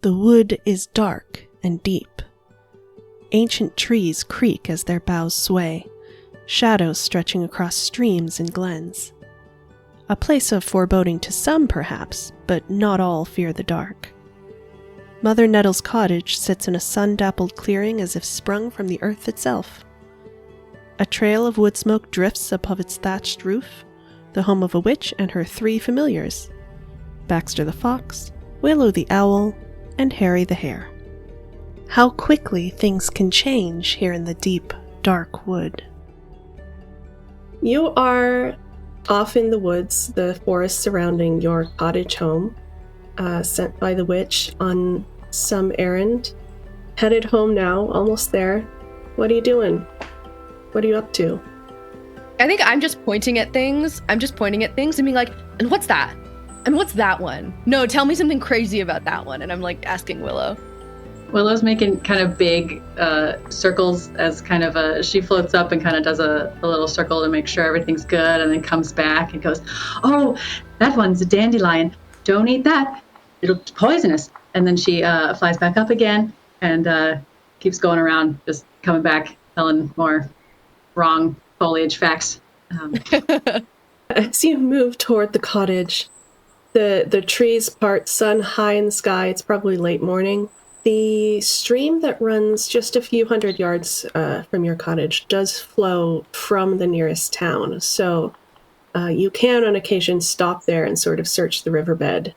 The wood is dark and deep. Ancient trees creak as their boughs sway, shadows stretching across streams and glens. A place of foreboding to some, perhaps, but not all fear the dark. Mother Nettle's cottage sits in a sun-dappled clearing as if sprung from the earth itself. A trail of wood smoke drifts above its thatched roof, the home of a witch and her 3 familiars, Baxter the fox, Willow the owl, and Hare the hare. How quickly things can change here in the deep, dark wood. You are off in the woods, the forest surrounding your cottage home, sent by the witch on some errand. Headed home now, almost there. What are you doing? What are you up to? I think I'm just pointing at things. I'm just pointing at things and being like, and what's that? And what's that one? No, tell me something crazy about that one. And I'm like asking Willow. Willow's making kind of big circles as kind of she floats up and kind of does a little circle to make sure everything's good, and then comes back and goes, oh, that one's a dandelion. Don't eat that. It's poisonous. And then she flies back up again and keeps going around, just coming back, telling more wrong foliage facts. As you move toward the cottage, the trees part, sun high in the sky. It's probably late morning. The stream that runs just a few hundred yards from your cottage does flow from the nearest town, so you can on occasion stop there and sort of search the riverbed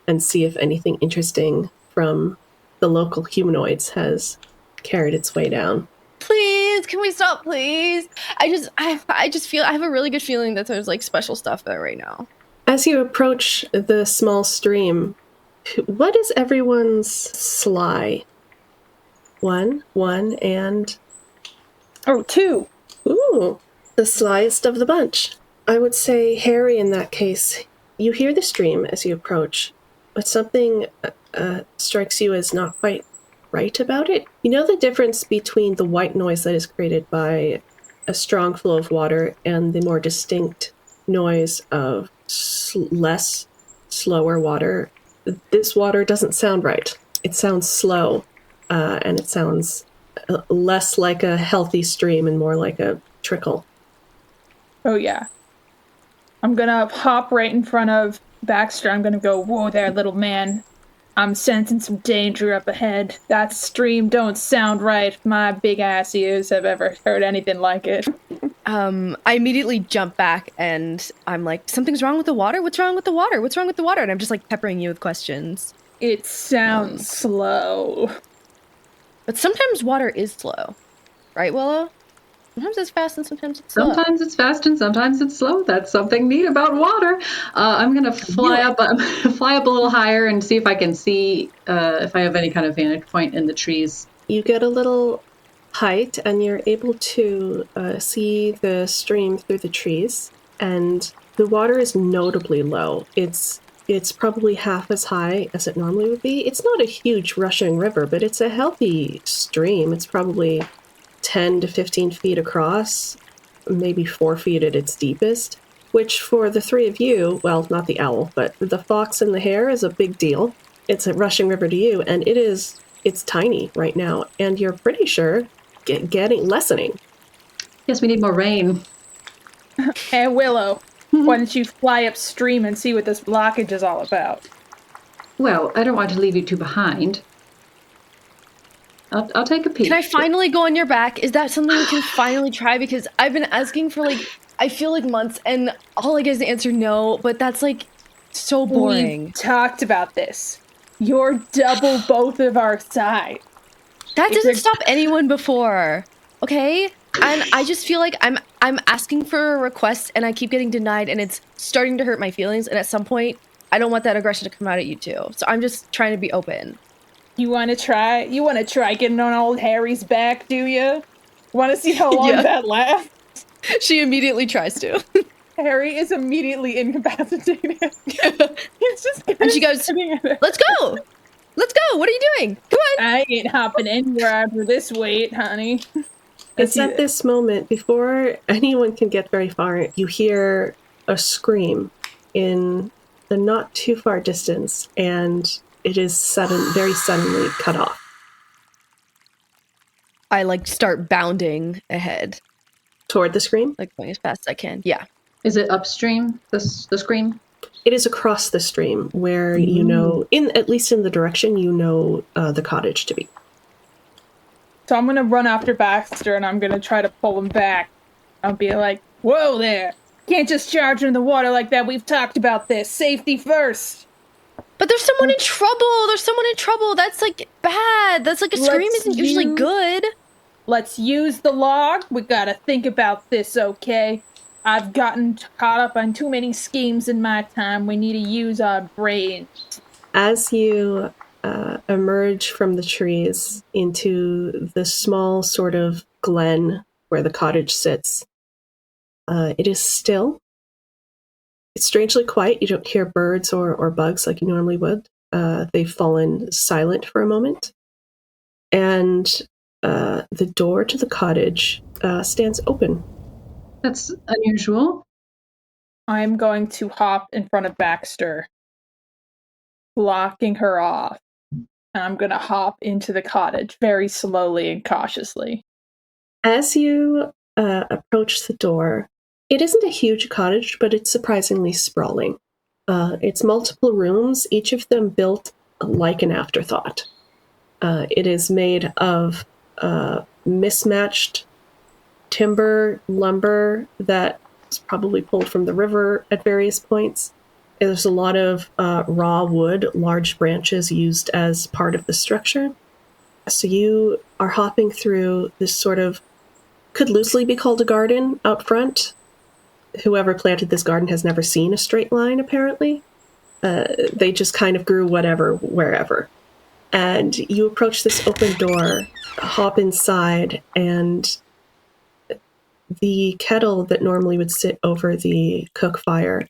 and see if anything interesting from the local humanoids has carried its way down. Please, can we stop, please? I just feel, I have a really good feeling that there's like special stuff there right now. As you approach the small stream, what is everyone's sly? One, and... Oh, 2. Ooh, the slyest of the bunch. I would say Harry in that case. You hear the stream as you approach, but something strikes you as not quite right about it. You know the difference between the white noise that is created by a strong flow of water and the more distinct noise of less slower water? This water doesn't sound right. It sounds slow, and it sounds less like a healthy stream and more like a trickle. Oh, yeah. I'm gonna hop right in front of Baxter. I'm gonna go, whoa there, little man. I'm sensing some danger up ahead. That stream don't sound right. My big-ass ears have ever heard anything like it. I immediately jump back and I'm like, something's wrong with the water? What's wrong with the water? What's wrong with the water? And I'm just like peppering you with questions. It sounds slow. But sometimes water is slow. Right, Willow? Sometimes it's fast and sometimes it's slow. Sometimes it's fast and sometimes it's slow. That's something neat about water. I'm going to fly up a little higher and see if I can see if I have any kind of vantage point in the trees. You get a little height and you're able to see the stream through the trees, and the water is notably low. It's probably half as high as it normally would be. It's not a huge rushing river, but it's a healthy stream. It's probably 10 to 15 feet across, maybe 4 feet at its deepest, which for the 3 of you, well, not the owl, but the fox and the hare is a big deal. It's a rushing river to you, and it's tiny right now, and you're pretty sure getting lessening. Yes, we need more rain. Hey, Willow, why don't you fly upstream and see what this blockage is all about? Well, I don't want to leave you two behind. I'll take a peek. Can I finally go on your back? Is that something we can finally try? Because I've been asking for I feel like months, and all I get is the answer no, but that's so boring. We've talked about this. You're double both of our size. That doesn't stop anyone before, okay? And I just feel like I'm asking for a request, and I keep getting denied, and it's starting to hurt my feelings, and at some point, I don't want that aggression to come out at you too. So I'm just trying to be open. You want to try getting on old Harry's back, do you? Want to see how long that lasts? She immediately tries to. Harry is immediately incapacitated. He's just and she goes, let's go! Let's go! What are you doing? Come on! I ain't hopping anywhere after this weight, honey. It's at this moment, before anyone can get very far, you hear a scream in the not too far distance, and it is very suddenly cut off. I like start bounding ahead. Toward the scream? Like going as fast as I can. Yeah. Is it upstream, the scream? It is across the stream where you know, at least in the direction you know the cottage to be. So I'm going to run after Baxter and I'm going to try to pull him back. I'll be like, whoa there! Can't just charge in the water like that. We've talked about this. Safety first. But there's someone in trouble. There's someone in trouble. That's like bad. That's like a scream isn't usually good. Let's use the log. We gotta think about this, okay? I've gotten caught up on too many schemes in my time. We need to use our brains. As you emerge from the trees into the small sort of glen where the cottage sits, it is still. It's strangely quiet. You don't hear birds or bugs like you normally would. They've fallen silent for a moment. And the door to the cottage stands open. That's unusual. I'm going to hop in front of Baxter, blocking her off. And I'm going to hop into the cottage very slowly and cautiously. As you approach the door, it isn't a huge cottage, but it's surprisingly sprawling. It's multiple rooms, each of them built like an afterthought. It is made of mismatched timber, lumber that was probably pulled from the river at various points. There's a lot of raw wood, large branches used as part of the structure. So you are hopping through this sort of, could loosely be called a garden out front. Whoever planted this garden has never seen a straight line, apparently. They just kind of grew whatever, wherever. And you approach this open door, hop inside, and the kettle that normally would sit over the cook fire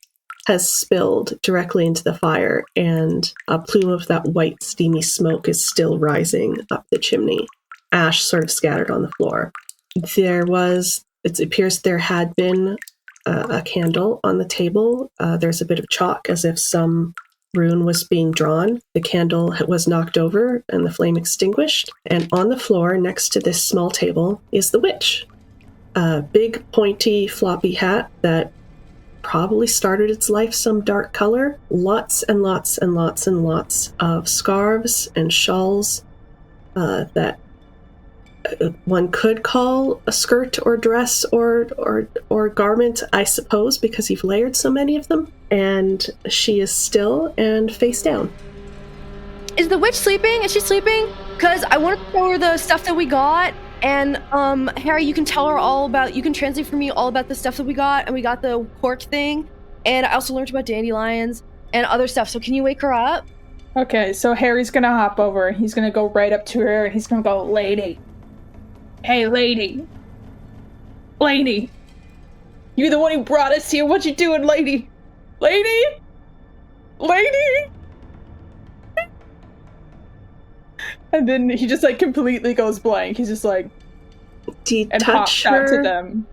has spilled directly into the fire, and a plume of that white, steamy smoke is still rising up the chimney. Ash sort of scattered on the floor. It appears there had been a candle on the table. There's a bit of chalk as if some rune was being drawn. The candle was knocked over and the flame extinguished. And on the floor next to this small table is the witch. A big, pointy, floppy hat that probably started its life some dark color. Lots and lots and lots and lots of scarves and shawls that one could call a skirt or dress or garment, I suppose, because you've layered so many of them. And she is still and face down. Is the witch sleeping? Is she sleeping? Because I want to show her the stuff that we got. And Harry, you can translate for me all about the stuff that we got. And we got the cork thing. And I also learned about dandelions and other stuff. So can you wake her up? Okay, so Harry's gonna hop over. He's gonna go right up to her and he's gonna go, lady. Hey, lady. Lady. You're the one who brought us here. What you doing, lady? Lady? Lady? And then he just, like, completely goes blank. He's just like... Do you and touch hops out her? to them.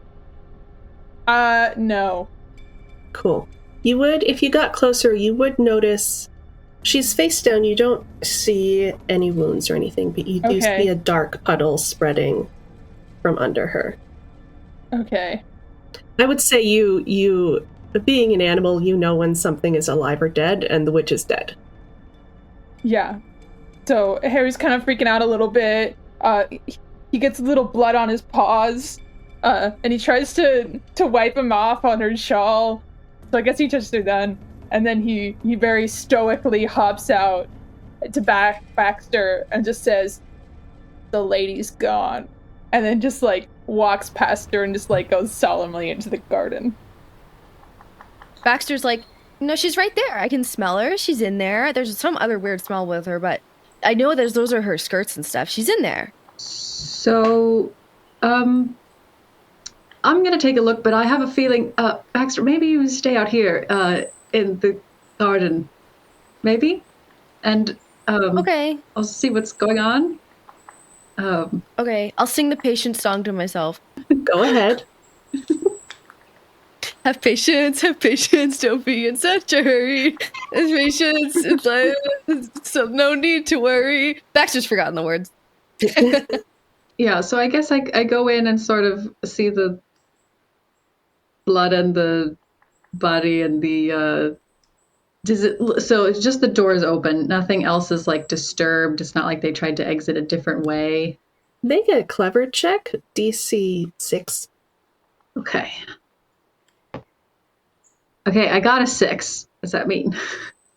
No. Cool. You would, if you got closer, you would notice... She's face down. You don't see any wounds or anything, but you do see a dark puddle spreading from under her. Okay. I would say you being an animal, you know when something is alive or dead, and the witch is dead. Yeah. So Harry's kind of freaking out a little bit. He gets a little blood on his paws, and he tries to wipe him off on her shawl. So I guess he touched her then. And then he very stoically hops out to Baxter and just says, "The lady's gone." And then just, like, walks past her and just, like, goes solemnly into the garden. Baxter's like, no, she's right there. I can smell her. She's in there. There's some other weird smell with her, but I know those are her skirts and stuff. She's in there. So, I'm gonna take a look, but I have a feeling, Baxter, maybe you stay out here, in the garden. Maybe? And, Okay. I'll see what's going on. Okay, I'll sing the patient song to myself. Go ahead. Have patience, don't be in such a hurry. Have patience, it's like, so no need to worry. Baxter's forgotten the words. Yeah, so I guess I go in and sort of see the blood and the body and the so it's just the door's open. Nothing else is like disturbed. It's not like they tried to exit a different way. Make a clever check, DC 6. Okay. Okay, I got a 6. What does that mean?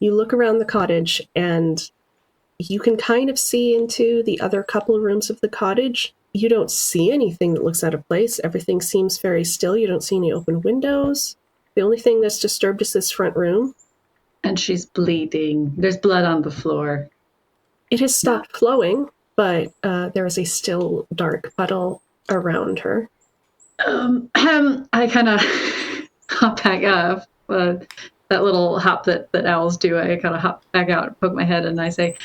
You look around the cottage and you can kind of see into the other couple of rooms of the cottage. You don't see anything that looks out of place. Everything seems very still. You don't see any open windows. The only thing that's disturbed is this front room. And she's bleeding. There's blood on the floor. It has stopped flowing, but there is a still dark puddle around her. I kind of hop back up. That little hop that owls do. I kind of hop back out, poke my head, and I say,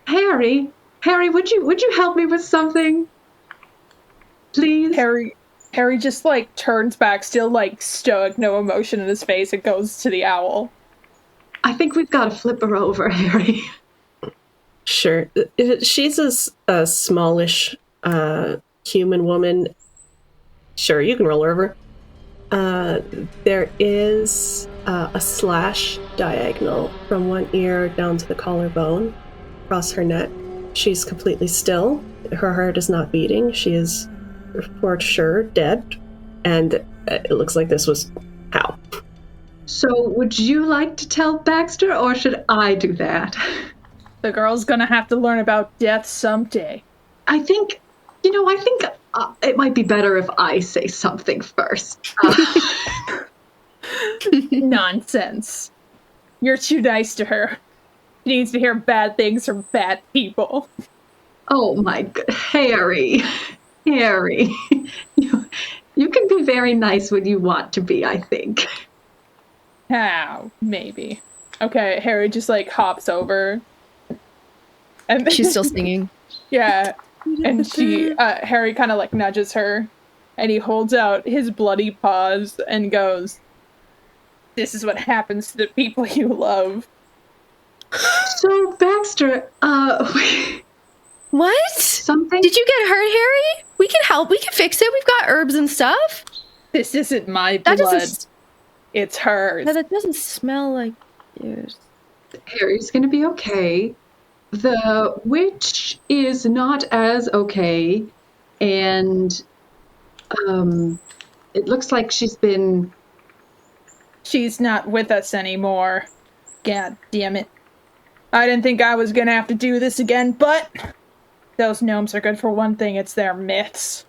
Harry, would you help me with something, please? Harry just like turns back, still like stoic, no emotion in his face, and goes to the owl. I think we've got to flip her over, Harry. Sure. She's a smallish human woman. Sure, you can roll her over. There is a slash diagonal from one ear down to the collarbone across her neck. She's completely still. Her heart is not beating. She is for sure dead. And it looks like this was how. So would you like to tell Baxter, or should I do that? The girl's gonna have to learn about death someday. I think it might be better if I say something first. Nonsense. You're too nice to her. She needs to hear bad things from bad people. Oh my god, Harry. You can be very nice when you want to be, I think. How? Maybe. Okay, Harry just like hops over. And She's still singing. Yeah. And Harry kind of like nudges her, and he holds out his bloody paws and goes, "This is what happens to the people you love." So, Baxter, What? something? Did you get hurt, Harry? We can help. We can fix it. We've got herbs and stuff. This isn't my That blood. doesn't. It's hers. That doesn't smell like yours. Harry's gonna be okay. The witch is not as okay, and it looks like she's not with us anymore. God damn it. I didn't think I was gonna have to do this again, but those gnomes are good for one thing, it's their myths.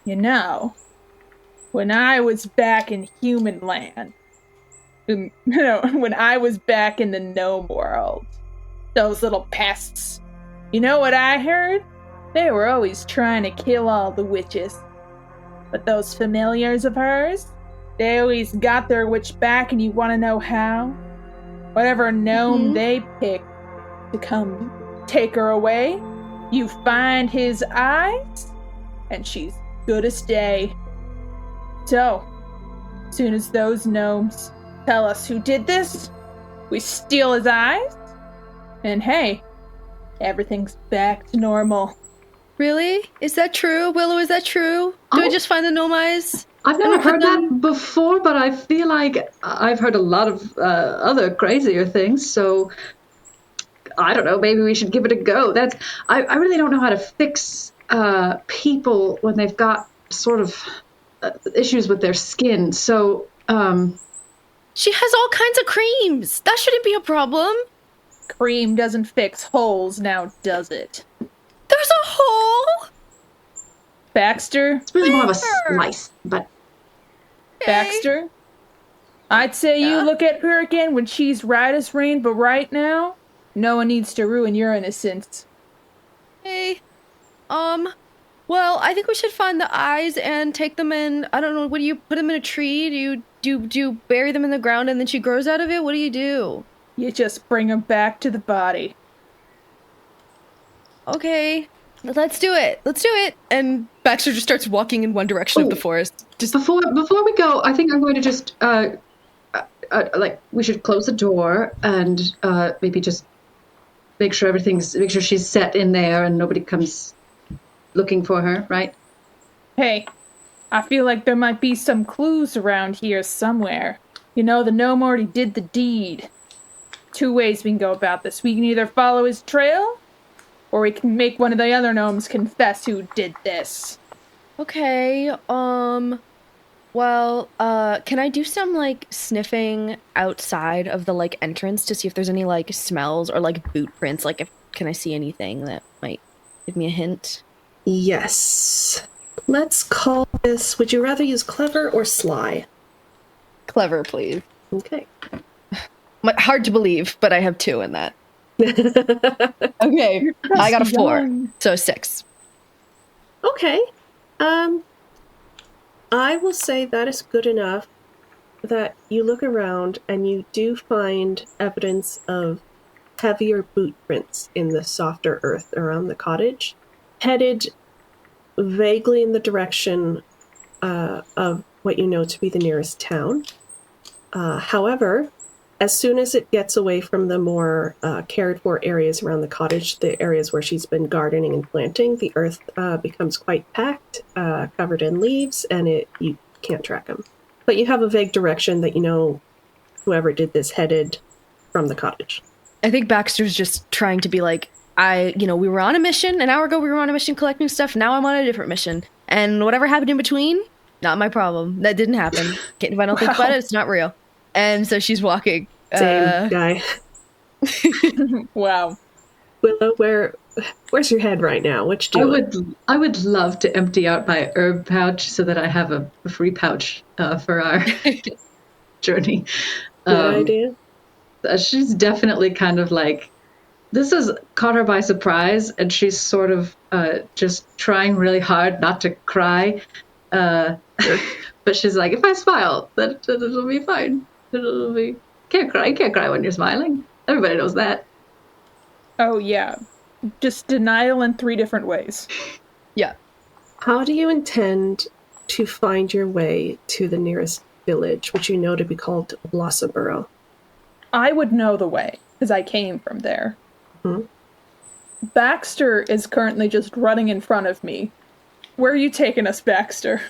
You know, when I was back in human land, when I was back in the gnome world, those little pests, you know what I heard? They were always trying to kill all the witches. But those familiars of hers, they always got their witch back, and you want to know how? Whatever gnome they pick to come take her away, you find his eyes, and she's good as day. So, as soon as those gnomes tell us who did this, we steal his eyes, and hey, everything's back to normal. Really? Is that true? Willow, is that true? Do I just find the gnome eyes? I've never heard that before, but I feel like I've heard a lot of other crazier things, so I don't know, maybe we should give it a go. I really don't know how to fix people when they've got sort of issues with their skin, so She has all kinds of creams. That shouldn't be a problem. Cream doesn't fix holes, now does it? There's a hole. Baxter? it's really more of a slice, but Baxter? I'd say you look at her again when she's right as rain, but right now, no one needs to ruin your innocence. Hey, well, I think we should find the eyes and take them in. I don't know. What do you put them in a tree? Do you bury them in the ground and then she grows out of it? What do you do? You just bring them back to the body. Okay. Let's do it. Let's do it. And Baxter just starts walking in one direction of the forest. Just before we go, I think I'm going to just we should close the door and maybe just make sure she's set in there and nobody comes looking for her, right? Hey, I feel like there might be some clues around here somewhere. You know, the gnome already did the deed. 2 ways we can go about this. We can either follow his trail, or we can make one of the other gnomes confess who did this. okay. Well, can I do some, like, sniffing outside of the, like, entrance to see if there's any, like, smells or, like, boot prints? Like, can I see anything that might give me a hint? Yes. Let's call this, would you rather use clever or sly? Clever, please. Okay. Hard to believe, but I have 2 in that. Okay, I got a 4, so 6. Okay. I will say that is good enough that you look around and you do find evidence of heavier boot prints in the softer earth around the cottage, headed vaguely in the direction of what you know to be the nearest town. However, as soon as it gets away from the more cared-for areas around the cottage, the areas where she's been gardening and planting, the earth becomes quite packed, covered in leaves, and you can't track them. But you have a vague direction that you know whoever did this headed from the cottage. I think Baxter's just trying to be like, we were on a mission, an hour ago we were on a mission collecting stuff, now I'm on a different mission. And whatever happened in between, not my problem. That didn't happen. If I don't think about it, it's not real. And so she's walking. Same guy. Wow. Willow, where's your head right now? What you doing? I would love to empty out my herb pouch so that I have a free pouch for our journey. Good idea. She's definitely kind of like, this has caught her by surprise, and she's sort of just trying really hard not to cry. But she's like, if I smile, then it'll be fine. It'll be... You can't cry when you're smiling. Everybody knows that. Oh, yeah. Just denial in 3 different ways. Yeah. How do you intend to find your way to the nearest village, which you know to be called Blossaborough? I would know the way, because I came from there. Hmm? Baxter is currently just running in front of me. Where are you taking us, Baxter?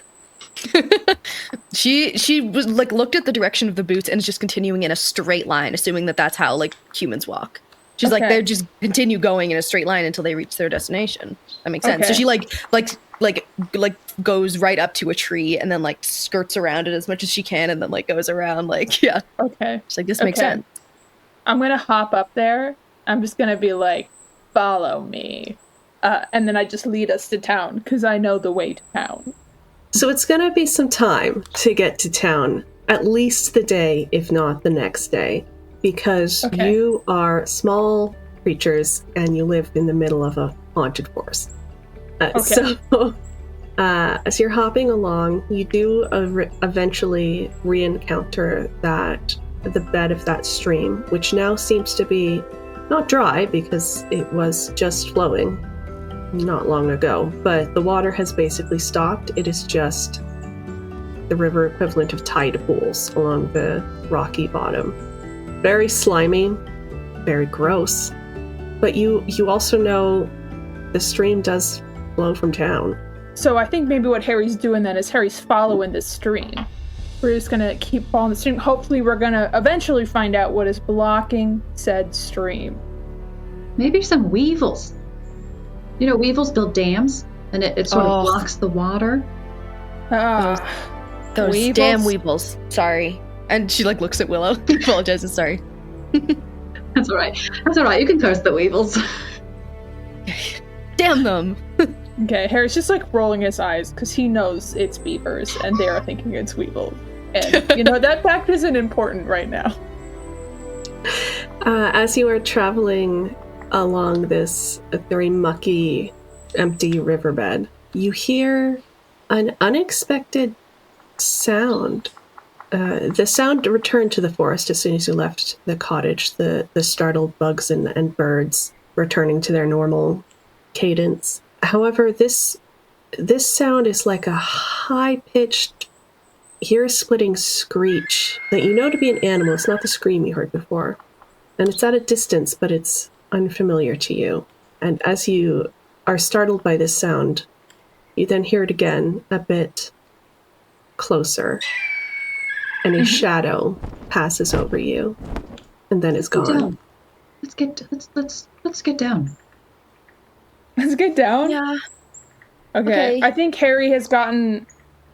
She was like looked at the direction of the boots and is just continuing in a straight line, assuming that that's how like humans walk. She's like they just continue going in a straight line until they reach their destination. That makes sense. So she like goes right up to a tree and then like skirts around it as much as she can and then like goes around like Okay. She's like, this makes sense. I'm gonna hop up there. I'm just gonna be like, follow me, and then I just lead us to town because I know the way to town. So it's going to be some time to get to town, at least the day, if not the next day, because you are small creatures and you live in the middle of a haunted forest. So as you're hopping along, you do eventually re-encounter the bed of that stream, which now seems to be not dry because it was just flowing not long ago, but the water has basically stopped. It is just the river equivalent of tide pools along the rocky bottom. Very slimy, very gross, but you also know the stream does flow from town. So I think maybe what Harry's doing then is Harry's following this stream. We're just gonna keep following the stream. Hopefully we're gonna eventually find out what is blocking said stream. Maybe some weevils. You know, weevils build dams, and it sort of blocks the water. Those weevils? Damn weevils. Sorry. And she like looks at Willow. Apologizes. Sorry. That's all right. That's all right. You can curse the weevils. Damn them. Okay, Harry's just like rolling his eyes because he knows it's beavers and they are thinking it's weevils. And you know, that fact isn't important right now. As you are traveling along this very mucky, empty riverbed, you hear an unexpected sound. The sound returned to the forest as soon as you left the cottage, the startled bugs and birds returning to their normal cadence. However, this sound is like a high-pitched, ear-splitting screech that you know to be an animal. It's not the scream you heard before. And it's at a distance, but it's unfamiliar to you. And as you are startled by this sound, you then hear it again, a bit closer. And a shadow passes over you, and then is gone. Let's get down. Let's get down? Yeah. Okay. I think Harry has gotten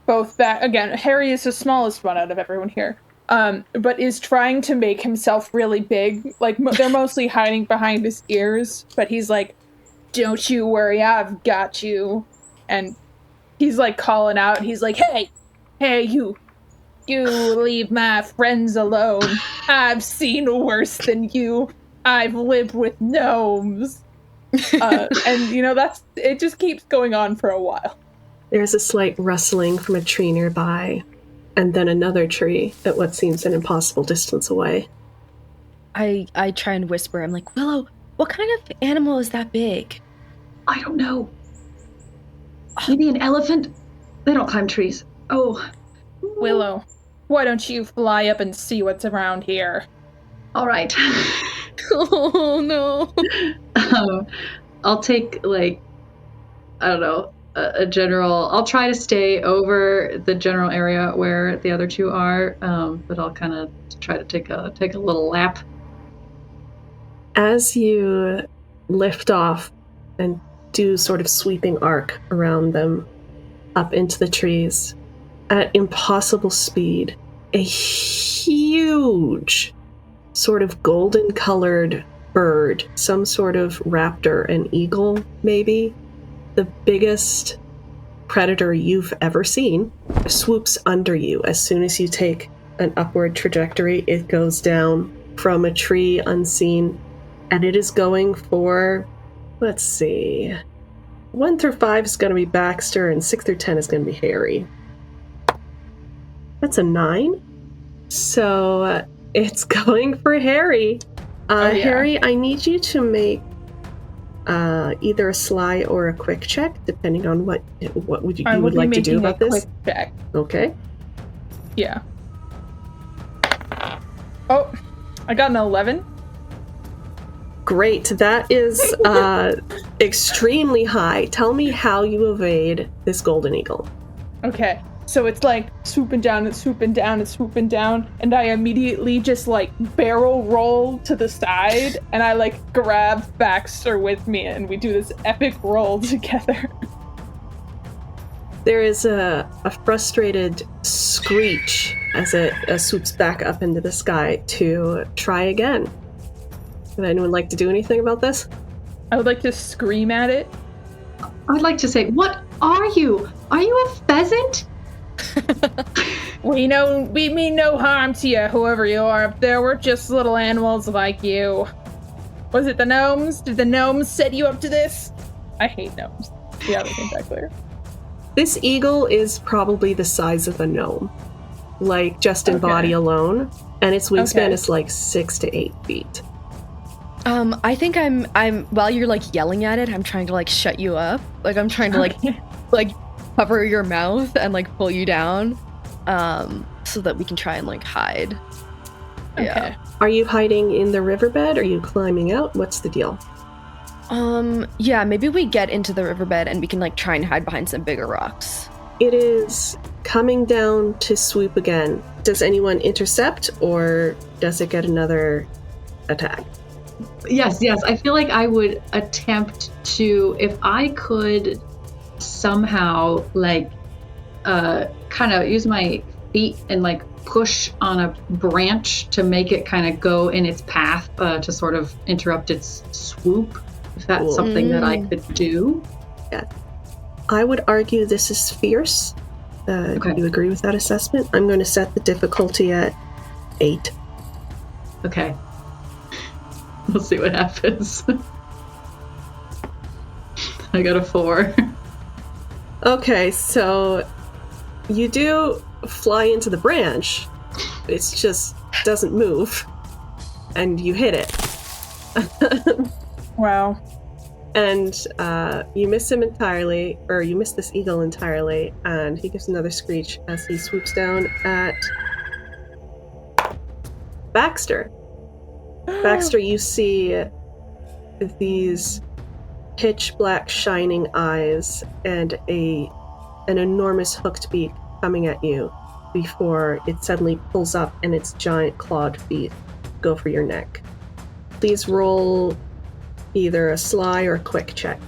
both back. Again, Harry is the smallest one out of everyone here. But is trying to make himself really big. Like, they're mostly hiding behind his ears, but he's like, don't you worry, I've got you. And he's like calling out, he's like, hey, you leave my friends alone. I've seen worse than you. I've lived with gnomes. And, it just keeps going on for a while. There's a slight rustling from a tree nearby, and then another tree at what seems an impossible distance away. I try and whisper. I'm like, Willow, what kind of animal is that big? I don't know. Maybe an elephant? They don't climb trees. Oh. Willow, why don't you fly up and see what's around here? All right. Oh, no. I'll take, I don't know, a general... I'll try to stay over the general area where the other two are, but I'll kind of try to take a little lap. As you lift off and do sort of sweeping arc around them, up into the trees, at impossible speed, a huge sort of golden-colored bird, some sort of raptor, an eagle, maybe, the biggest predator you've ever seen, swoops under you. As soon as you take an upward trajectory, it goes down from a tree unseen, and it is going for, let's see, 1 through 5 is going to be Baxter, and 6 through 10 is going to be Harry. That's a 9. So it's going for Harry. Harry, I need you to make either a sly or a quick check, depending on what would you would like to do about this. Quick check. Okay. Yeah. Oh, I got an 11. Great. That is extremely high. Tell me how you evade this golden eagle. Okay. So it's like swooping down and swooping down and swooping down, and I immediately just like barrel roll to the side, and I like grab Baxter with me, and we do this epic roll together. There is a frustrated screech as it swoops back up into the sky to try again. Would anyone like to do anything about this? I would like to scream at it. I'd like to say, what are you? Are you a pheasant? We mean no harm to you, whoever you are up there. We're just little animals like you. Was it the gnomes? Did the gnomes set you up to this? I hate gnomes. Yeah, they came back clear. This eagle is probably the size of a gnome, like just in body alone, and its wingspan is like 6 to 8 feet. I think I'm while you're like yelling at it, I'm trying to like shut you up. Like I'm trying to like cover your mouth and like pull you down, so that we can try and like hide. Okay. Yeah. Are you hiding in the riverbed? Are you climbing out? What's the deal? Yeah, maybe we get into the riverbed and we can like try and hide behind some bigger rocks. It is coming down to swoop again. Does anyone intercept, or does it get another attack? Yes. I feel like I would attempt to, if I could somehow like kind of use my feet and like push on a branch to make it kind of go in its path to sort of interrupt its swoop, if that's something that I could do. Yeah. I would argue this is fierce. Do you agree with that assessment? I'm going to set the difficulty at 8. Okay. We'll see what happens. I got a 4. Okay, so you do fly into the branch. It just doesn't move. And you hit it. Wow. And you miss him entirely, or you miss this eagle entirely, and he gives another screech as he swoops down at Baxter. Baxter, you see these pitch black shining eyes and an enormous hooked beak coming at you before it suddenly pulls up and its giant clawed feet go for your neck. Please roll either a sly or a quick check.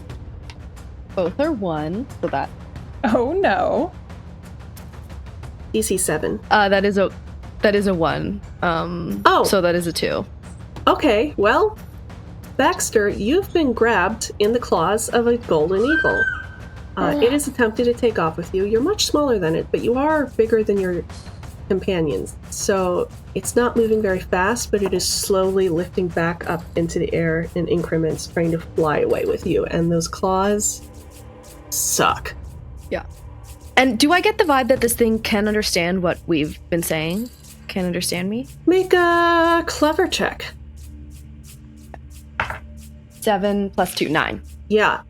Both are 1, so that. Oh no. DC 7. That is a 1. So that is a 2. Okay, well, Baxter, you've been grabbed in the claws of a golden eagle. It is attempting to take off with you. You're much smaller than it, but you are bigger than your companions. So it's not moving very fast, but it is slowly lifting back up into the air in increments, trying to fly away with you. And those claws suck. Yeah. And do I get the vibe that this thing can understand what we've been saying? Can understand me? Make a clever check. 7 + 2, 9. Yeah.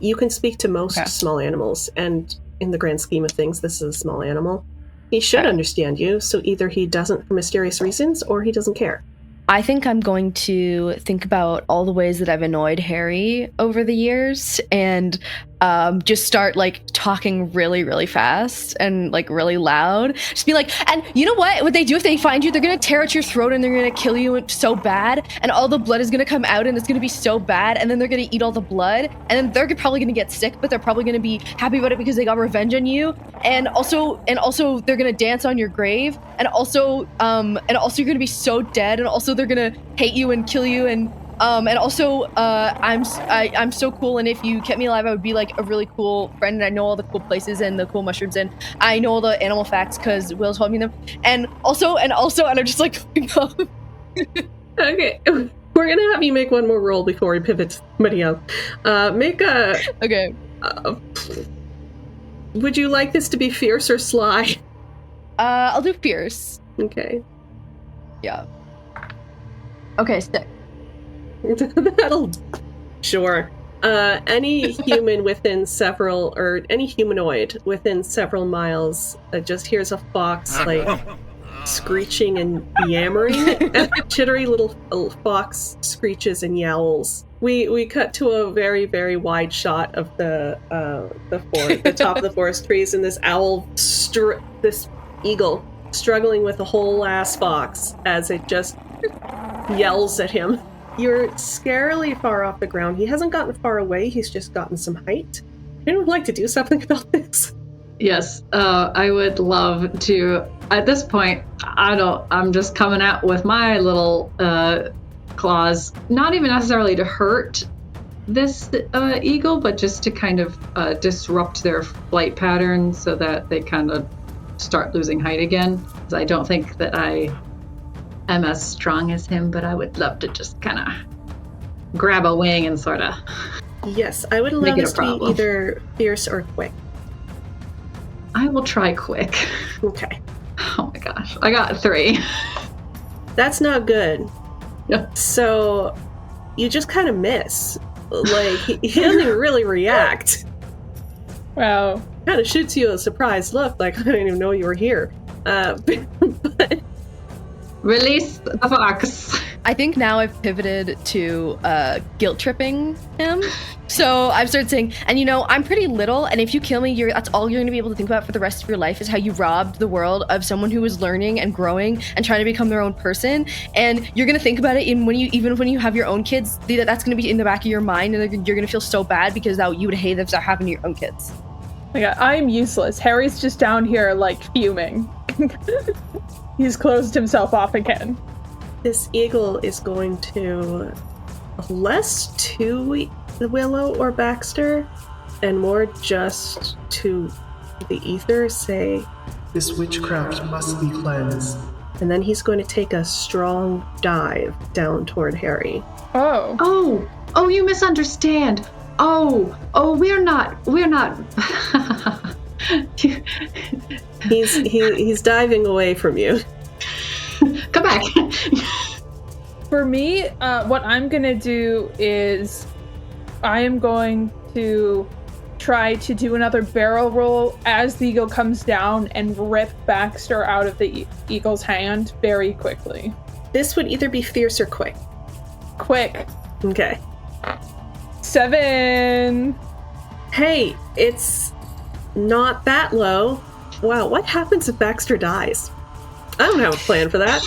You can speak to most small animals, and in the grand scheme of things, this is a small animal. He should understand you, so either he doesn't for mysterious reasons, or he doesn't care. I think I'm going to think about all the ways that I've annoyed Hare over the years and just start like talking really, really fast and like really loud. Just be like, and you know what they do if they find you? They're going to tear out your throat and they're going to kill you so bad. And all the blood is going to come out and it's going to be so bad. And then they're going to eat all the blood. And then they're probably going to get sick, but they're probably going to be happy about it because they got revenge on you. And also they're going to dance on your grave. And also you're going to be so dead. And also they're going to hate you and kill you. And also, I'm so cool, and if you kept me alive, I would be like a really cool friend, and I know all the cool places and the cool mushrooms, and I know all the animal facts because Will told me them. And also, and I'm just like, okay, we're gonna have you make one more roll before we pivot to somebody else. Make a. Okay. Would you like this to be fierce or sly? I'll do fierce. Okay. Yeah. Okay, stick. That'll sure. Any human within several, or any humanoid within several miles just hears a fox like screeching and yammering. And chittery little fox screeches and yowls. We cut to a very, very wide shot of the top of the forest trees, and this this eagle struggling with a whole ass fox as it just yells at him. You're scarily far off the ground. He hasn't gotten far away, he's just gotten some height. Anyone would like to do something about this? Yes, I would love to. At this point, I'm just coming out with my little claws, not even necessarily to hurt this eagle, but just to kind of disrupt their flight pattern so that they kind of start losing height again. I don't think that I am as strong as him, but I would love to just kind of grab a wing and sort of. Yes, I would allow this to be either fierce or quick. I will try quick. Okay. Oh my gosh, I got 3. That's not good. Yep. So you just kind of miss. Like, he doesn't even really react. Wow. Kind of shoots you a surprised look, like, I didn't even know you were here. But release the fox. I think now I've pivoted to guilt tripping him. So I've started saying, and you know, I'm pretty little, and if you kill me, that's all you're going to be able to think about for the rest of your life is how you robbed the world of someone who was learning and growing and trying to become their own person. And you're going to think about it even when you have your own kids. That's going to be in the back of your mind, and you're going to feel so bad because you would hate that happened to your own kids. Yeah, I'm useless. Harry's just down here like fuming. He's closed himself off again. This eagle is going to less to the Willow or Baxter and more just to the ether say, "This witchcraft must be cleansed." And then he's going to take a strong dive down toward Hare. Oh, you misunderstand. Oh, we're not. He's diving away from you. Come back. For me, what I'm gonna do is I am going to try to do another barrel roll as the eagle comes down and rip Baxter out of the eagle's hand very quickly. This would either be fierce or quick. Quick. Okay. 7. Hey, it's not that low. Wow, what happens if Baxter dies? I don't have a plan for that.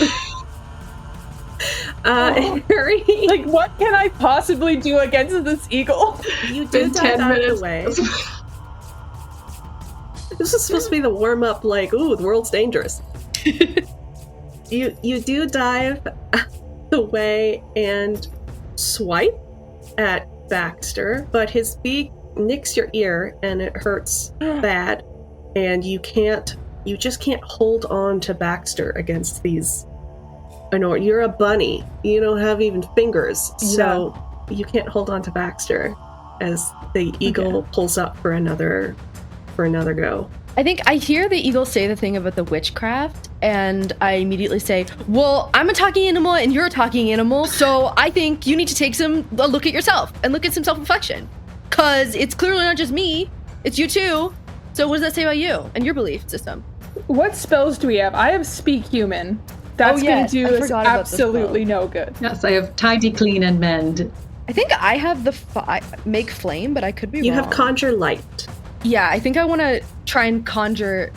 Harry, like, what can I possibly do against this eagle? You do dive out of the way. This is supposed to be the warm-up, like, ooh, the world's dangerous. You do dive the way and swipe at Baxter, but his beak nicks your ear and it hurts bad, and you just can't hold on to Baxter against these. I know you're a bunny. You don't have even fingers, so you can't hold on to Baxter as the eagle pulls up for another go. I think I hear the eagle say the thing about the witchcraft, and I immediately say, well, I'm a talking animal and you're a talking animal, so I think you need to take a look at yourself and look at some self-reflection. Because it's clearly not just me, it's you too. So what does that say about you and your belief system? What spells do we have? I have Speak Human. That's going to do us absolutely no good. Yes, I have Tidy, Clean, and Mend. I think I have the Make Flame, but I could be wrong. You have Conjure Light. Yeah, I think I want to try and conjure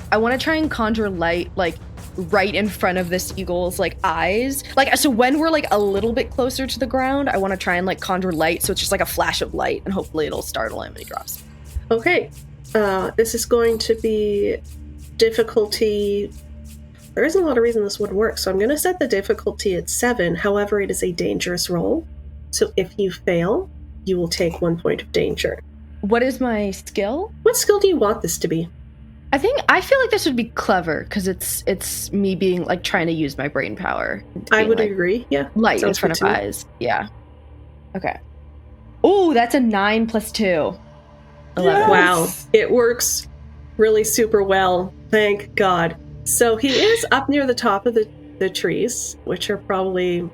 light, like, right in front of this eagle's, like, eyes. Like, so when we're, like, a little bit closer to the ground, I want to try and, like, conjure light, so it's just, like, a flash of light, and hopefully it'll startle him when he drops. Okay. This is going to be difficulty. There isn't a lot of reason this would work, so I'm going to set the difficulty at 7. However, it is a dangerous roll. So if you fail, you will take 1 point of danger. What is my skill? What skill do you want this to be? I feel like this would be clever, because it's me being, like, trying to use my brain power. I would agree, yeah. Light in front of eyes. Yeah. Okay. Oh, that's a 9 plus 2. 11. Yes! Wow. It works really super well. Thank God. So he is up near the top of the trees, which are probably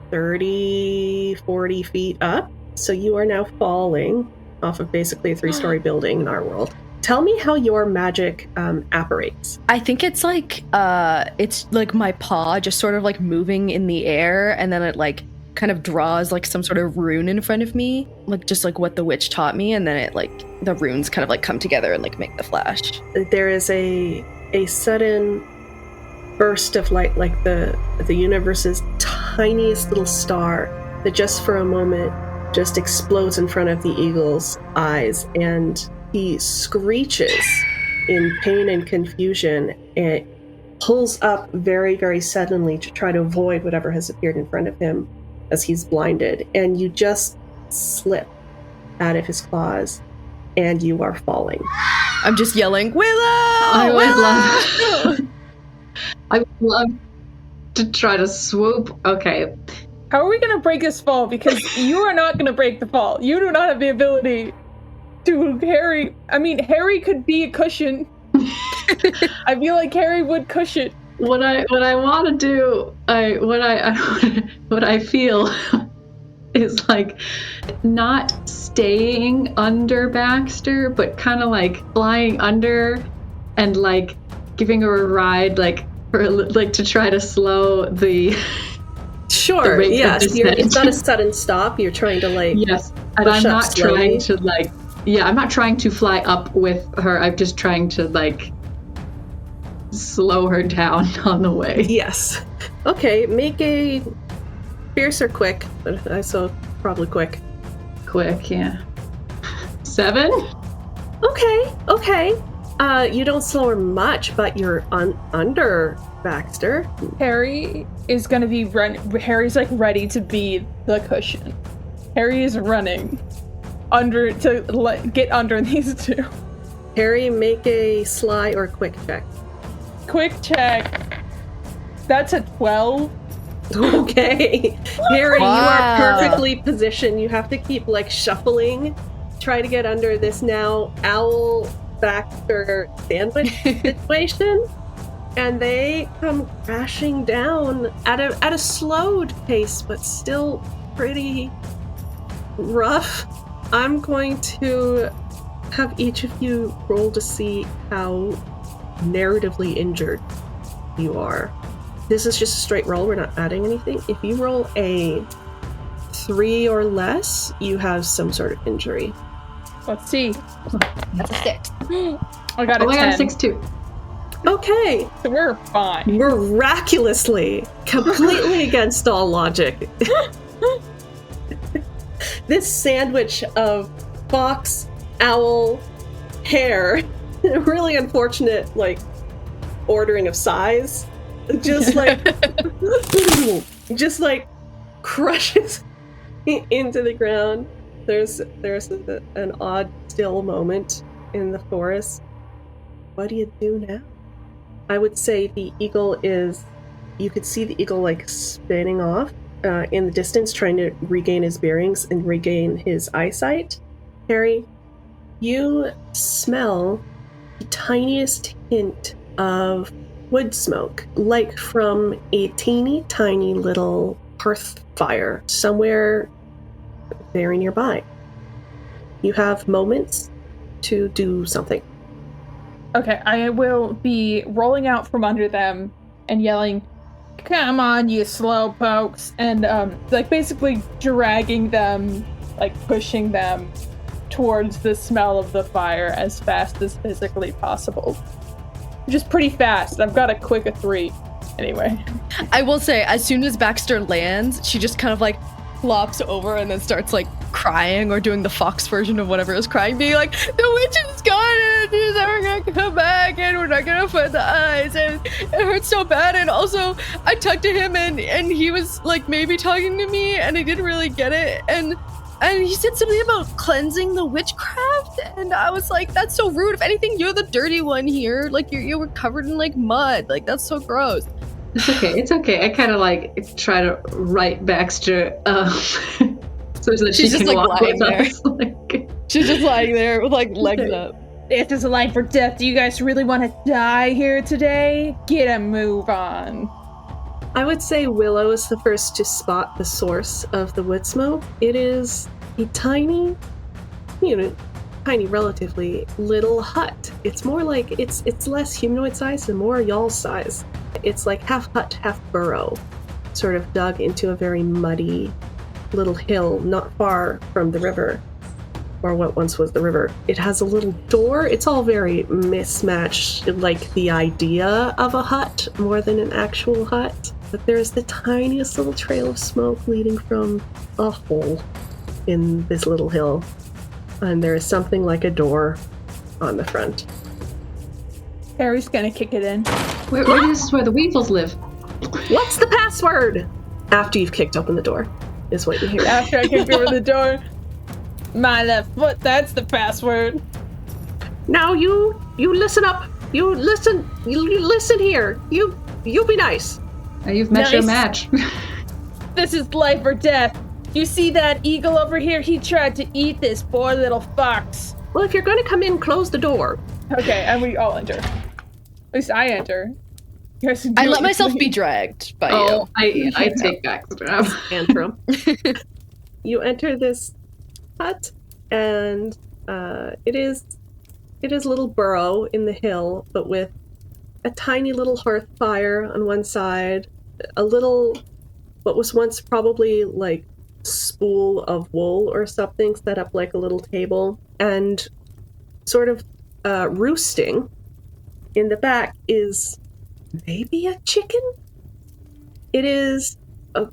30, 40 feet up. So you are now falling off of basically a 3-story building in our world. Tell me how your magic apparates. I think it's like my paw just sort of like moving in the air, and then it like kind of draws like some sort of rune in front of me, like just like what the witch taught me, and then it like the runes kind of like come together and like make the flash. There is a sudden burst of light, like the universe's tiniest little star that just for a moment just explodes in front of the eagle's eyes, and he screeches in pain and confusion and pulls up very, very suddenly to try to avoid whatever has appeared in front of him as he's blinded, and you just slip out of his claws and you are falling. I'm just yelling, Willow! I would love to try to swoop. Okay. How are we going to break this fall? Because you are not going to break the fall. You do not have the ability to Harry. I mean, Harry could be a cushion. I feel like Harry would cushion. What I want to do, what I feel is like not staying under Baxter, but kind of like flying under and like giving her a ride, like for like to try to slow the. Sure. Yes. It's not a sudden stop. You're trying to like. Yes, and I'm not trying to like. Yeah, I'm not trying to fly up with her. I'm just trying to like slow her down on the way. Yes. Okay, make a fierce or quick, but I saw probably quick. Quick, yeah. 7? Okay. You don't slow her much, but you're under Baxter. Harry is going to be Harry's like ready to be the cushion. Harry is running under to get under these two. Harry, make a sly or quick check. Quick check. That's a 12. Okay. Harry, you are perfectly positioned. You have to keep like shuffling, try to get under this now owl Baxter sandwich situation, and they come crashing down at a slowed pace, but still pretty rough. I'm going to have each of you roll to see how narratively injured you are. This is just a straight roll. We're not adding anything. If you roll a 3 or less, you have some sort of injury. Let's see. That's a 6. I got a 10. I got a 6 too. Okay. So we're fine. Miraculously, completely against all logic. This sandwich of fox, owl, hare, really unfortunate, like, ordering of size, just like crushes into the ground. There's an odd still moment in the forest. What do you do now? I would say the eagle is, you could see the eagle like spinning off in the distance, trying to regain his bearings and regain his eyesight. Harry, you smell the tiniest hint of wood smoke, like from a teeny tiny little hearth fire somewhere very nearby. You have moments to do something. Okay, I will be rolling out from under them and yelling, "Come on, you slow pokes," and like basically dragging them, like pushing them towards the smell of the fire as fast as physically possible. Just pretty fast. I've got a quick 3 anyway. I will say, as soon as Baxter lands, she just kind of like flops over and then starts like crying or doing the fox version of whatever is crying, being like, "The witch is gone and she's never gonna come back and we're not gonna find the eyes and it hurts so bad." And also I talked to him and he was like maybe talking to me and I didn't really get it, and he said something about cleansing the witchcraft, and I was like, that's so rude. If anything, you're the dirty one here. Like you were covered in like mud. Like that's so gross. It's okay. I kind of like try to right Baxter so that She's she just can like walk lying with there. us. Like, She's just lying there with like legs up. If there's a life or death, do you guys really want to die here today? Get a move on. I would say Willow is the first to spot the source of the wood smoke. It is a tiny relatively little hut. It's more like it's less humanoid size and more y'all's size. It's like half hut, half burrow, sort of dug into a very muddy little hill not far from the river, or what once was the river. It has a little door. It's all very mismatched, like the idea of a hut more than an actual hut. But there's the tiniest little trail of smoke leading from a hole in this little hill. And there is something like a door on the front. Harry's gonna kick it in. this is where the weevils live. What's the password? After you've kicked open the door, is what you hear. After I kick over the door, my left foot, that's the password. Now you listen up. You listen here. You be nice. Now you've met your Nice. match. This is life or death. You see that eagle over here? He tried to eat this poor little fox. Well, if you're going to come in, close the door. Okay, and we all enter. At least I enter. You guys can do I it let myself with be me. dragged by Oh, you. I take Baxter. Tantrum. You enter this hut, and it is a little burrow in the hill, but with a tiny little hearth fire on one side, a little, what was once probably like spool of wool or something set up like a little table, and sort of roosting in the back is maybe a chicken? It is,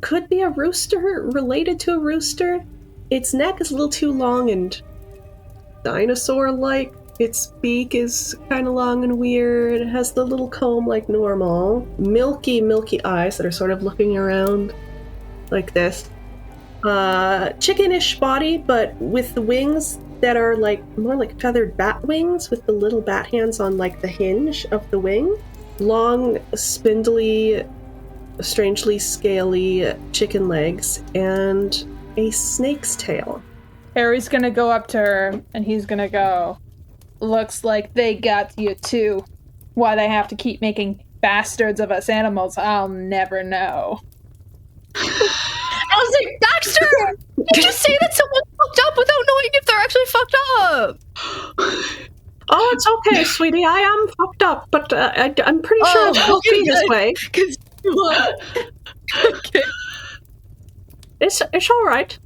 could be a rooster, related to a rooster. Its neck is a little too long and dinosaur-like. Its beak is kind of long and weird. It has the little comb like normal. Milky eyes that are sort of looking around like this. Chickenish body, but with the wings that are like more like feathered bat wings with the little bat hands on like the hinge of the wing. Long, spindly, strangely scaly chicken legs and a snake's tail. Harry's gonna go up to her and he's gonna go, "Looks like they got you too. Why they have to keep making bastards of us animals, I'll never know." I was like, Baxter, did you say that someone fucked up without knowing if it's okay, sweetie. I am fucked up, but I'm pretty sure it won't be this way. Okay. It's all right.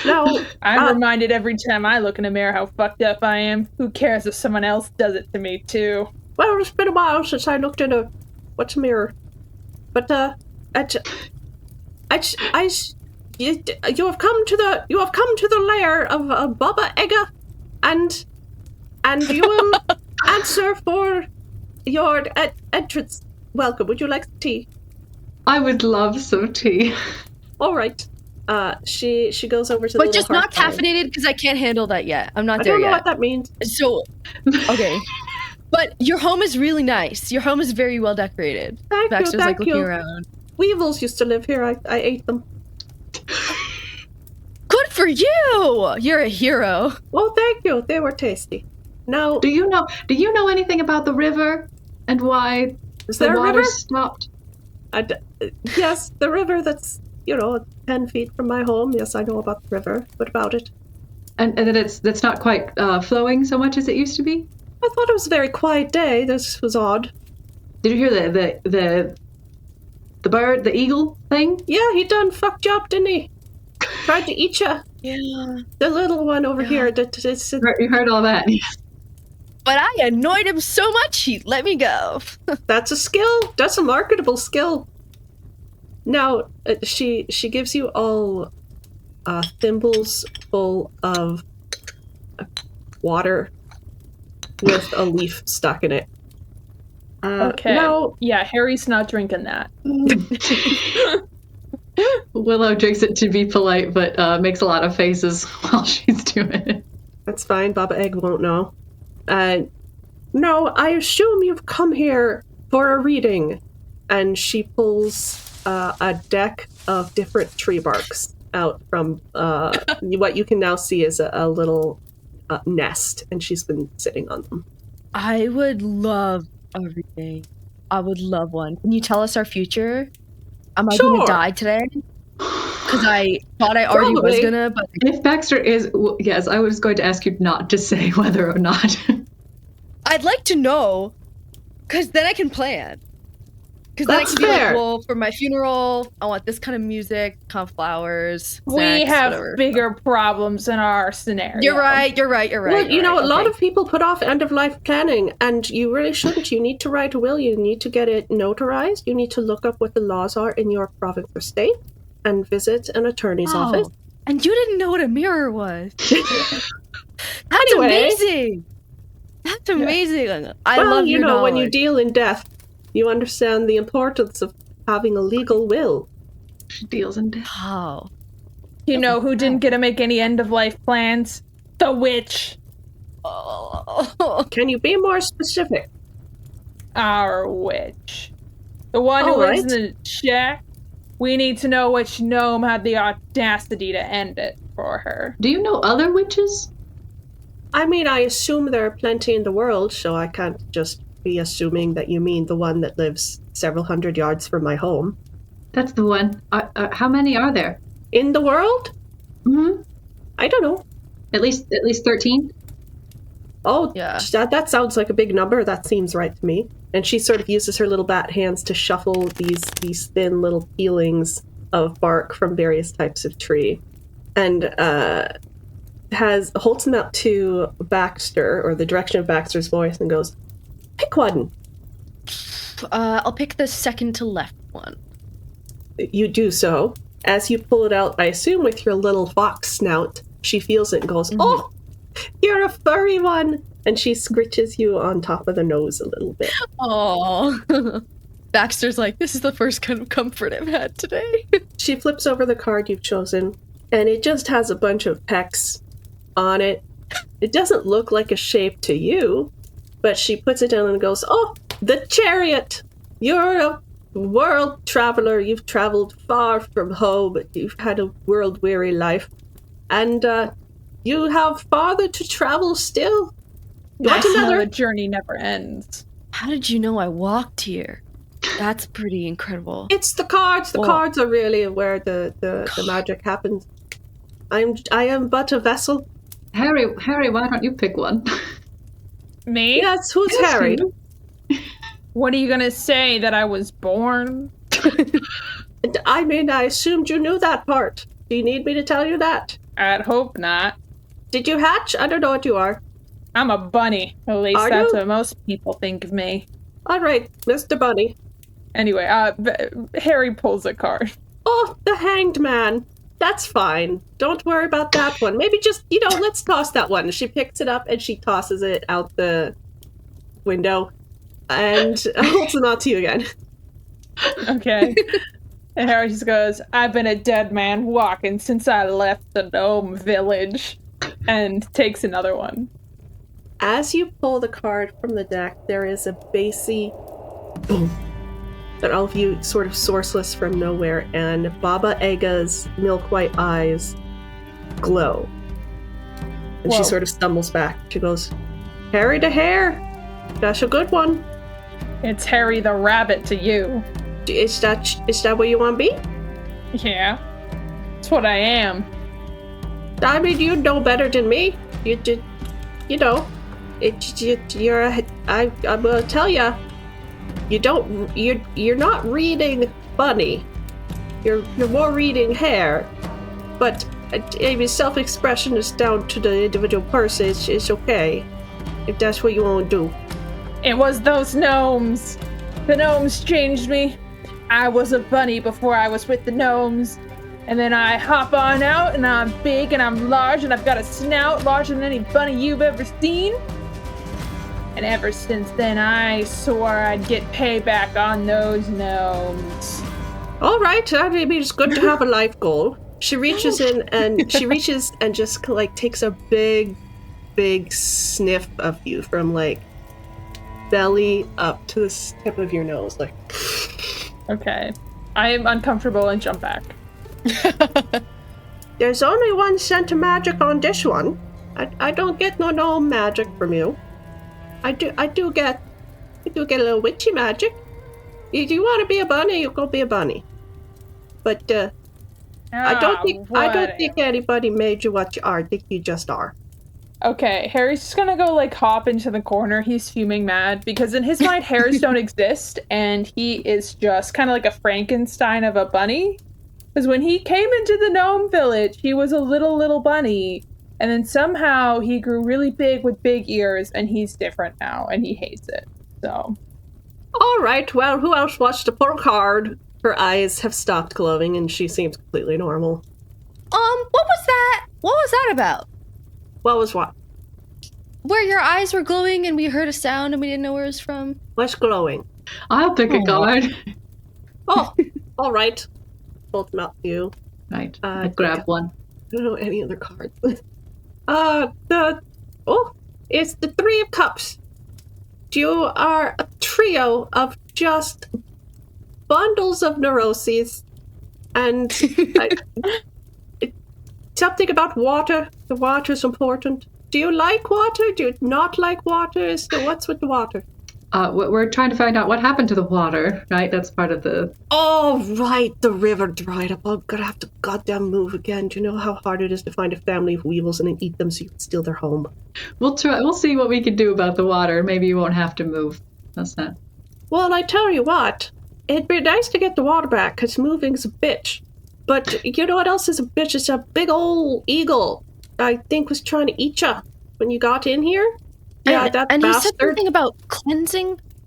No, I'm reminded every time I look in a mirror how fucked up I am. Who cares if someone else does it to me too? well, it's been a while since I looked in a mirror, but you have come to the lair of Baba Ega, and you will answer for your entrance. Welcome. Would you like tea? I would love some tea. All right. She goes over to the But little just not hearth fire. caffeinated because I can't handle that yet. I'm not I there don't know yet. what that means. So, okay. But your home is really nice. Your home is very well decorated. Thank Baxter's you. like Thank looking you. around. Weevils used to live here. I ate them. Good for you! You're a hero. Well, thank you. They were tasty. Now, Do you know anything about the river and why is the there a water river? stopped? Yes, the river that's 10 feet from my home. Yes, I know about the river. What about it? And that that's not quite flowing so much as it used to be? I thought it was a very quiet day. This was odd. Did you hear the bird, the eagle thing? Yeah, he done fucked you up, didn't he? Tried to eat you. Yeah. The little one over here. You heard all that. But I annoyed him so much, he let me go. That's a skill. That's a marketable skill. Now, she gives you all thimbles full of water with a leaf stuck in it. Okay. Now, Yeah, Harry's not drinking that. Willow drinks it to be polite, but makes a lot of faces while she's doing it. that's fine. Baba Egg won't know. No, I assume you've come here for a reading. And she pulls a deck of different tree barks out from what you can now see is a little nest, and she's been sitting on them. I would love a reading. I would love one. Can you tell us our future? Am I going Sure. to die today? Because I thought I already was Probably. gonna, but If Baxter is, yes, I was going to ask you not to say whether or not. I'd like to know, because then I can plan. Because then I That's can be fair. like, well, for my funeral, I want this kind of music, kind of flowers. We snacks, have whatever. bigger problems in our scenario. You're right. You're right. Well, you know, a lot okay. of people put off end-of-life planning, and you really shouldn't. You need to write a will. You need to get it notarized. You need to look up what the laws are in your province or state and visit an attorney's Oh, office. and you didn't know what a mirror was. That's Anyway. amazing. That's amazing. I Well, love you your know, when you knowledge. deal in death, you understand the importance of having a legal will. She deals in death. Wow. You know who didn't get to make any end-of-life plans? The witch. Oh. Can you be more specific? Our witch. The one who All lives right. in the shack. We need to know which gnome had the audacity to end it for her. Do you know other witches? I mean, I assume there are plenty in the world, so I can't just be assuming that you mean the one that lives several hundred yards from my home. That's the one. How many are there? In the world? Hmm. I don't know. At least 13. Oh, Yeah. that sounds like a big number. That seems right to me. And she sort of uses her little bat hands to shuffle these thin little peelings of bark from various types of tree, and holds them out to Baxter, or the direction of Baxter's voice, and goes, "Pick one." I'll pick the second to left one. You do so. As you pull it out, I assume with your little fox snout, she feels it and goes, "Oh, you're a furry one!" And she scritches you on top of the nose a little bit. Oh. Baxter's like, this is the first kind of comfort I've had today. She flips over the card you've chosen, and it just has a bunch of pecks on it. It doesn't look like a shape to you, but she puts it down and goes, "Oh, the chariot! You're a world traveler. You've traveled far from home. You've had a world-weary life. And you have farther to travel still. You want That's how another?" the journey never ends. How did you know I walked here? That's pretty incredible. It's the cards. The Whoa. cards are really where the magic happens. I am but a vessel. Harry, why don't you pick one? Me? Yes, who's Harry? What are you gonna say, that I was born? I mean, I assumed you knew that part. Do you need me to tell you that? I'd hope not. Did you hatch? I don't know what you are. I'm a bunny. At least Are that's you? what most people think of me. All right, Mr. Bunny. Anyway, Harry pulls a card. Oh, the Hanged Man. That's fine. Don't worry about that one. Maybe just, let's toss that one. She picks it up and she tosses it out the window and holds it out to you again. Okay. And Harry just goes, I've been a dead man walking since I left the gnome village. And takes another one. As you pull the card from the deck, there is a bassy boom that all of you sort of sourceless from nowhere, and Baba Aga's milk white eyes glow. And Whoa. she sort of stumbles back. She goes, Harry to Hare. That's a good one. It's Harry the Rabbit to you. Is that what you want to be? Yeah. That's what I am. I mean, you know better than me. I will tell you, you're not reading Bunny. You're more reading Hare. But self-expression is down to the individual person. It's okay if that's what you want to do. It was those gnomes. The gnomes changed me. I was a bunny before I was with the gnomes. And then I hop on out, and I'm big, and I'm large, and I've got a snout larger than any bunny you've ever seen. And ever since then, I swore I'd get payback on those gnomes. All right, I mean, it's good to have a life goal. She reaches in and just takes a big sniff of you from belly up to the tip of your nose, Okay. I am uncomfortable and jump back. There's only 1 cent of magic on this one. I don't get no magic from you. I do get a little witchy magic. If you want to be a bunny, you go be a bunny. But I don't think anybody made you what you are. I think you just are. Okay, Harry's just gonna go hop into the corner. He's fuming mad because in his mind, hares don't exist, and he is just kind of like a Frankenstein of a bunny. Because when he came into the gnome village, he was a little bunny, and then somehow he grew really big with big ears, and he's different now, and he hates it. So, all right. Well, who else wants to pull a card? Her eyes have stopped glowing, and she seems completely normal. What was that? What was that about? What was what? Where your eyes were glowing and we heard a sound and we didn't know where it was from. What's glowing? I'll pick a card. Oh, all right. Hold them out to you. Right. I grab one. I don't know any other cards. It's the 3 of Cups. You are a trio of just bundles of neuroses, and something about water. The water's important. Do you like water? Do you not like water? What's with the water? We're trying to find out what happened to the water, right? That's part of the... Oh, right. The river dried up. I'm gonna have to goddamn move again. Do you know how hard it is to find a family of weevils and then eat them so you can steal their home? We'll try. We'll see what we can do about the water. Maybe you won't have to move. That's not... Well, I tell you what. It'd be nice to get the water back, because moving's a bitch. But you know what else is a bitch? It's a big old eagle I think was trying to eat you when you got in here. Yeah, that and bastard. He said something about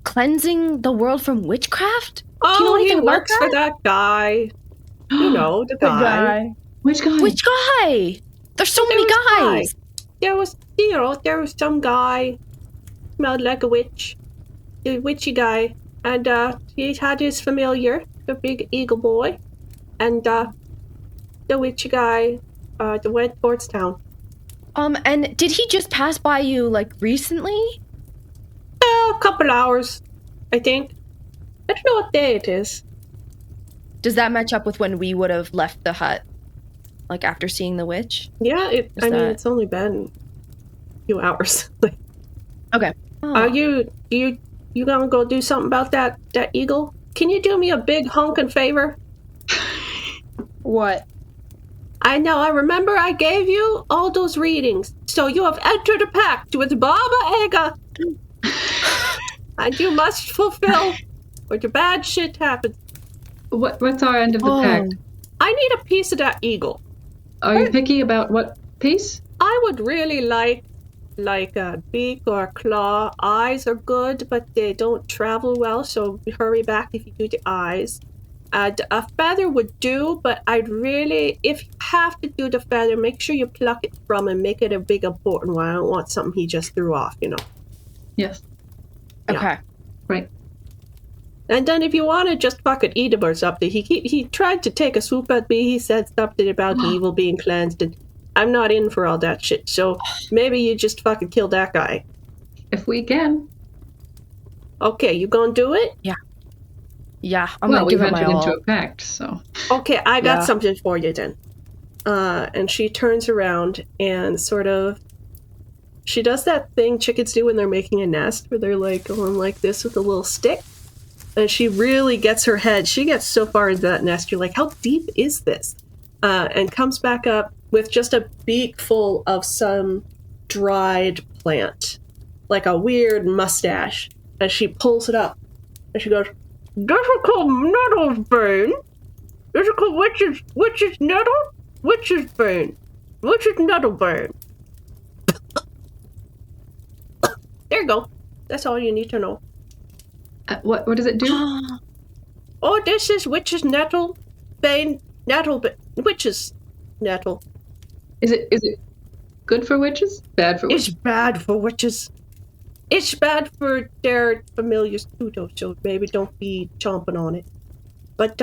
cleansing the world from witchcraft? Oh, Do you know anything he works about for that guy. You know, the guy. Which guy? Which guy? There's so many guys. There was some guy, smelled like a witch, the witchy guy, and he had his familiar, the big eagle boy, and the witchy guy, went towards town. And did he just pass by you recently? A couple hours, I think. I don't know what day it is. Does that match up with when we would have left the hut? After seeing the witch? Yeah, it's only been a few hours. Okay. Oh. Are you gonna go do something about that eagle? Can you do me a big honkin' favor? What? I know, I remember I gave you all those readings. So you have entered a pact with Baba Yaga. And you must fulfill, or the bad shit happens. What's our end of the pact? I need a piece of that eagle. Are you picky about what piece? I would really like a beak or a claw. Eyes are good, but they don't travel well, so hurry back if you do the eyes. A feather would do, but I'd really, if you have to do the feather, make sure you pluck it from and make it a big important one. I don't want something he just threw off, Yes. Yeah. Okay. Right. And then if you want to just fucking eat him or something, he tried to take a swoop at me. He said something about the evil being cleansed, and I'm not in for all that shit. So maybe you just fucking kill that guy. If we can. Okay, you gonna do it? Yeah, I'm gonna give it my all. We've all. entered into a pact, so. Okay, I got something for you then. And she turns around and sort of, she does that thing chickens do when they're making a nest, where they're like going like this with a little stick. And she really gets her head. She gets so far into that nest, you're like, how deep is this? And comes back up with just a beak full of some dried plant, like a weird mustache. And she pulls it up. And she goes, "This is called nettle's bane. This is called witch's nettle? Witch's bane. Witch's nettle bane." There you go. That's all you need to know. What does it do? Oh, this is witch's nettle bane. Witch's nettle. Is it good for witches? Bad for witches? It's bad for witches. It's bad for their familiars too, though, so maybe don't be chomping on it. But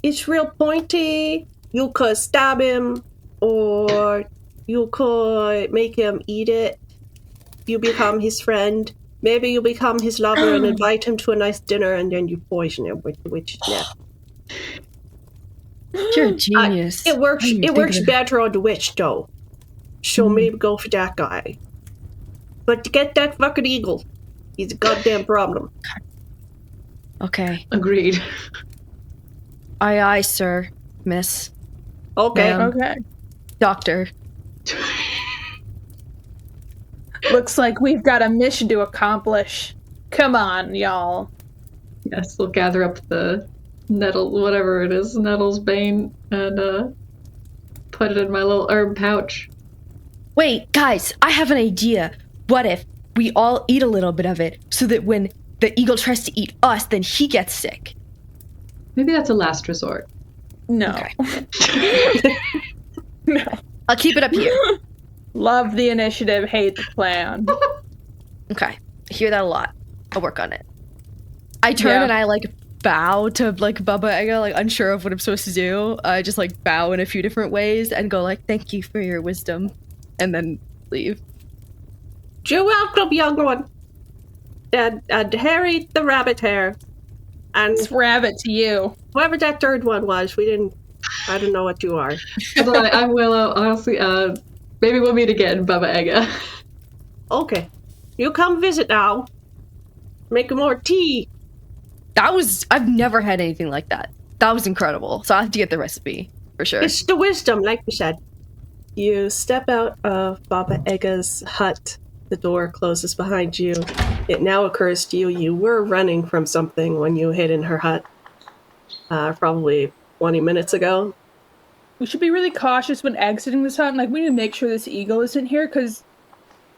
it's real pointy. You could stab him, or you could make him eat it. You become his friend. Maybe you become his lover and invite him to a nice dinner, and then you poison him with the witch's net. You're a genius. It works better on the witch, though. So maybe go for that guy. But to get that fucking eagle, he's a goddamn problem. Okay. Agreed. Aye, sir, miss. Okay. Okay. Doctor. Looks like we've got a mission to accomplish. Come on, y'all. Yes, we'll gather up the nettle, whatever it is, nettle's bane, and put it in my little herb pouch. Wait, guys, I have an idea. What if we all eat a little bit of it so that when the eagle tries to eat us, then he gets sick? Maybe that's a last resort. No. Okay. No. I'll keep it up here. Love the initiative, hate the plan. Okay. I hear that a lot. I'll work on it. I turn and I bow to Baba Yaga, unsure of what I'm supposed to do. I just bow in a few different ways and go thank you for your wisdom, and then leave. You're welcome, young one. And Harry the rabbit hair. And It's rabbit to you. whoever that third one was, I don't know what you are. I'm Willow. I'll see. Maybe we'll meet again, Baba Yaga. Okay. You come visit now. Make more tea. I've never had anything like that. That was incredible. So I have to get the recipe, for sure. It's the wisdom, like we said. You step out of Baba Yaga's hut. The door closes behind you. It now occurs to you were running from something when you hid in her hut. Probably 20 minutes ago. We should be really cautious when exiting this hut. We need to make sure this eagle isn't here, because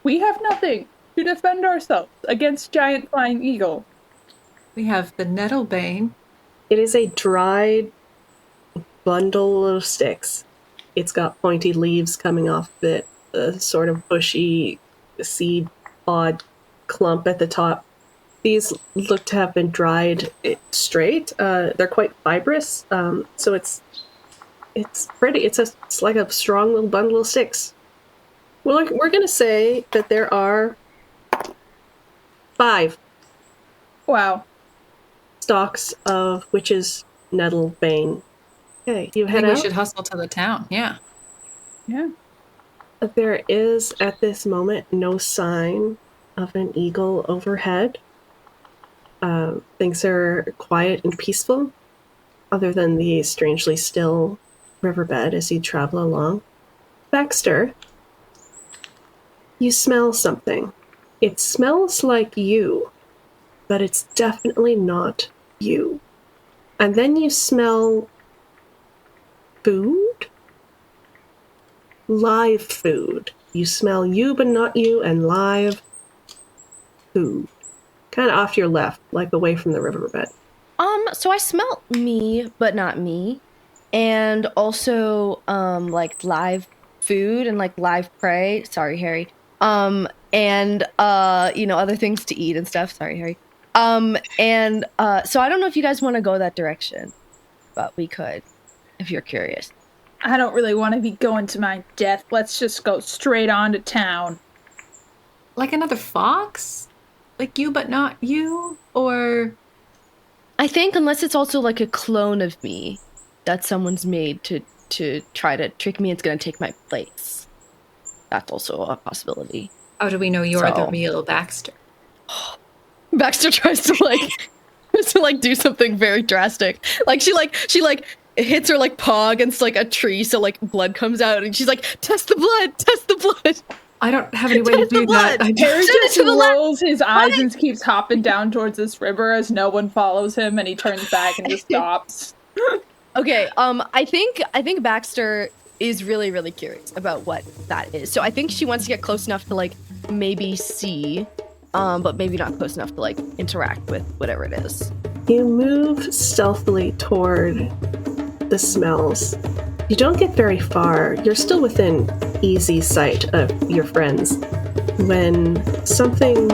we have nothing to defend ourselves against giant flying eagle. We have the nettlebane. It is a dried bundle of sticks. It's got pointy leaves coming off of it, a sort of bushy seed pod clump at the top. These look to have been dried straight. They're quite fibrous, so it's pretty. It's like a strong little bundle of sticks. Well, we're going to say that there are 5 Wow. stalks of witch's nettle bane. Okay, you I head think we out. should hustle to the town. Yeah. Yeah. There is, at this moment, no sign of an eagle overhead. Things are quiet and peaceful, other than the strangely still riverbed as you travel along. Baxter, you smell something. It smells like you, but it's definitely not you. And then you smell food? Live food. You smell you but not you, and live food. Kind of off to your left, like away from the riverbed. So I smell me, but not me. And also, like live food and like live prey. Sorry, Harry. And, other things to eat and stuff. Sorry, Harry. So I don't know if you guys want to go that direction, but we could, if you're curious. I don't really want to be going to my death. Let's just go straight on to town. Like another fox? Like you but not you? Or... I think unless it's also like a clone of me that someone's made to try to trick me, it's going to take my place. That's also a possibility. How do we know you're the real Baxter? Baxter tries to do something very drastic. Like she hits her like paw against like a tree, so like blood comes out, and she's like, test the blood. I don't have any way to do that. Harry just rolls his eyes and keeps hopping down towards this river as no one follows him, and he turns back and just stops. Okay, I think Baxter is really, really curious about what that is. So I think she wants to get close enough to like maybe see, but maybe not close enough to like interact with whatever it is. You move stealthily toward the smells. You don't get very far. You're still within easy sight of your friends when something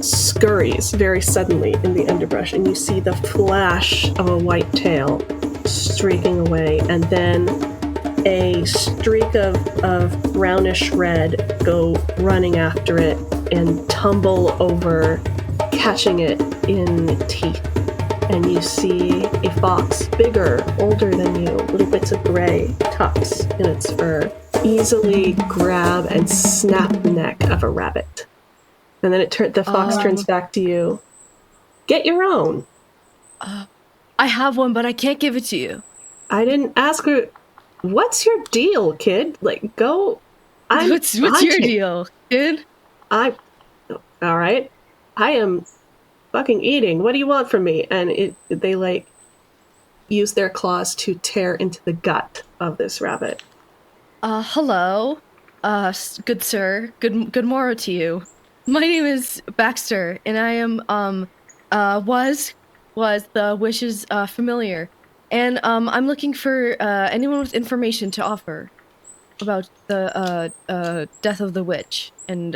scurries very suddenly in the underbrush, and you see the flash of a white tail streaking away, and then a streak of brownish red go running after it and tumble over, catching it in teeth. And you see a fox, bigger, older than you, little bits of gray tufts in its fur, easily grab and snap the neck of a rabbit. And then the fox turns back to you. Get your own. I have one, but I can't give it to you. I didn't ask her. What's your deal, kid? Like, go. What's your deal, kid? All right. I am fucking eating. What do you want from me? And they like use their claws to tear into the gut of this rabbit. Hello, good sir. Good morrow to you. My name is Baxter, and I am was the Wish's familiar, and I'm looking for anyone with information to offer about the death of the witch. And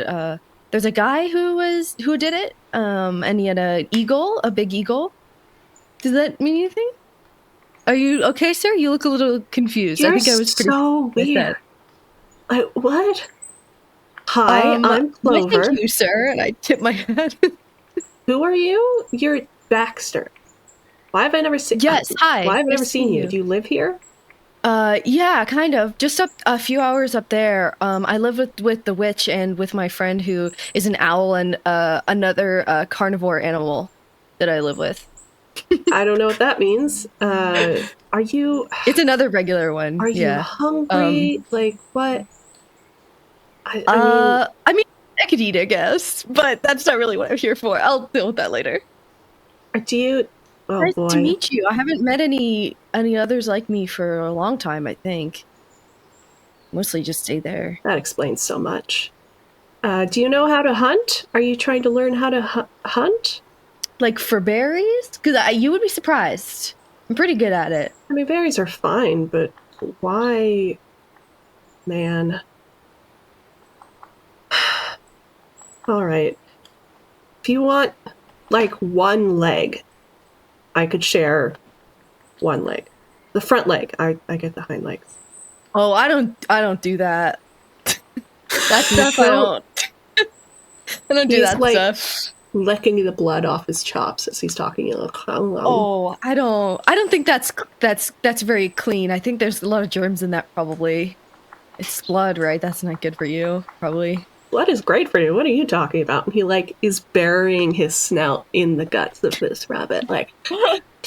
there's a guy who did it, and he had a big eagle. Does that mean anything? Are you okay, sir? You look a little confused. You're I think I was pretty so weird. What? Hi, I'm Clover. Thank you, sir. And I tip my head. Who are you? You're Baxter. Why have I never seen? Yes, hi. Why have I never Nice seen to you? you. Do you live here? Yeah, kind of. Just up a few hours up there. I live with the witch and with my friend who is an owl and another carnivore animal that I live with. I don't know what that means. Are you? It's another regular one. Are you hungry? Like what? I mean, I could eat, I guess, but that's not really what I'm here for. I'll deal with that later. Do you? Oh Nice boy. to meet you. I haven't met any others like me for a long time, I think. Mostly just stay there. That explains so much. Do you know how to hunt? Are you trying to learn how to hunt? Like for berries? Because you would be surprised. I'm pretty good at it. I mean, berries are fine, but why, man? All right. If you want, like, one leg, I could share one leg. The front leg. I get the hind legs. Oh, I don't do that. That stuff I don't. I don't do He's, that like, stuff. Licking the blood off his chops as he's talking. Oh, I don't think that's very clean. I think there's a lot of germs in that probably. It's blood, right? That's not good for you, probably. Blood is great for you. What are you talking about? And he like is burying his snout in the guts of this rabbit. Like,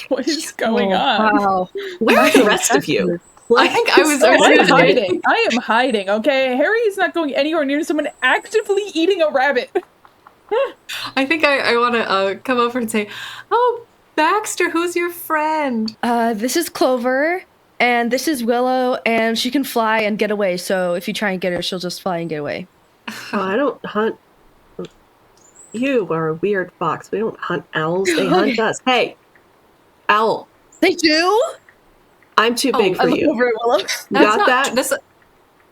What is going on? Wow. Where are the rest of you? I think I was I'm hiding. I am hiding, okay? Harry is not going anywhere near someone actively eating a rabbit. I think I want to come over and say, "Oh, Baxter, who's your friend?" This is Clover, and this is Willow, and she can fly and get away. So if you try and get her, she'll just fly and get away. Oh, I don't hunt. You are a weird fox. We don't hunt owls. They hunt us. Hey, owl. They do? I'm too big for you. Over at Willow. You got that?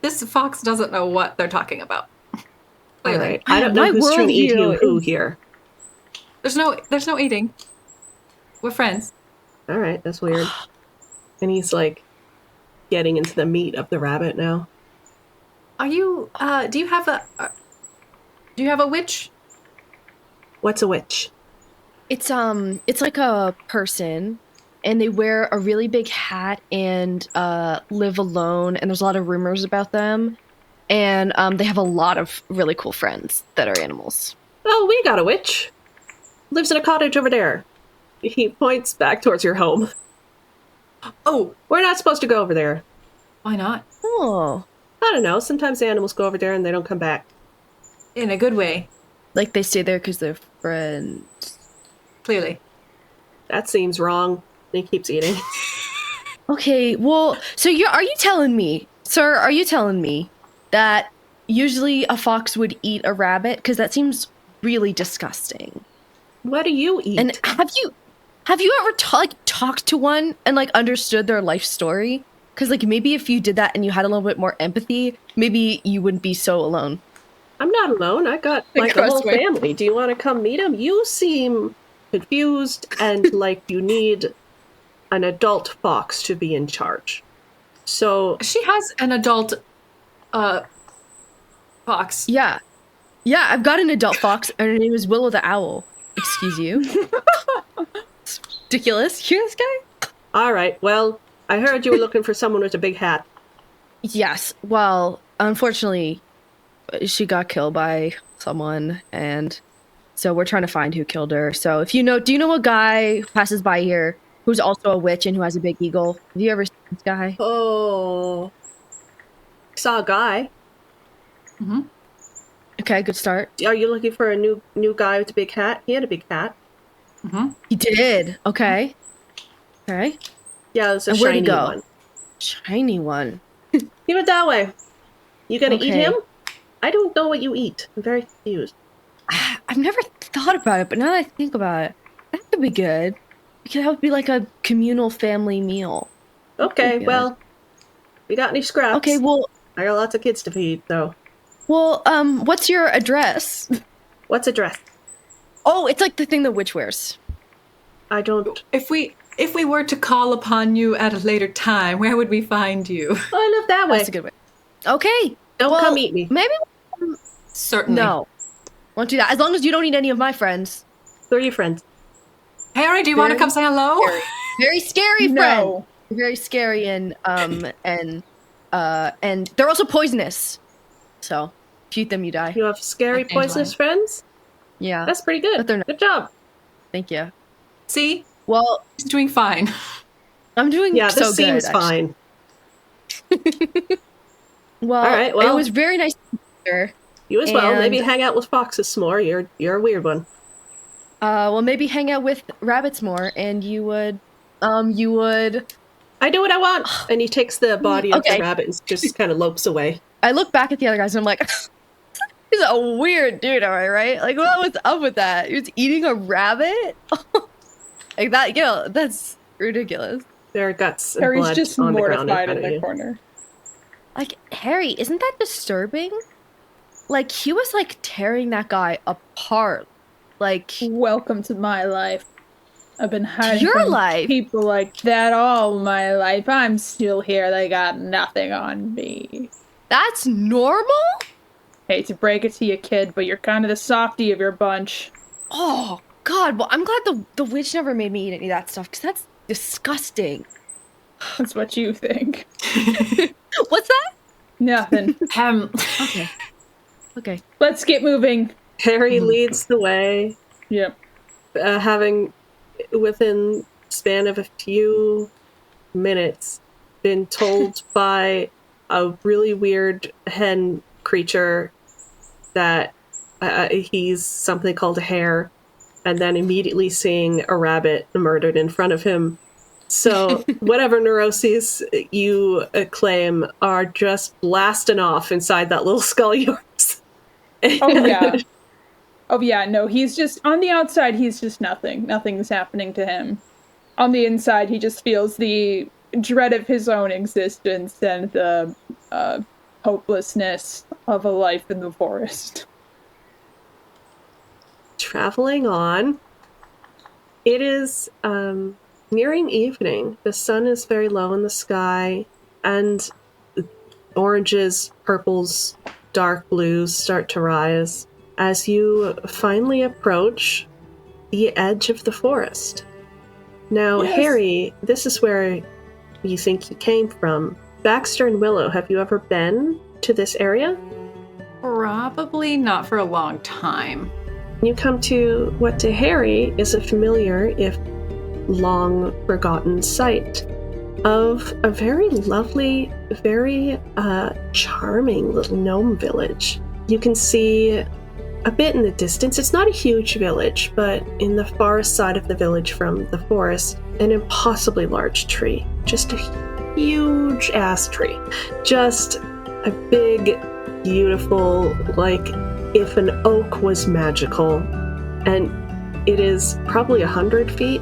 This fox doesn't know what they're talking about. All right. I don't know who's trying to eat who here. There's no eating. We're friends. All right, that's weird. And he's like getting into the meat of the rabbit now. Are you? Do you have a witch? What's a witch? It's like a person, and they wear a really big hat and live alone, and there's a lot of rumors about them. And they have a lot of really cool friends that are animals. Oh, we got a witch. Lives in a cottage over there. He points back towards your home. Oh, we're not supposed to go over there. Why not? Oh. I don't know. Sometimes the animals go over there and they don't come back. In a good way. Like they stay there because they're friends. Clearly. That seems wrong. And he keeps eating. Okay, well, so are you telling me, sir, that usually a fox would eat a rabbit? Because that seems really disgusting. What do you eat? And have you ever talked to one and like understood their life story? Because like maybe if you did that and you had a little bit more empathy, maybe you wouldn't be so alone. I'm not alone. I got like a whole family. Do you want to come meet them? You seem confused and like you need an adult fox to be in charge. So she has an adult fox. Yeah, I've got an adult fox, and her name is Willow the Owl. Excuse you. It's ridiculous. Hear this guy? All right. Well, I heard you were looking for someone with a big hat. Yes. Well, unfortunately, she got killed by someone, and so we're trying to find who killed her. So if you know, do you know a guy who passes by here who's also a witch and who has a big eagle? Have you ever seen this guy? Oh, saw a guy. Mm-hmm. Okay, good start. Are you looking for a new guy with a big hat? He had a big hat. Mm-hmm. He did. Okay. Okay. Yeah, it was a and where'd he shiny go? one. Shiny one. He went that way. You gonna eat Okay. him? I don't know what you eat. I'm very confused. I've never thought about it, but now that I think about it, that could be good. Because that would be like a communal family meal. Okay, good. well, we got any scraps? Okay, well, I got lots of kids to feed, though. well, what's your address? What's a dress? Oh, it's like the thing the witch wears. I don't. If we were to call upon you at a later time, where would we find you? Oh, I live that way. That's a good way. Okay. Don't come eat me. Maybe. Certainly. No. Won't do that. As long as you don't eat any of my friends. Who are your friends? Harry, do you want to come say hello? Very scary friend. No. Very scary and they're also poisonous. So if you eat them, you die. You have scary, Okay, poisonous friends? Yeah. That's pretty good. But they're not. Good job. Thank you. See? Well, He's doing fine. I'm doing Yeah, so this good. seems actually. fine. Well, All right, well. it was very nice to meet you. You as well. And- Maybe hang out with foxes some more. You're a weird one. Well, maybe hang out with rabbits more, and you would. I do what I want. And he takes the body of the Okay. rabbit and just kind of lopes away. I look back at the other guys and I'm like, he's a weird dude, am I right? Like, what was up with that? He was eating a rabbit? Like that, you know, that's ridiculous. There are guts and Harry's blood just on the ground in mortified front in of the you. corner. Like, Harry, isn't that disturbing? Like, he was like tearing that guy apart. Like, Welcome to my life. I've been hiding Your from life? people like that all my life. I'm still here. They got nothing on me. that's normal? Hate to break it to you, kid, but you're kind of the softy of your bunch. Oh, God. Well, I'm glad the witch never made me eat any of that stuff, because that's disgusting. That's what you think. What's that? Nothing. Okay. Okay. Let's get moving. Harry leads the way, Yep. having, within span of a few minutes, been told by a really weird hen creature that he's something called a hare, and then immediately seeing a rabbit murdered in front of him. So whatever neuroses you claim are just blasting off inside that little skull of yours. Oh yeah, no, he's just, on the outside, he's just nothing. Nothing's happening to him. On the inside, he just feels the dread of his own existence and the hopelessness of a life in the forest. Traveling on. It is nearing evening. The sun is very low in the sky, and oranges, purples, dark blues start to rise as you finally approach the edge of the forest. Now, Yes. Harry, this is where you think you came from. Baxter and Willow, have you ever been to this area? Probably not for a long time. You come to what to Harry is a familiar, if long forgotten sight of a very lovely, very charming little gnome village. You can see a bit in the distance. It's not a huge village, but in the far side of the village from the forest, an impossibly large tree. Just a huge ass tree. Just a big, beautiful, like if an oak was magical. And it is probably 100 feet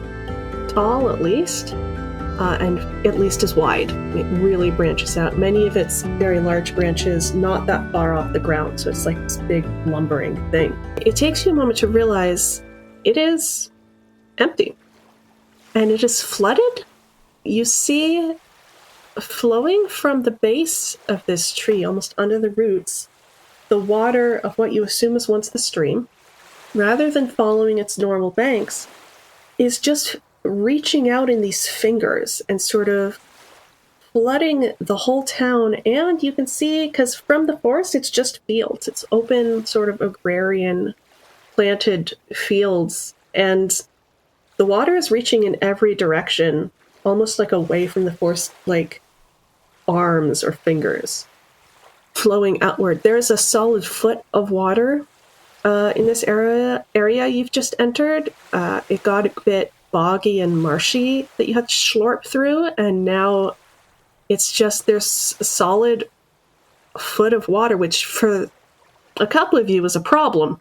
tall at least, and at least as wide. It really branches out. Many of its very large branches not that far off the ground, so it's like this big lumbering thing. It takes you a moment to realize it is empty, and it is flooded. You see flowing from the base of this tree, almost under the roots, the water of what you assume is once the stream, rather than following its normal banks, is just reaching out in these fingers and sort of flooding the whole town. And you can see, because from the forest, it's just fields. It's open, sort of agrarian, planted fields. And the water is reaching in every direction, almost like away from the forest, like arms or fingers, flowing outward. There's a solid foot of water in this area you've just entered. It got a bit boggy and marshy that you had to schlorp through, and now it's just there's a solid foot of water, which for a couple of you is a problem.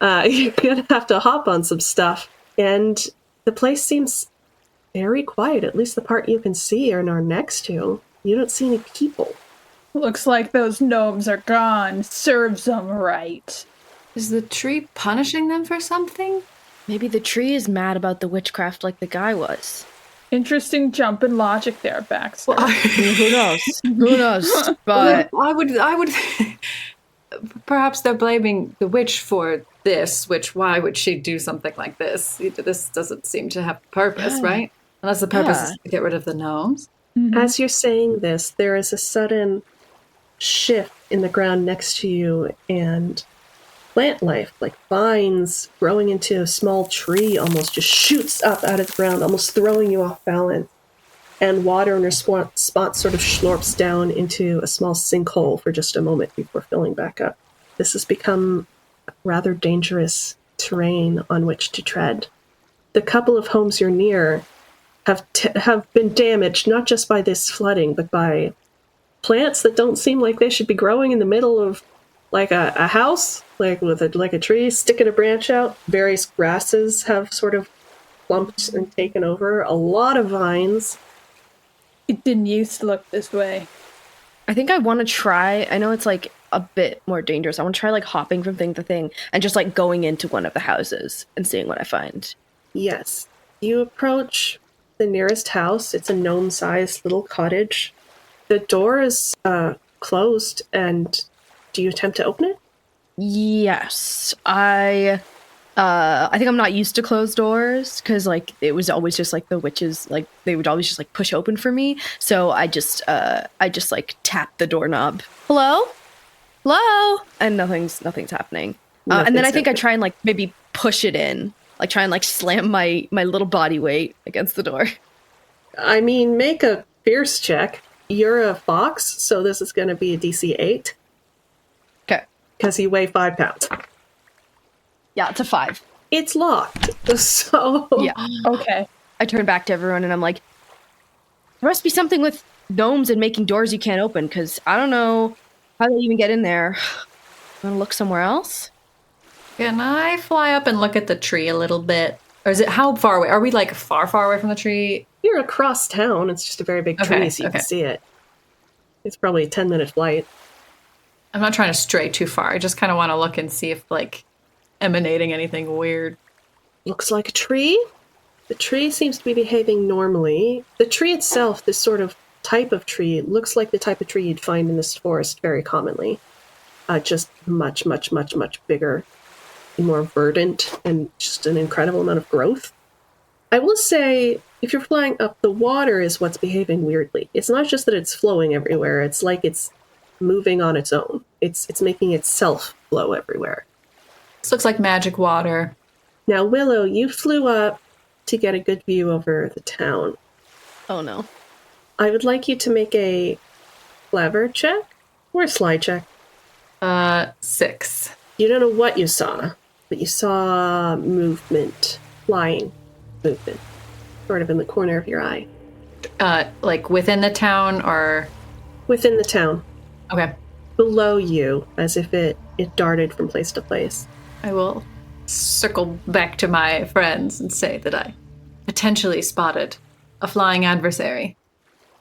You're gonna have to hop on some stuff, and the place seems very quiet, at least the part you can see and are next to. You don't see any people. Looks like those gnomes are gone. Serves them right. Is the tree punishing them for something? Maybe the tree is mad about the witchcraft like the guy was. Interesting jump in logic there, Baxter. Who knows? Who knows? But I would. Perhaps they're blaming the witch for this. Which why would she do something like this? This doesn't seem to have purpose, right? Unless the purpose is to get rid of the gnomes. Mm-hmm. As you're saying this, there is a sudden shift in the ground next to you, and plant life, like vines growing into a small tree, almost just shoots up out of the ground, almost throwing you off balance. And water in your spot sort of schlorps down into a small sinkhole for just a moment before filling back up. This has become rather dangerous terrain on which to tread. The couple of homes you're near have been damaged, not just by this flooding, but by plants that don't seem like they should be growing in the middle of like a house, like with a tree sticking a branch out. Various grasses have sort of plumped and taken over. A lot of vines. It didn't used to look this way. I think I want to try. I know it's like a bit more dangerous. I want to try like hopping from thing to thing and just like going into one of the houses and seeing what I find. Yes. You approach the nearest house. It's a gnome-sized little cottage. The door is closed, and do you attempt to open it? Yes. I think I'm not used to closed doors because like it was always just like the witches, like they would always just like push open for me. So I just like tap the doorknob. Hello? And nothing's happening. And then I think I try and like maybe push it in, like try and like slam my little body weight against the door. I mean, make a fierce check. You're a fox, so this is going to be a DC 8. Okay. Because you weigh 5 pounds. Yeah, it's a 5. It's locked. So... Yeah. Okay. I turn back to everyone and I'm like, there must be something with gnomes and making doors you can't open, because I don't know how they even get in there. Want to look somewhere else? Can I fly up and look at the tree a little bit? Or is it, how far away? Are we like far away from the tree? You're across town. It's just a very big tree, so you can see it. It's probably a 10-minute flight. I'm not trying to stray too far. I just kind of want to look and see if, like, emanating anything weird. Looks like a tree. The tree seems to be behaving normally. The tree itself, this sort of type of tree, looks like the type of tree you'd find in this forest very commonly. Just much, much, much, much bigger and more verdant and just an incredible amount of growth. I will say, if you're flying up, the water is what's behaving weirdly. It's not just that it's flowing everywhere. It's like it's moving on its own. It's making itself flow everywhere. This looks like magic water. Now, Willow, you flew up to get a good view over the town. Oh no. I would like you to make a clever check or a slide check. 6. You don't know what you saw, but you saw movement, flying movement, sort of in the corner of your eye. Like within the town or? Within the town. Okay. Below you, as if it darted from place to place. I will circle back to my friends and say that I potentially spotted a flying adversary.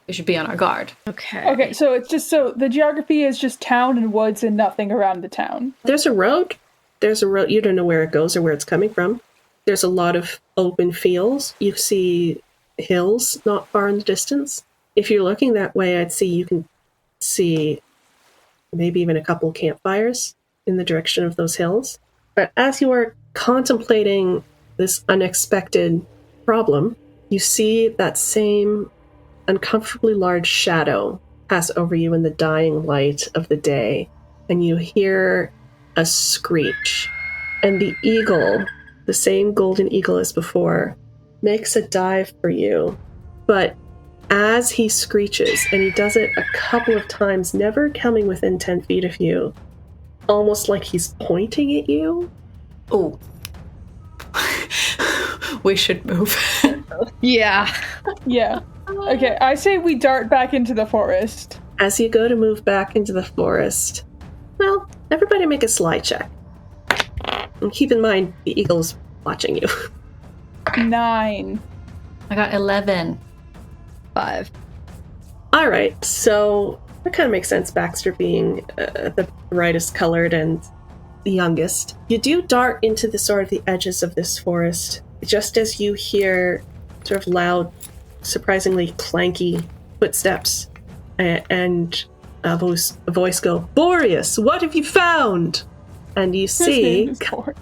We should be on our guard. Okay. Okay, so it's just, so the geography is just town and woods and nothing around the town. There's a road. You don't know where it goes or where it's coming from. There's a lot of open fields. You see hills not far in the distance. If you're looking that way, I'd say you can see maybe even a couple campfires in the direction of those hills. But as you are contemplating this unexpected problem, you see that same uncomfortably large shadow pass over you in the dying light of the day, and you hear a screech. And the eagle, the same golden eagle as before, makes a dive for you. But as he screeches, and he does it a couple of times, never coming within 10 feet of you, almost like he's pointing at you. Oh. We should move. Yeah. Yeah. Okay, I say we dart back into the forest. As you go to move back into the forest, well, everybody make a slide check. And keep in mind, the eagle's watching you. 9. I got 11. 5. All right, so that kind of makes sense, Baxter being the brightest colored and the youngest. You do dart into the sort of the edges of this forest, just as you hear sort of loud, surprisingly clanky footsteps, and a voice go, "Boreas, what have you found?" And you see, out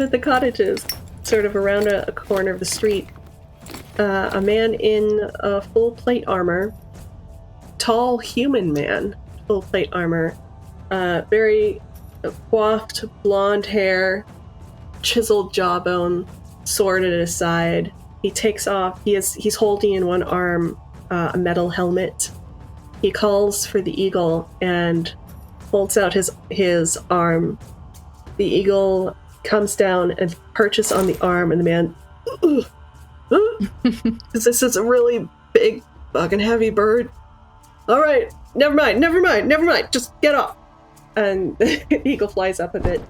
of the cottages, sort of around a corner of the street, a man in full plate armor, tall human man, full plate armor, very coiffed blonde hair, chiseled jawbone, sword at his side. He takes off. He's holding in one arm a metal helmet. He calls for the eagle and holds out his arm. The eagle comes down and perches on the arm, and the man, because this is a really big, fucking heavy bird. All right, never mind. Just get off. And the eagle flies up a bit.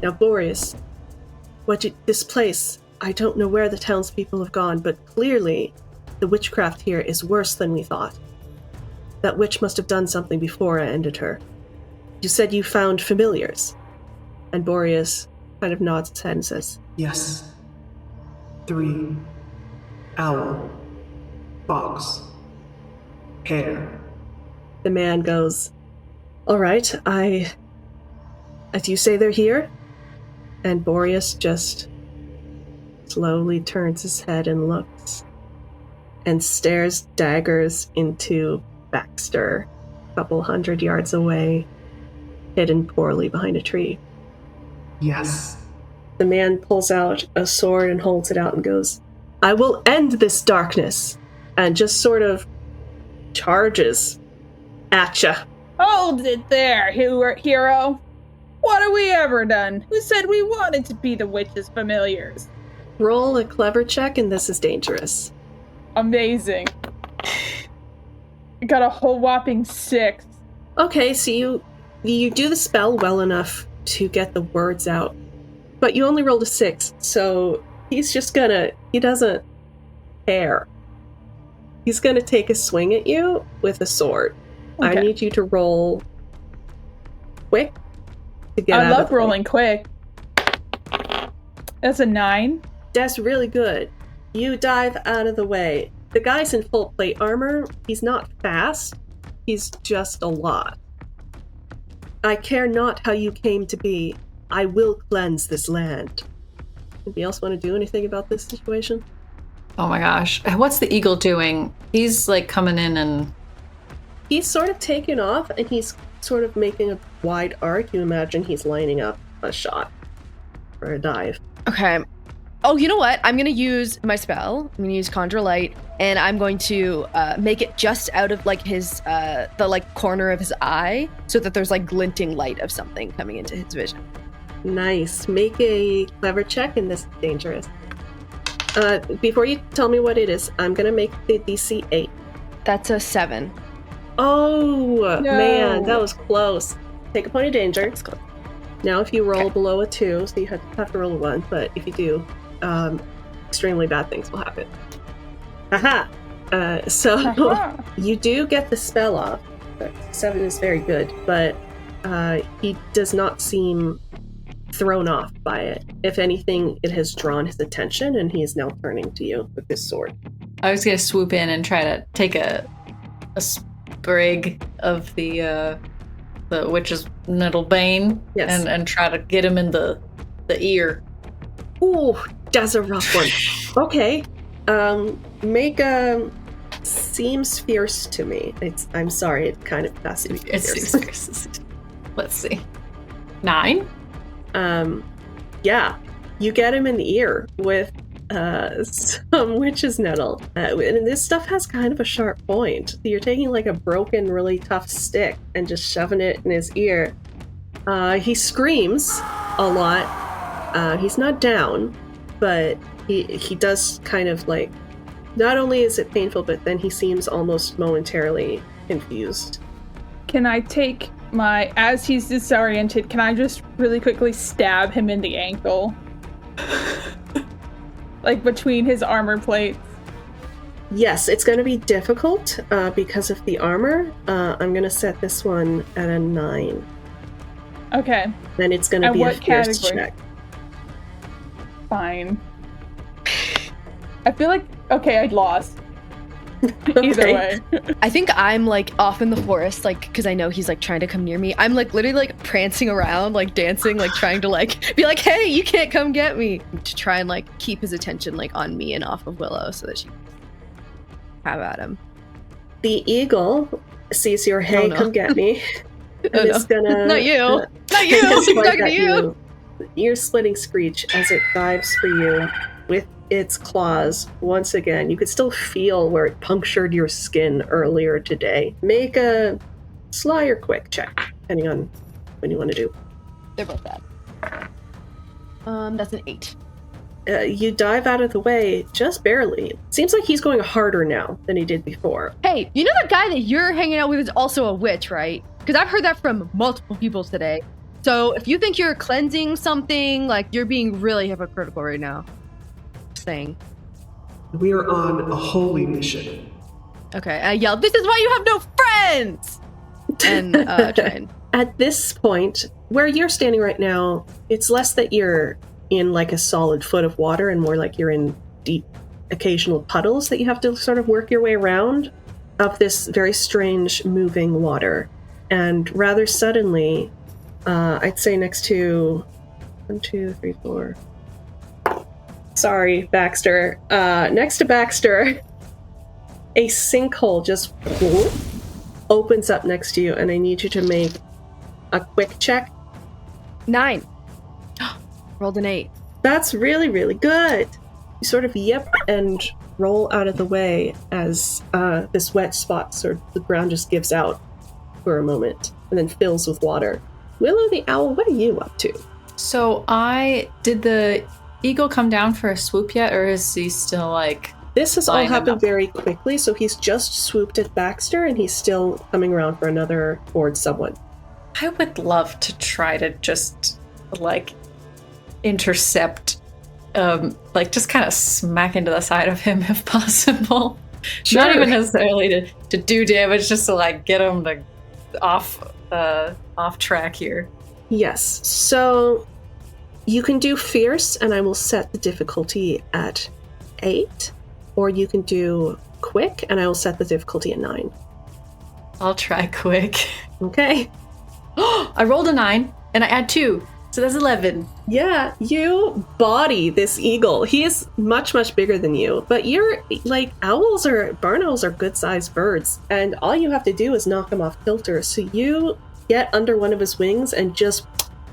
Now, Boreas, this place, I don't know where the townspeople have gone, but clearly the witchcraft here is worse than we thought. That witch must have done something before I ended her. You said you found familiars. And Boreas kind of nods his head and says, Yes. 3. Owl. Fox. Hare. The man goes, all right, do you say they're here? And Boreas just slowly turns his head and looks and stares daggers into Baxter, a couple 100 yards away, hidden poorly behind a tree. Yes. The man pulls out a sword and holds it out and goes, I will end this darkness, and just sort of charges at ya. Hold it there, hero. What have we ever done? Who said we wanted to be the witch's familiars? Roll a clever check, and this is dangerous. Amazing. I got a whole whopping 6. Okay, so you do the spell well enough to get the words out, but you only rolled a 6, so he doesn't care. He's gonna take a swing at you with a sword. Okay. I need you to roll quick to get I out love of the way. rolling quick. That's a 9. That's really good. You dive out of the way. The guy's in full plate armor. He's not fast. He's just a lot. I care not how you came to be. I will cleanse this land. Anybody else want to do anything about this situation? Oh my gosh. What's the eagle doing? He's like coming in and... He's sort of taken off, and he's sort of making a wide arc. You imagine he's lining up a shot or a dive. Okay. Oh, you know what? I'm going to use my spell. I'm going to use Conjure Light, and I'm going to make it just out of like his, the like corner of his eye, so that there's like glinting light of something coming into his vision. Nice. Make a clever check, and this is dangerous. Before you tell me what it is, I'm going to make the DC 8. That's a 7. Oh, No. man, that was close. Take a point of danger. That's close. Now, if you roll below a 2, so you have to roll a 1, but if you do, extremely bad things will happen. Haha! So, you do get the spell off. 7 is very good, but he does not seem thrown off by it. If anything, it has drawn his attention, and he is now turning to you with his sword. I was gonna swoop in and try to take a sprig of the witch's nettle bane, Yes. and try to get him in the ear. Ooh, that's a rough one. Okay. Make a... Seems fierce to me. I'm sorry, it kind of has to be fierce. Let's see. 9? Yeah. You get him in the ear with some witch's nettle. And this stuff has kind of a sharp point. You're taking like a broken, really tough stick and just shoving it in his ear. He screams a lot. He's not down, but he does kind of like... Not only is it painful, but then he seems almost momentarily confused. Can I take my... As he's disoriented, can I just really quickly stab him in the ankle? Like between his armor plates? Yes, it's going to be difficult because of the armor. I'm going to set this one at a 9. Okay, Then it's going to And be a what fierce category? check. fine. I feel like... Okay, I'd lost. Either Okay. way. I think I'm like off in the forest, like, because I know he's like trying to come near me. I'm like literally like prancing around, like dancing, like trying to like be like, hey, you can't come get me, to try and like keep his attention like on me and off of Willow so that she can have at him. The eagle sees your hey, Oh, no. come get me. And Oh, it's gonna... Not you. Not you. it's I'm like talking at to you. Ear-splitting screech as it dives for you with its claws once again. You could still feel where it punctured your skin earlier today. Make a sly or quick check, depending on what you want to do. They're both bad. That's an 8. You dive out of the way just barely. Seems like he's going harder now than he did before. Hey, you know that guy that you're hanging out with is also a witch, right? Because I've heard that from multiple people today. So if you think you're cleansing something, like, you're being really hypocritical right now. Just saying. We are on a holy mission. Okay, I yelled, this is why you have no friends! And try and... At this point, where you're standing right now, it's less that you're in like a solid foot of water and more like you're in deep occasional puddles that you have to sort of work your way around up this very strange moving water. And rather suddenly, I'd say next to 1, 2, 3, 4. Sorry, Baxter. Next to Baxter, a sinkhole just opens up next to you, and I need you to make a quick check. 9. Rolled an 8. That's really, really good. You sort of yip and roll out of the way as this wet spot, so the ground just gives out for a moment and then fills with water. Willow the owl, what are you up to? So did the eagle come down for a swoop yet, or is he still like... This has all happened very quickly, so he's just swooped at Baxter and he's still coming around for another towards someone. I would love to try to just, like, intercept, just kind of smack into the side of him if possible. Sure. Not even necessarily to do damage, just to, like, get him to off track here. Yes, so you can do fierce, and I will set the difficulty at 8, or you can do quick, and I will set the difficulty at 9. I'll try quick. Okay. I rolled a 9, and I add 2, so that's 11. Yeah, you body this eagle. He is much, much bigger than you, but you're, like, barn owls are good-sized birds, and all you have to do is knock him off kilter, so you get under one of his wings and just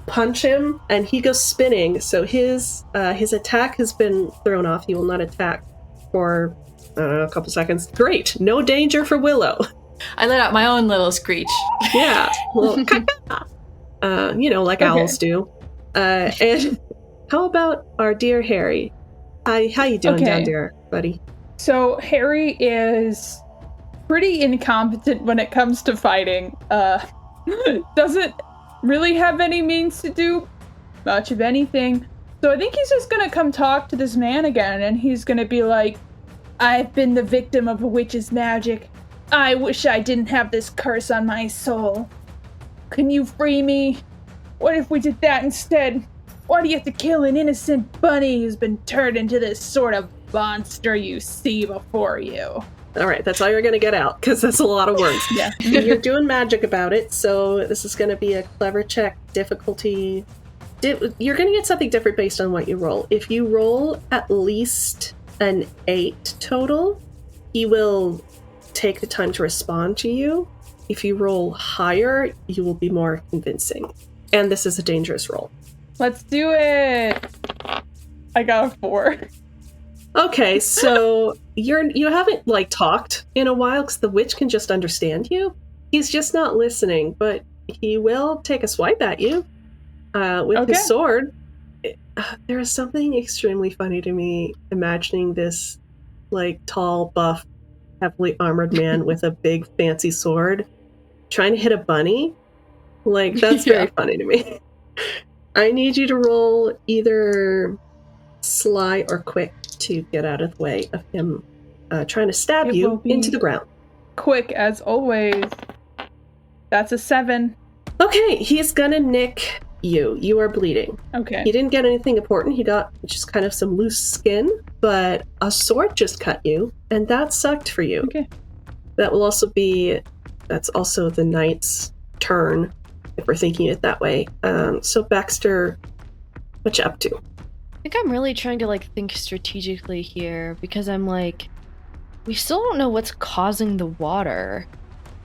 punch him, and he goes spinning, so his attack has been thrown off. He will not attack for, a couple seconds. Great! No danger for Willow. I let out my own little screech. Yeah, well, like owls do. And how about our dear Hare? How you doing down there, buddy? So Hare is pretty incompetent when it comes to fighting. Doesn't really have any means to do much of anything. So I think he's just gonna come talk to this man again, and he's gonna be like, I've been the victim of a witch's magic. I wish I didn't have this curse on my soul. Can you free me? What if we did that instead? Why do you have to kill an innocent bunny who's been turned into this sort of monster you see before you? All right, that's all you're going to get out, because that's a lot of words. Yeah. You're doing magic about it, so this is going to be a clever check difficulty. You're going to get something different based on what you roll. If you roll at least an 8 total, he will take the time to respond to you. If you roll higher, you will be more convincing. And this is a dangerous roll. Let's do it! I got a 4. Okay, so you haven't, like, talked in a while because the witch can just understand you. He's just not listening, but he will take a swipe at you with his sword. There is something extremely funny to me imagining this, like, tall, buff, heavily armored man with a big, fancy sword trying to hit a bunny. Like, that's very funny to me. I need you to roll either sly or quick to get out of the way of him trying to stab you into the ground. Quick, as always. That's a 7. Okay, he's gonna nick you. You are bleeding. Okay. He didn't get anything important. He got just kind of some loose skin, but a sword just cut you, and that sucked for you. Okay. That's also the knight's turn, if we're thinking it that way. So Baxter, what you up to? I think I'm really trying to, like, think strategically here, because I'm like, we still don't know what's causing the water.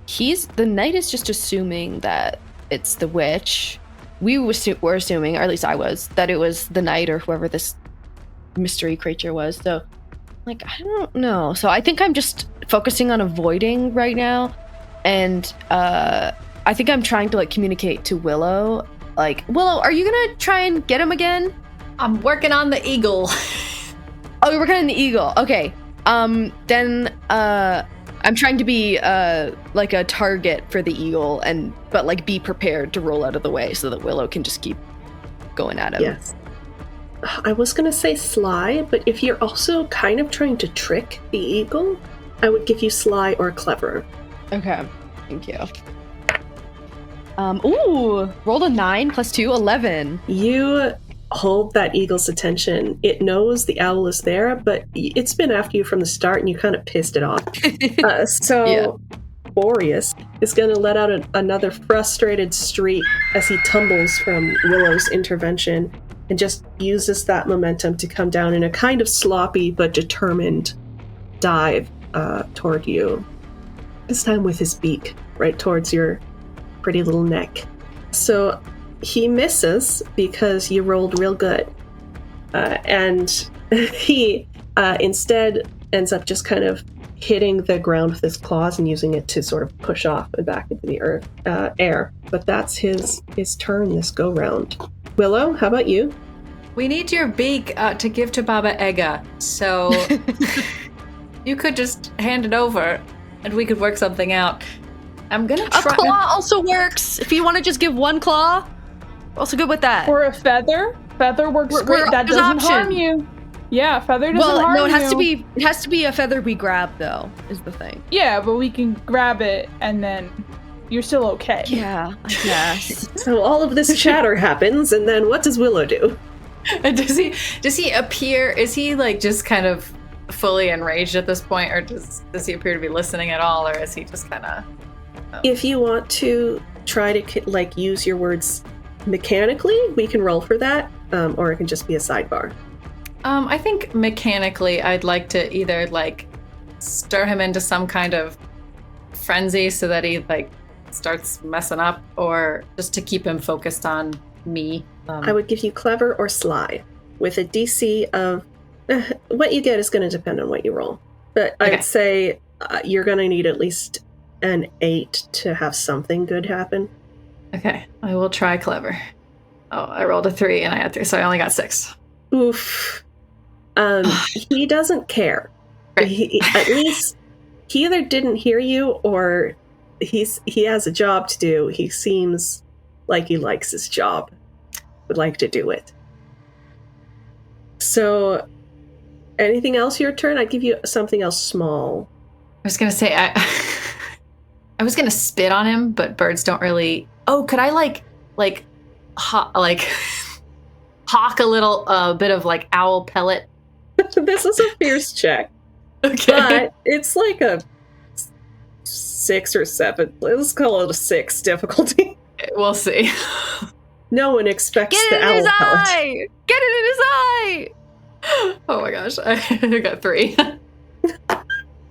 The knight is just assuming that it's the witch. We were assuming, or at least I was, that it was the knight or whoever this mystery creature was. So, like, I don't know. So I think I'm just focusing on avoiding right now. And I think I'm trying to, like, communicate to Willow. Like, Willow, are you gonna try and get him again? I'm working on the eagle. Oh, you're working on the eagle. Okay. Then I'm trying to be like a target for the eagle, but like be prepared to roll out of the way so that Willow can just keep going at him. Yes. I was gonna say sly, but if you're also kind of trying to trick the eagle, I would give you sly or clever. Okay. Thank you. Rolled a 9 plus 2, 11. You hold that eagle's attention. It knows the owl is there, but it's been after you from the start and you kind of pissed it off. Boreas is going to let out another frustrated shriek as he tumbles from Willow's intervention and just uses that momentum to come down in a kind of sloppy but determined dive toward you. This time with his beak, right towards your pretty little neck. So he misses because you rolled real good. And he instead ends up just kind of hitting the ground with his claws and using it to sort of push off and back into the air. But that's his turn this go round. Willow, how about you? We need your beak to give to Baba Ega, so you could just hand it over and we could work something out. I'm gonna try. A claw also works. If you want to just give one claw, also good with that. Or a feather. Feather works great. That doesn't harm you. Yeah, feather doesn't harm you. Well, no, it has to be a feather we grab though, is the thing. Yeah, but we can grab it and then you're still okay. Yeah, I guess. So all of this chatter happens, and then what does Willow do? Does he appear? Is he like just kind of fully enraged at this point, or does he appear to be listening at all, or is he just kind of? If you want to try to like use your words mechanically, we can roll for that, or it can just be a sidebar. I think mechanically, I'd like to either like stir him into some kind of frenzy so that he like starts messing up, or just to keep him focused on me. I would give you clever or sly with a DC of what you get is going to depend on what you roll. But okay. I'd say you're going to need at least an 8 to have something good happen. Okay, I will try clever. Oh, I rolled a 3 and I had 3, so I only got 6. Oof. He doesn't care. He, at least he either didn't hear you or he has a job to do. He seems like he likes his job, would like to do it. So, anything else your turn? I'd give you something else small. I was gonna say I was gonna spit on him, but birds don't really. Oh, could I hawk a little bit of like owl pellet? This is a fierce check. Okay. But it's like a 6 or 7. Let's call it a 6 difficulty. We'll see. No one expects Get the it in his owl pellet. eye! Get it in his eye! Oh my gosh, I got 3. I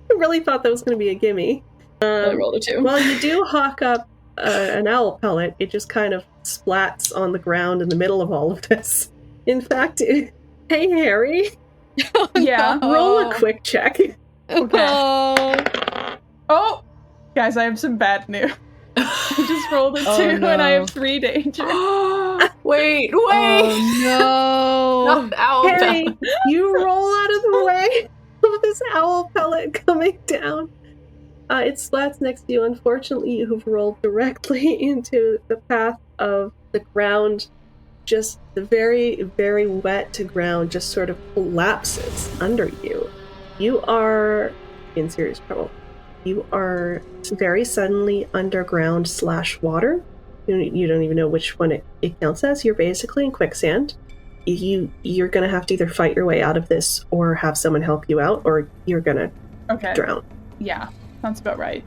really thought that was going to be a gimme. I rolled a 2. Well, you do hawk up an owl pellet. It just kind of splats on the ground in the middle of all of this. In fact, hey, Harry. Yeah. No. Roll a quick check. Okay. Oh. Oh! Guys, I have some bad news. I just rolled a 2 no. and I have 3 danger. Wait! Oh no! Not the owl Harry, pellet. you roll out of the way of this owl pellet coming down. It splats next to you. Unfortunately, you have rolled directly into the path of the ground. Just the very, very wet ground just sort of collapses under you. You are in serious trouble. You are very suddenly underground / water. You don't even know which one it counts as. You're basically in quicksand. You're going to have to either fight your way out of this or have someone help you out, or you're going to drown. Yeah, that's about right.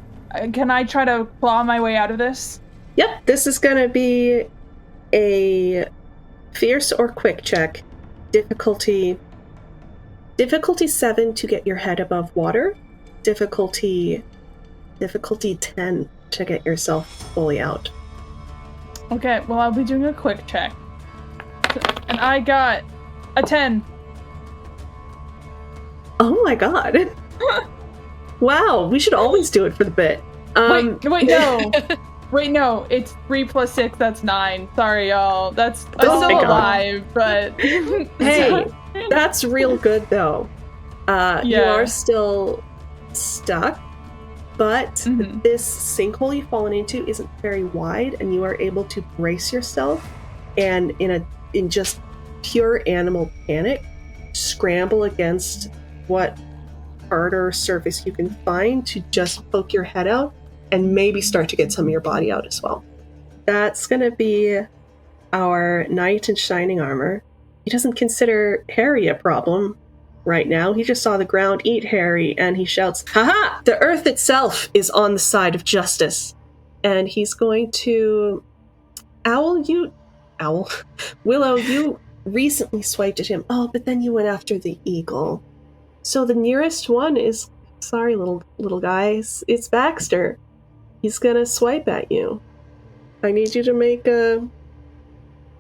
Can I try to claw my way out of this? Yep, this is going to be a fierce or quick check. Difficulty 7 to get your head above water. Difficulty 10 to get yourself fully out. Okay, well, I'll be doing a quick check. And I got a 10. Oh my god. Wow, we should always do it for the bit. Wait, no. Wait, no, it's 3 + 6, that's 9. Sorry, y'all. I'm still alive, but... Hey, that's real good, though. You Yeah. are still stuck, but this sinkhole you've fallen into isn't very wide, and you are able to brace yourself, and in just pure animal panic, scramble against what harder surface you can find to just poke your head out and maybe start to get some of your body out as well. That's going to be our knight in shining armor. He doesn't consider Harry a problem right now. He just saw the ground eat Harry, and he shouts, "Ha-ha! The earth itself is on the side of justice." And he's going to... Willow, you recently swiped at him. Oh, but then you went after the eagle. So the nearest one is... Sorry, little guys. It's Baxter. He's gonna swipe at you. I need you to make a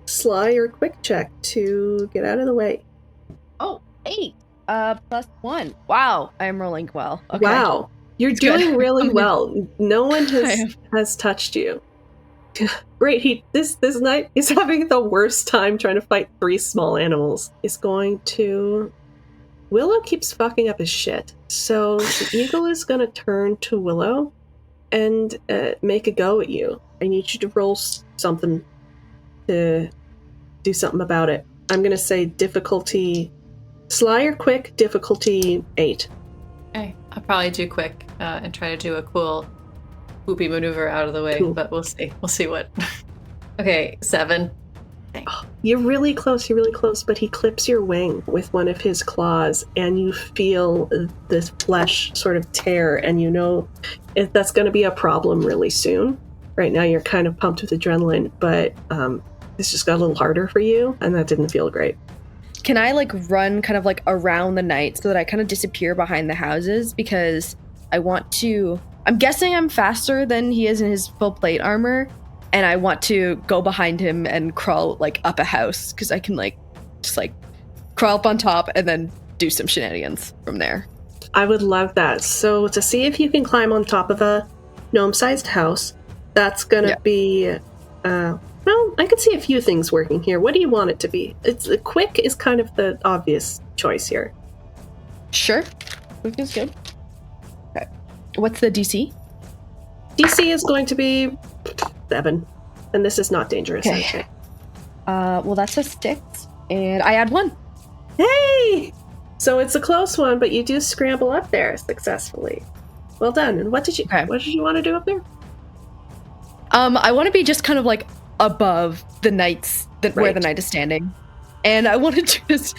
sly or quick check to get out of the way. Oh, 8. +1. Wow, I am rolling well. Okay. Wow. You're doing really well. No one has touched you. Great. This night is having the worst time trying to fight 3 small animals. Is going to... Willow keeps fucking up his shit. So the eagle is going to turn to Willow and make a go at you. I need you to roll something to do something about it. I'm going to say difficulty... Sly or quick, difficulty 8. Okay, I'll probably do quick and try to do a cool whoopee maneuver out of the way, but we'll see. We'll see what. Okay, 7. Oh, you're really close, but he clips your wing with one of his claws, and you feel this flesh sort of tear, and you know that's going to be a problem really soon. Right now you're kind of pumped with adrenaline, but this just got a little harder for you, and that didn't feel great. Can I run kind of around the night so that I kind of disappear behind the houses? Because I want to... I'm guessing I'm faster than he is in his full plate armor, and I want to go behind him and crawl up a house, because I can just crawl up on top and then do some shenanigans from there. I would love that. So to see if you can climb on top of a gnome-sized house, that's gonna be... well, I can see a few things working here. What do you want it to be? Quick is kind of the obvious choice here. Sure. Quick is good. Okay. What's the DC? DC is going to be 7. And this is not dangerous, Okay. actually. Well, that's a 6. And I add 1. Hey! So it's a close one, but you do scramble up there successfully. Well done. And what did you want to do up there? I want to be just kind of above the knights where the knight is standing. And I want to do this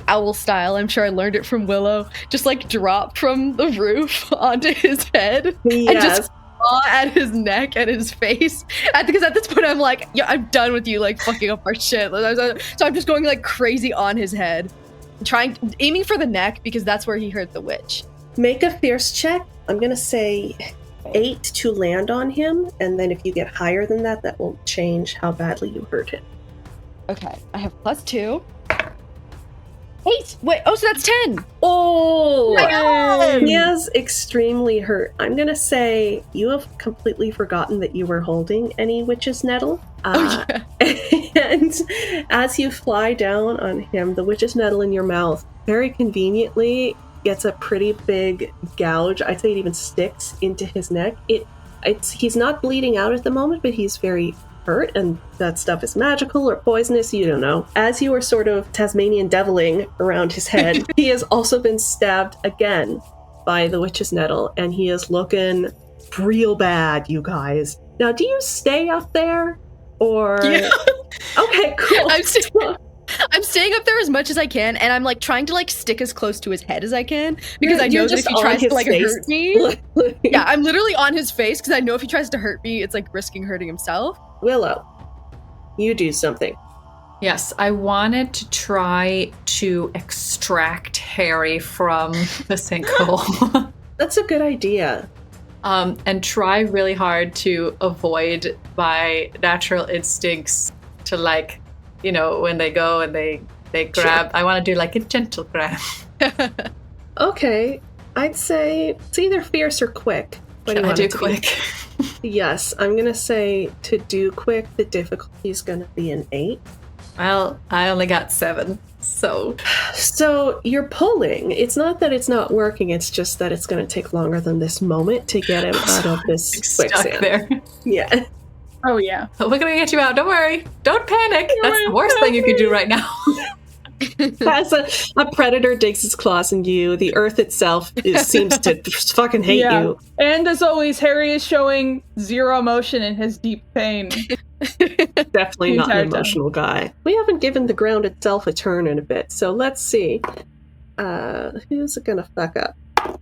owl style. I'm sure I learned it from Willow. Just drop from the roof onto his head and just claw at his neck and his face. Because at this point I'm I'm done with you fucking up our shit. So I'm just going crazy on his head. Aiming for the neck because that's where he hurt the witch. Make a fierce check. I'm going to say 8 to land on him, and then if you get higher than that, that will change how badly you hurt him. Okay, I have +2. 8! Wait, so that's 10! Oh! My God! He is extremely hurt. I'm gonna say you have completely forgotten that you were holding any witch's nettle. And as you fly down on him, the witch's nettle in your mouth very conveniently gets a pretty big gouge. I'd say it even sticks into his neck. He's not bleeding out at the moment, but he's very hurt, and that stuff is magical or poisonous, you don't know. As you are sort of Tasmanian deviling around his head, he has also been stabbed again by the witch's nettle, and he is looking real bad, you guys. Now, do you stay up there? Or... Yeah. Okay, cool. I'm staying up there as much as I can, and I'm trying to stick as close to his head as I can, because I know that if he tries to hurt me, yeah, I'm literally on his face, because I know if he tries to hurt me, it's risking hurting himself. Willow, you do something. Yes, I wanted to try to extract Hare from the sinkhole. That's a good idea. And try really hard to avoid my natural instincts to when they go and they grab. Sure. I want to do a gentle grab. Okay, I'd say it's either fierce or quick. What do you want to do? Quick. Yes, I'm gonna say to do quick, the difficulty is gonna be an 8. Well, I only got 7, so you're pulling. It's not that it's not working. It's just that it's gonna take longer than this moment to get him out of this quicksand. There. Yeah. Oh yeah. We're gonna get you out. Don't worry. Don't panic. That's the worst thing you can do right now. As a predator digs its claws in you, the earth itself seems to fucking hate you. And as always, Harry is showing zero emotion in his deep pain. Definitely not an emotional guy. We haven't given the ground itself a turn in a bit, so let's see. Who's it gonna fuck up?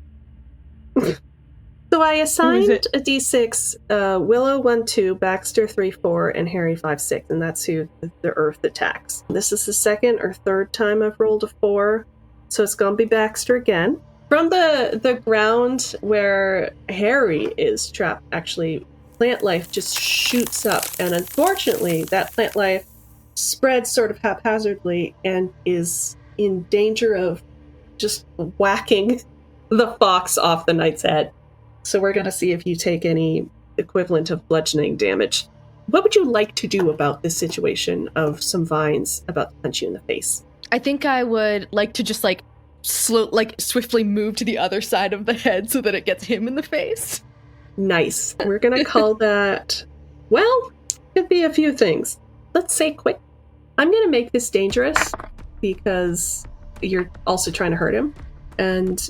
So I assigned a d6, Willow 1-2, Baxter 3-4, and Hare 5-6, and that's who the earth attacks. This is the second or third time I've rolled a 4, so it's gonna be Baxter again. From the ground where Hare is trapped, actually, plant life just shoots up, and unfortunately, that plant life spreads sort of haphazardly and is in danger of just whacking the fox off the knight's head. So we're going to see if you take any equivalent of bludgeoning damage. What would you like to do about this situation of some vines about to punch you in the face? I think I would like to just swiftly move to the other side of the head so that it gets him in the face. Nice. We're going to call that, well, could be a few things. Let's say quick. I'm going to make this dangerous because you're also trying to hurt him. And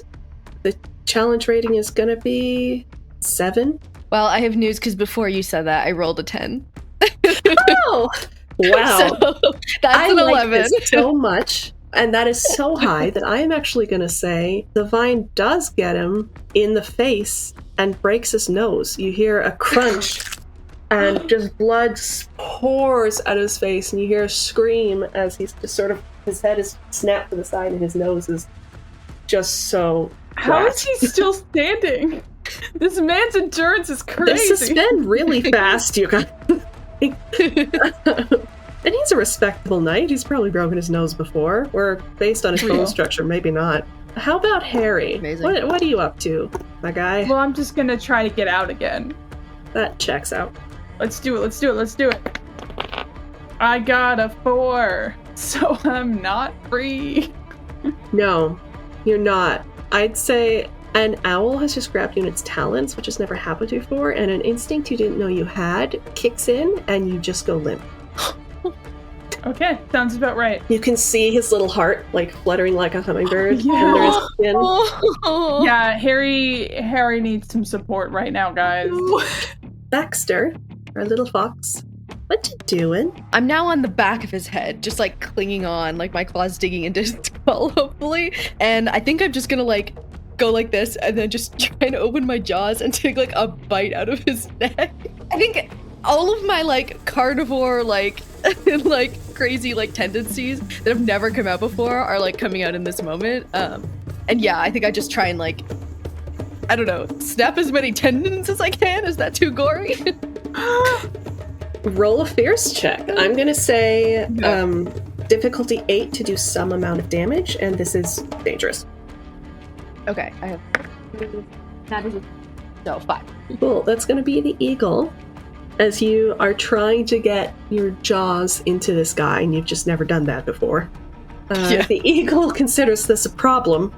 the challenge rating is going to be 7. Well, I have news because before you said that, I rolled a 10. Oh! Wow. So that's an 11. Like this so much, and that is so high that I am actually going to say the vine does get him in the face and breaks his nose. You hear a crunch, and just blood pours out of his face, and you hear a scream as he's just sort of, his head is snapped to the side, and his nose is just so How is he still standing? This man's endurance is crazy. This has been really fast, you guys. And he's a respectable knight. He's probably broken his nose before. Or based on his bone structure, maybe not. How about Hare? Amazing. What are you up to, my guy? Well, I'm just gonna try to get out again. That checks out. Let's do it. I got a 4, so I'm not free. No, you're not. I'd say an owl has just grabbed you in its talons, which has never happened before, and an instinct you didn't know you had kicks in, and you just go limp. Okay, sounds about right. You can see his little heart, like, fluttering like a hummingbird Yeah. under his skin. Yeah, Harry needs some support right now, guys. Baxter, our little fox, what you doing? I'm now on the back of his head, just like clinging on, like my claws digging into his skull, hopefully. And I think I'm just gonna like go like this and then just try to open my jaws and take like a bite out of his neck. I think all of my like carnivore like crazy like tendencies that have never come out before are like coming out in this moment. And yeah, I think I just try and like, I don't know, snap as many tendons as I can. Is that too gory? Roll a fierce check. I'm gonna say difficulty 8 to do some amount of damage, and this is dangerous. Okay, I have that is so 5. Cool. That's gonna be the eagle. As you are trying to get your jaws into this guy, and you've just never done that before. The eagle considers this a problem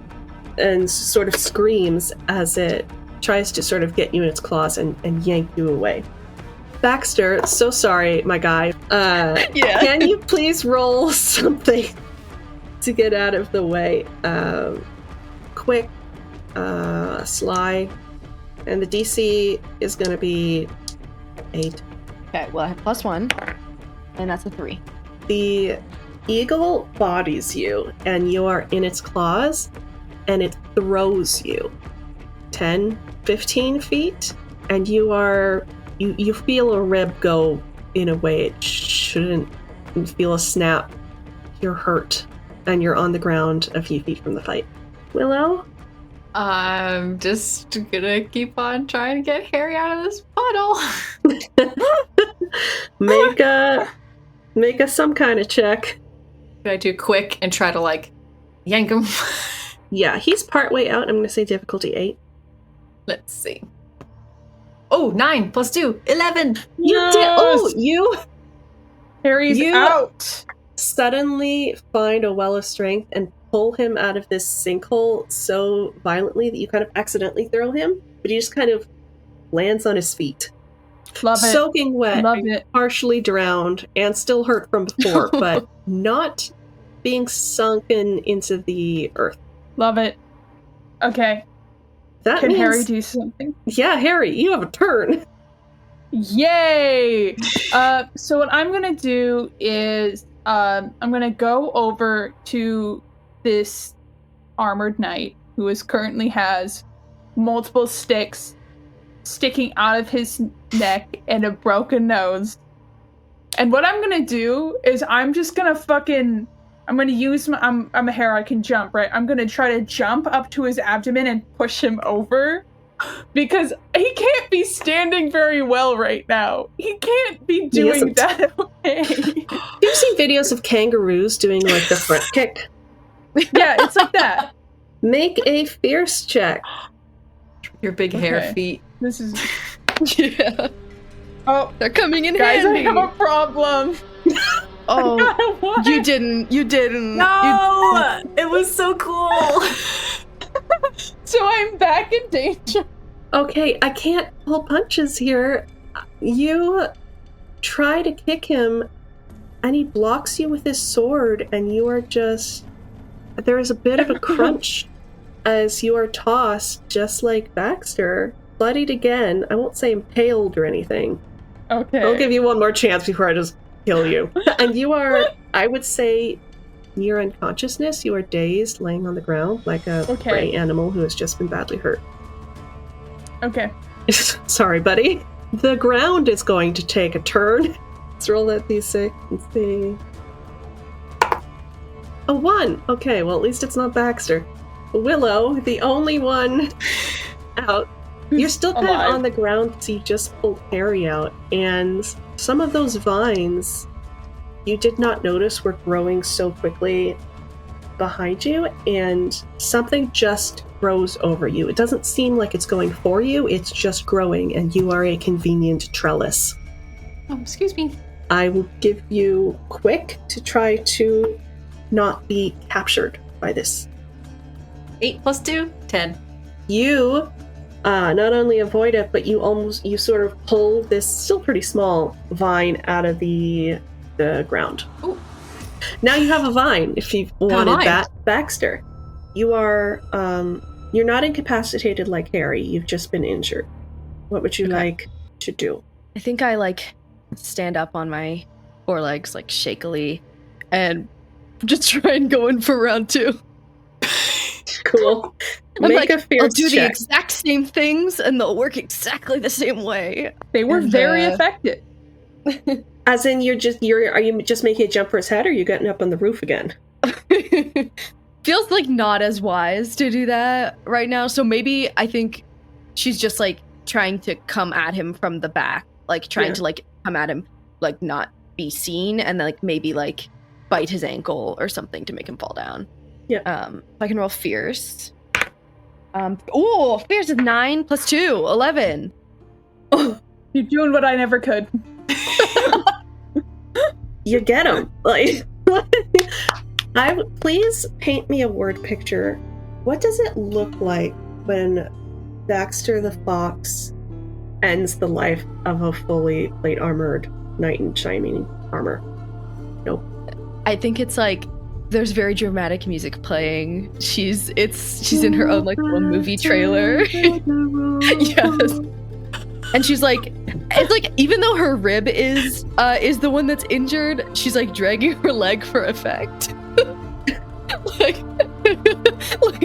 and sort of screams as it tries to sort of get you in its claws and yank you away. Baxter, so sorry, my guy. Can you please roll something to get out of the way? Quick, sly, and the DC is going to be 8. Okay, well I have +1, and that's a 3. The eagle bodies you, and you are in its claws, and it throws you 10, 15 feet, and you are... You feel a rib go in a way it shouldn't. You feel a snap. You're hurt, and you're on the ground a few feet from the fight. Willow? I'm just gonna keep on trying to get Harry out of this puddle. Make a some kind of check. Should I do quick and try to like yank him? Yeah, he's partway out. I'm gonna say difficulty 8. Let's see. Oh, 9 + 2, 11. You did. Oh, you Harry's out. Suddenly find a well of strength and pull him out of this sinkhole so violently that you kind of accidentally throw him, but he just kind of lands on his feet. Love it. Soaking wet, Love it. partially drowned, and still hurt from before, but not being sunken into the earth. Love it. Okay. That Can means, Harry do something? Yeah, Harry, you have a turn. Yay! So what I'm gonna do is I'm gonna go over to this armored knight who currently has multiple sticks sticking out of his neck and a broken nose. And what I'm gonna do is I'm just gonna I'm gonna use I'm a hare, I can jump, right? I'm gonna try to jump up to his abdomen and push him over. Because he can't be standing very well right now. He can't be doing that okay. You've seen videos of kangaroos doing like the front kick. Yeah, it's like that. Make a fierce check. Your big hair feet. This is... Yeah. Oh, They're coming in guys, handy. I have a problem. Oh, you didn't. No! It was so cool! So I'm back in danger. Okay, I can't pull punches here. You try to kick him, and he blocks you with his sword, and you are just... There is a bit of a crunch as you are tossed, just like Baxter. Bloodied again. I won't say impaled or anything. Okay. I'll give you one more chance before I just kill you. And you are, I would say, near unconsciousness. You are dazed, laying on the ground like a prey animal who has just been badly hurt. Okay. Sorry, buddy. The ground is going to take a turn. Let's roll that d6 and see. A 1! Okay, well at least it's not Baxter. Willow, the only one out. You're still kind of on the ground because you just pulled Hare out, and some of those vines you did not notice were growing so quickly behind you, and something just grows over you. It doesn't seem like it's going for you, it's just growing, and you are a convenient trellis. Oh, excuse me. I will give you quick to try to not be captured by this. 8 + 2? 10. You not only avoid it, but you sort of pull this still pretty small vine out of the ground. Ooh. Now you have a vine if you wanted that, Baxter. You are you're not incapacitated like Hare. You've just been injured. What would you like to do? I think I stand up on my forelegs shakily and just try and go in for round 2. Cool. I'm Make a fierce I'll do the check. exact same things and they'll work exactly the same way. They were very effective. As in, are you just making a jump for his head, or are you getting up on the roof again? Feels not as wise to do that right now. So maybe I think she's just trying to come at him from the back, trying to come at him, not be seen, and then maybe bite his ankle or something to make him fall down. Yeah. I can roll fierce. Fierce is 9 + 2, 11. Oh, you're doing what I never could. You get him. Please paint me a word picture. What does it look like when Baxter the Fox ends the life of a fully plate armored knight in shining armor? Nope. I think it's there's very dramatic music playing. She's in her own little movie trailer. Yes. And she's it's even though her rib is the one that's injured, she's dragging her leg for effect.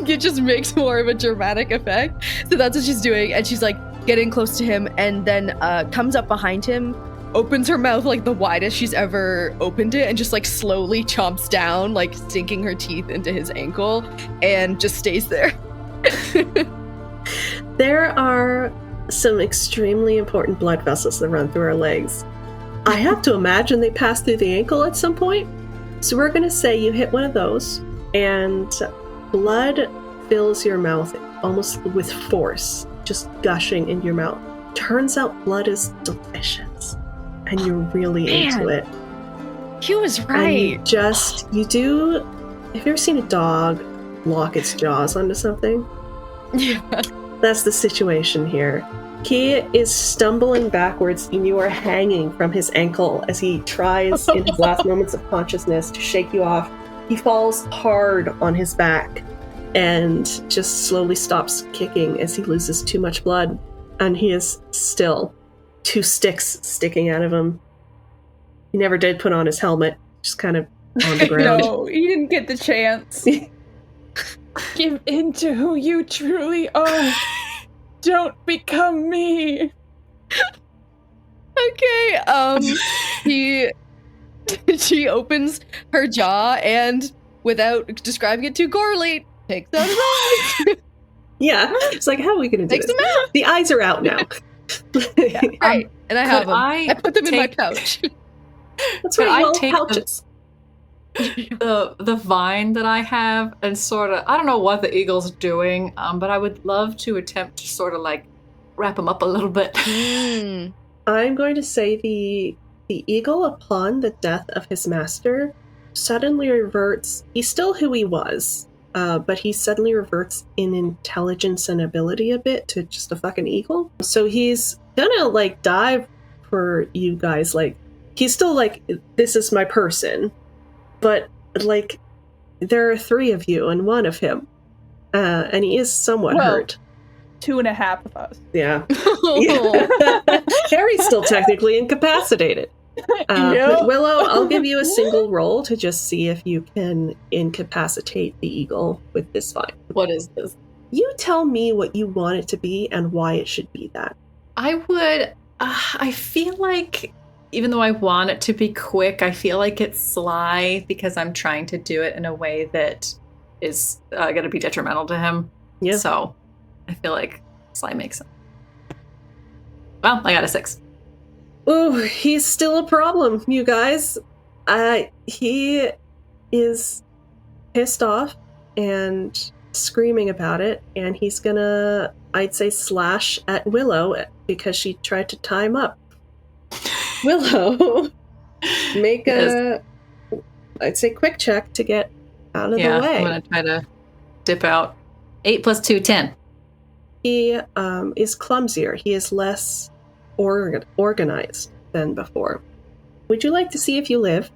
It just makes more of a dramatic effect. So that's what she's doing, and she's getting close to him, and then comes up behind him, opens her mouth the widest she's ever opened it, and just slowly chomps down, sinking her teeth into his ankle, and just stays there. There are some extremely important blood vessels that run through our legs. I have to imagine they pass through the ankle at some point. So we're going to say you hit one of those, and blood fills your mouth almost with force, just gushing in your mouth. Turns out blood is delicious, and you're really into it. He was right. And you do... Have you ever seen a dog lock its jaws onto something? Yeah. That's the situation here. He is stumbling backwards, and you are hanging from his ankle as he tries, in his last moments of consciousness, to shake you off. He falls hard on his back and just slowly stops kicking as he loses too much blood. And he is still 2 sticks sticking out of him. He never did put on his helmet, just kind of on the ground. No, he didn't get the chance. Give in to who you truly are. Don't become me. Okay, she opens her jaw and, without describing it too gorely, takes out his eyes. Yeah, it's how are we going to do Takes this? them out. The eyes are out now. Yeah, right, and I have them. I put them in my pouch. That's Could right, I well, take pouches. the vine that I have and sort of, I don't know what the eagle's doing, but I would love to attempt to sort of like wrap him up a little bit. I'm going to say the eagle, upon the death of his master, suddenly reverts. He's still who he was, but he suddenly reverts in intelligence and ability a bit to just a fucking eagle. So he's gonna like dive for you guys. Like he's still like, this is my person, but like there are 3 of you and 1 of him, and he is somewhat hurt. 2.5 of us. Yeah. Harry's still technically incapacitated. But Willow, I'll give you a single roll to just see if you can incapacitate the eagle with this vine. What is this? You tell me what you want it to be and why it should be that. I would, I feel like, even though I want it to be quick, I feel like it's sly because I'm trying to do it in a way that is going to be detrimental to him. Yeah. So I feel like sly makes sense. Well, I got a 6. Ooh, he's still a problem, you guys. He is pissed off and screaming about it, and he's gonna, I'd say, slash at Willow because she tried to tie him up. Willow, make a, I'd say, quick check to get out of the way. I'm gonna try to dip out. 8 + 2, 10. He is clumsier. He is less organized than before. Would you like to see if you live?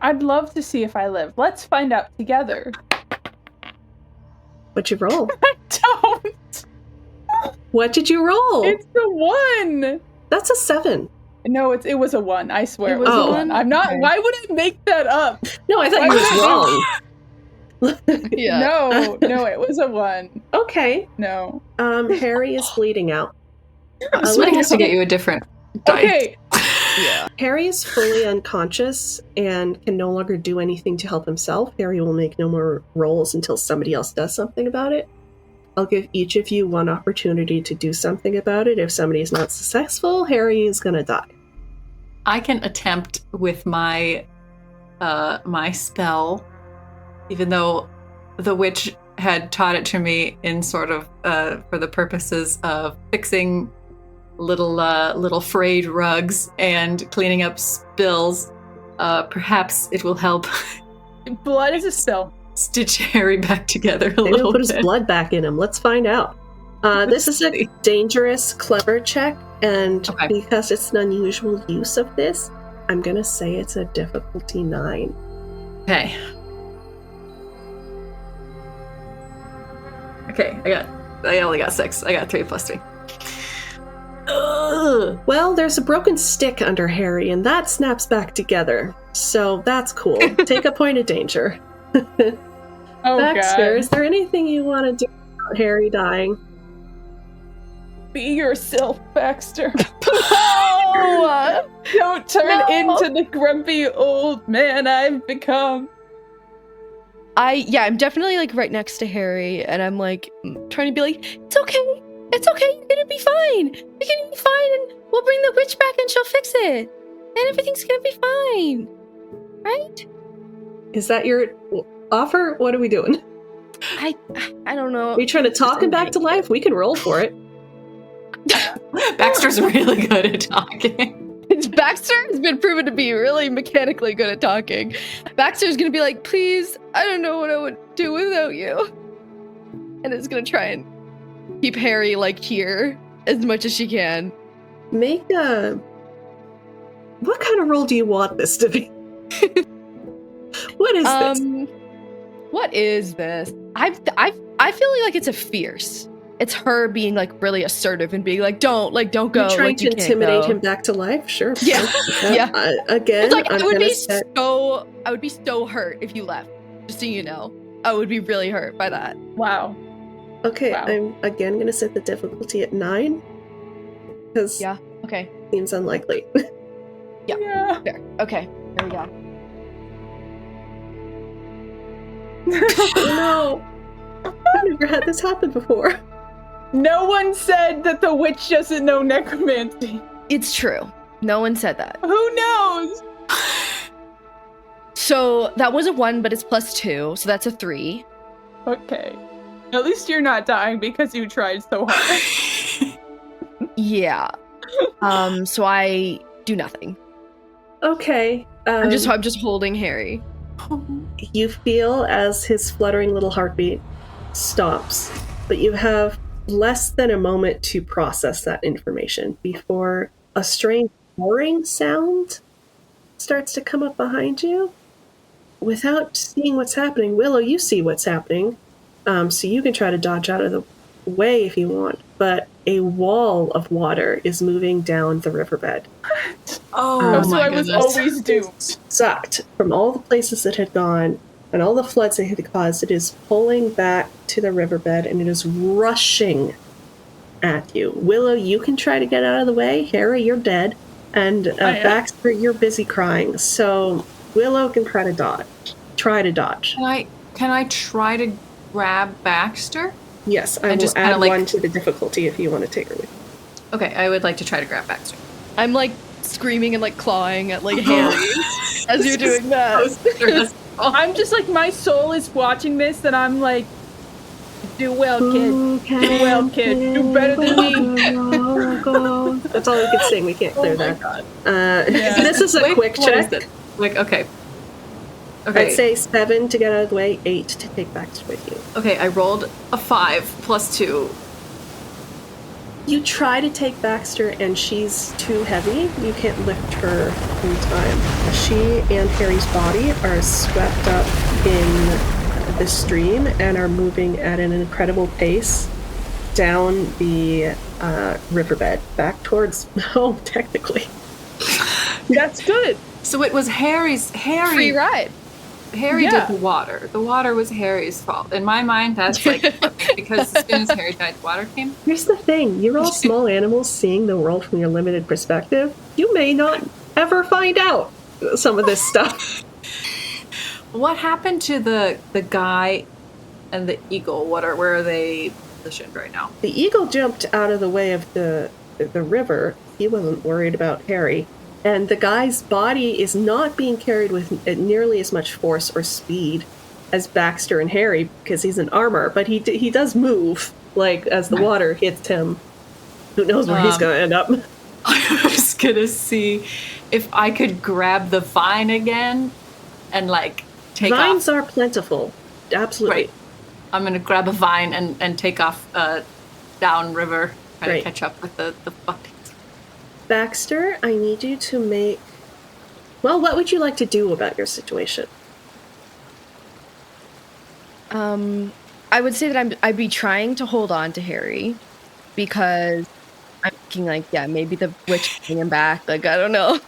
I'd love to see if I live. Let's find out together. What'd you roll? I don't. What did you roll? It's the 1. That's a 7. No, it was a 1. I swear it was a a 1. I'm not. Okay. Why would I make that up? No, I thought you was wrong. Yeah. No, it was a 1. Okay. No. Harry is bleeding out. Somebody has to get you a different die. Okay. Yeah. Harry is fully unconscious and can no longer do anything to help himself. Harry will make no more rolls until somebody else does something about it. I'll give each of you 1 opportunity to do something about it. If somebody is not successful, Harry is going to die. I can attempt with my my spell, even though the witch had taught it to me in sort of for the purposes of fixing little frayed rugs and cleaning up spills. Perhaps it will help Blood is a spell. stitch Harry back together a Maybe little he'll put his bit. blood back in him. Let's find out. This is a dangerous, clever check, and Okay. because it's an unusual use of this, I'm going to say it's a difficulty 9. Okay. Okay, I only got 6. I got 3 + 3. Ugh. Well, there's a broken stick under Harry, and that snaps back together. So that's cool. Take a point of danger. Oh Baxter, God. is there anything you want to do about Harry dying? Be yourself, Baxter. No! Don't turn No. into the grumpy old man I've become. I'm definitely like right next to Harry, and I'm like trying to be like, it's okay, you're gonna be fine. You're gonna be fine, and we'll bring the witch back and she'll fix it. And everything's gonna be fine. Right? Is that your offer? What are we doing? I don't know. Are you trying to talk him back to life? We can roll for it. Baxter's really good at talking. Baxter has been proven to be really mechanically good at talking. Baxter's gonna be like, please, I don't know what I would do without you. And is gonna try and keep Harry like here as much as she can. Make a... What kind of roll do you want this to be? What is this? What is this? I feel like it's a fierce. It's her being like really assertive and being like, don't go. You're trying like, to you can't intimidate go. him back to life? Sure. Yeah. Yeah. Again, It's like I'm I would gonna be set... I would be so hurt if you left. Just so you know, I would be really hurt by that. Wow. Okay, Wow. I'm again going to set the difficulty at 9. Because Yeah. Okay. it seems unlikely. Yeah. There. Okay. There we go. Oh no! I've never had this happen before. No one said that the witch doesn't know necromancy. It's true. No one said that. Who knows? So that was a 1, but it's +2, so that's a 3. Okay. At least you're not dying because you tried so hard. Yeah. So I do nothing. Okay. I'm just holding Harry. You feel as his fluttering little heartbeat stops, but you have less than a moment to process that information before a strange roaring sound starts to come up behind you. Without seeing what's happening, Willow, you see what's happening, so you can try to dodge out of the way if you want, but a wall of water is moving down the riverbed. Oh, so I was always doomed. Sucked from all the places it had gone and all the floods it had caused. It is pulling back to the riverbed and it is rushing at you. Willow, you can try to get out of the way. Hare, you're dead. And Baxter, you're busy crying. So Willow can try to dodge. Can I try to grab Baxter? Yes, I will add 1 to the difficulty if you want to take her with you. Okay, I would like to try to grab Baxter. I'm like screaming and like clawing at like Harry as you're doing that. I'm just like, my soul is watching this and I'm like, do well, kid. Do well, kid. Do better than me. That's all we can sing. We can't clear that. God. This is a quick check. Okay. I'd say 7 to get out of the way, 8 to take Baxter with you. Okay, I rolled a 5 + 2. You try to take Baxter and she's too heavy. You can't lift her in time. She and Harry's body are swept up in the stream and are moving at an incredible pace down the riverbed, back towards home, technically. That's good. So it was Harry. Free ride. Harry did the water. The water was Harry's fault. In my mind, that's like because as soon as Harry died, the water came. Here's the thing. You're all small animals seeing the world from your limited perspective. You may not ever find out some of this stuff. What happened to the guy and the eagle? Where are they positioned right now? The eagle jumped out of the way of the river. He wasn't worried about Harry. And the guy's body is not being carried with nearly as much force or speed as Baxter and Harry because he's in armor, but he does move, like, as the water hits him. Who knows where he's going to end up. I was going to see if I could grab the vine again and, like, take off. Vines are plentiful. Absolutely. Right. I'm going to grab a vine and take off down river, try to catch up with the bucket. Baxter, I need you to make... Well, what would you like to do about your situation? I would say that I'd be trying to hold on to Harry because I'm thinking like, yeah, maybe the witch bring him back. Like, I don't know.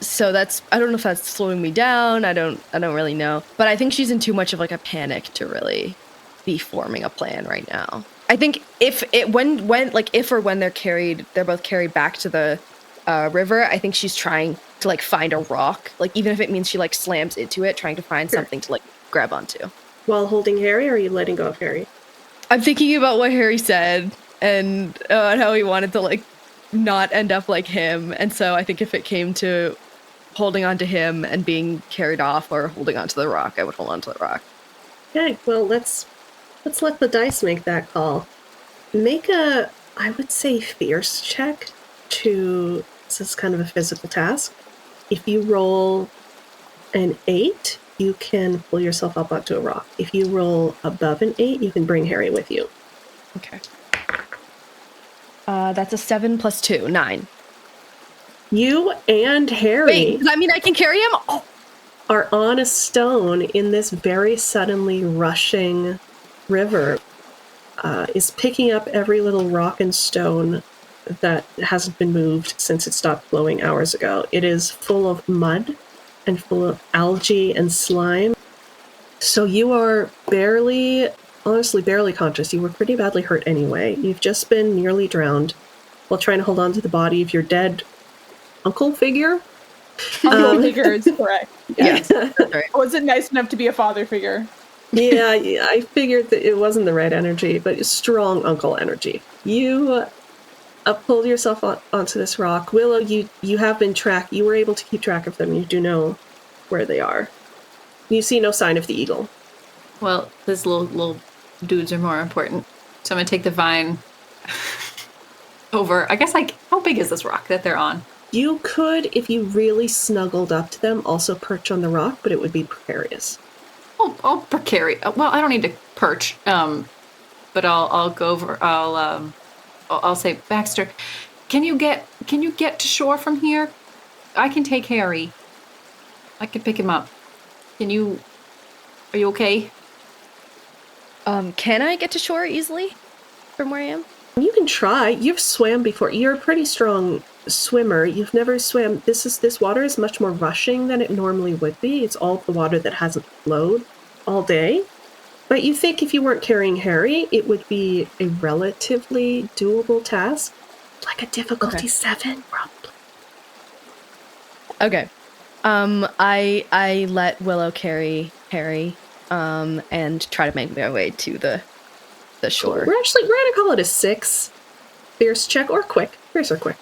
So I don't know if that's slowing me down. I don't really know. But I think she's in too much of like a panic to really be forming a plan right now. I think if when they're both carried back to the river, I think she's trying to like find a rock, like even if it means she like slams into it, trying to find something to like grab onto. While holding Harry, or are you letting go of Harry? I'm thinking about what Harry said and how he wanted to like not end up like him, and so I think if it came to holding onto him and being carried off or holding onto the rock, I would hold onto the rock. Okay, well let's let the dice make that call. Make a, I would say, fierce check to, this is kind of a physical task. If you roll an 8, you can pull yourself up onto a rock. If you roll above an 8, you can bring Harry with you. Okay. That's a 7 + 2, 9. You and Harry... Wait, does that mean I can carry him? Oh. Are on a stone in this very suddenly rushing river. Is picking up every little rock and stone that hasn't been moved since it stopped flowing hours ago. It is full of mud and full of algae and slime. So you are honestly barely conscious. You were pretty badly hurt anyway. You've just been nearly drowned while trying to hold on to the body of your dead uncle figure. Uncle figure is correct. Yes, that's right. I wasn't nice enough to be a father figure. Yeah, I figured that it wasn't the right energy, but it's strong uncle energy. You pulled yourself onto this rock. Willow, you have been you were able to keep track of them. You do know where they are. You see no sign of the eagle. Well, these little dudes are more important. So I'm going to take the vine over. I guess, like, how big is this rock that they're on? You could, if you really snuggled up to them, also perch on the rock, but it would be precarious. I'll precarious. Well, I don't need to perch. But I'll go over. I'll say, Baxter, can you get to shore from here? I can take Hare. I can pick him up. Are you okay? Can I get to shore easily from where I am? You can try. You've swam before. You're a pretty strong swimmer. You've never swam. This water is much more rushing than it normally would be. It's all the water that hasn't flowed all day. But you think if you weren't carrying Hare, it would be a relatively doable task? Like a difficulty 7, probably. Okay. I let Willow carry Hare, and try to make my way to the shore. We're gonna call it a 6. Fierce check or quick. Fierce or quick.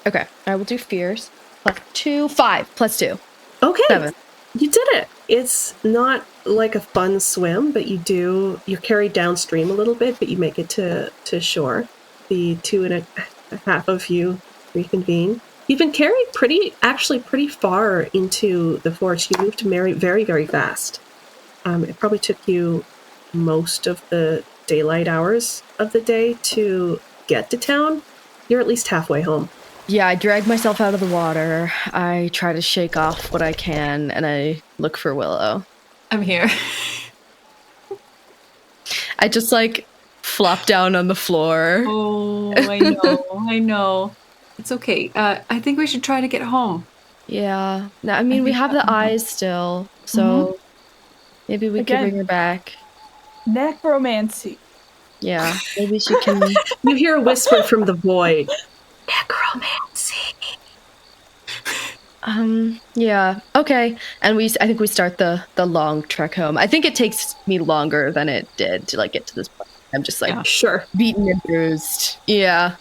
Okay, I will do fierce. +2, 5, +2. Okay. 7. You did it. It's not like a fun swim, but you're carried downstream a little bit, but you make it to shore. The 2.5 of you reconvene. You've been carried pretty far into the forest. You moved very, very, very fast. It probably took you most of the daylight hours of the day to get to town. You're at least halfway home. Yeah, I drag myself out of the water. I try to shake off what I can, and I look for Willow. I'm here. I just, flop down on the floor. Oh, I know. It's okay. I think we should try to get home. Yeah. I mean, we have the eyes still, so maybe we can bring her back. Necromancy. Yeah, maybe she can... You hear a whisper from the void. Necromancy. Yeah, okay. And I think we start the long trek home. I think it takes me longer than it did to get to this point. I'm just sure, beaten and bruised. Yeah.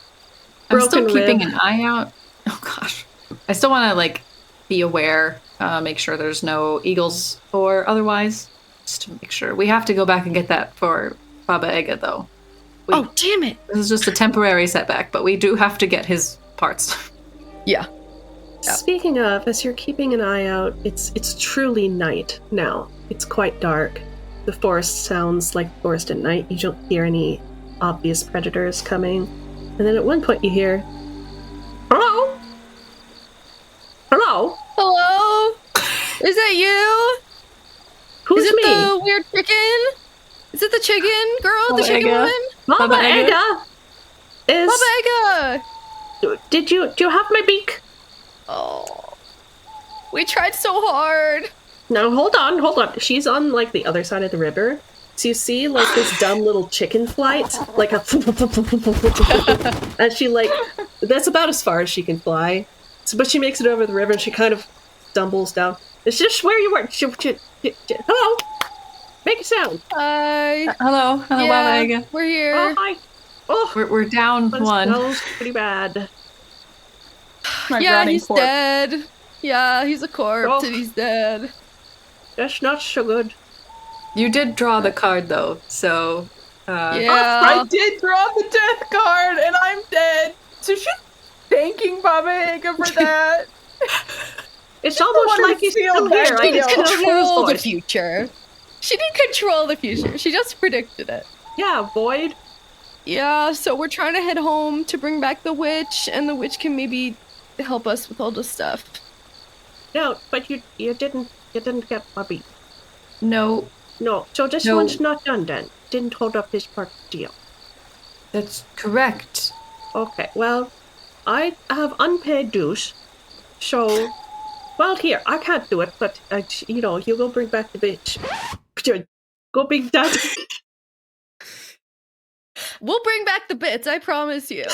I'm still keeping rib. an eye out. Oh gosh. I still want to be aware, make sure there's no eagles or otherwise, just to make sure. We have to go back and get that for Baba Yaga though. Oh, damn it. This is just a temporary setback, but we do have to get his parts. Yeah. Speaking of, as you're keeping an eye out, it's truly night now. It's quite dark. The forest sounds like the forest at night. You don't hear any obvious predators coming. And then at one point you hear, "Hello? Hello? Hello? Is that you? Who's Is it me? the weird chicken? Is it the chicken girl? Baba the chicken Yaga. woman? Baba Baba Yaga. Yaga is... Baba Yaga! Do you have my beak? Oh. We tried so hard. No, hold on. She's on the other side of the river. So you see this dumb little chicken flight, and she that's about as far as she can fly. So, but she makes it over the river and she kind of stumbles down. It's just where you were. Hello, make a sound. Hi. Hello, Yeah, Baba Yaga. we're here. Oh hi. Oh, We're down that one. smells pretty bad. My Yeah, rotting he's corpse. dead. Yeah, he's a corpse Oh. and he's dead. That's not so good. You did draw the card though, so Yeah. I did draw the death card, and I'm dead. So she's thanking Baba Yaga for that. It's almost like he's still here. I She can didn't still hear his control the voice. future. She didn't control the future. She just predicted it. Yeah, Void. Yeah, so we're trying to head home to bring back the witch, and the witch can maybe help us with all the stuff. No, but you didn't get my beak. no, No, so this No. one's not done then. Didn't hold up his part of the deal. that's correct. Okay, well, I have unpaid dues, so, well, here, I can't do it, but, you go bring back the bitch. Go bring that. We'll bring back the bits, I promise you.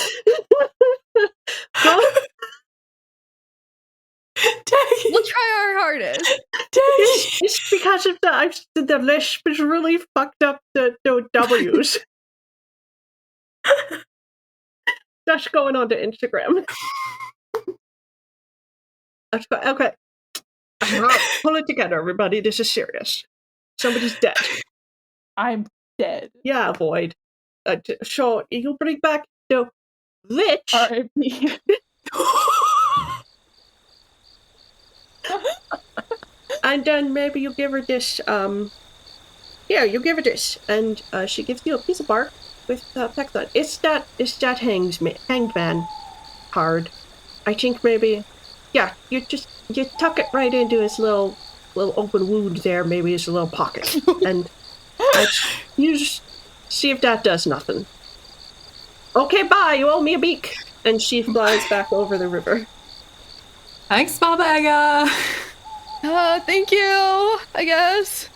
Go. We'll try our hardest. It's because of the lisp is really fucked up the W's. That's going on to Instagram. Okay. Pull it together, everybody. This is serious. Somebody's dead. I'm dead. Yeah, Void. So you bring back the witch. R.I.P. And then maybe you give her this, here, you give her this. And she gives you a piece of bark with text on. It's that hangman card. I think maybe, yeah, you tuck it right into his little open wound there, maybe his little pocket. And you just see if that does nothing. Okay, bye, you owe me a beak. And she flies back over the river. Thanks, Baba Yaga. Thank you, I guess.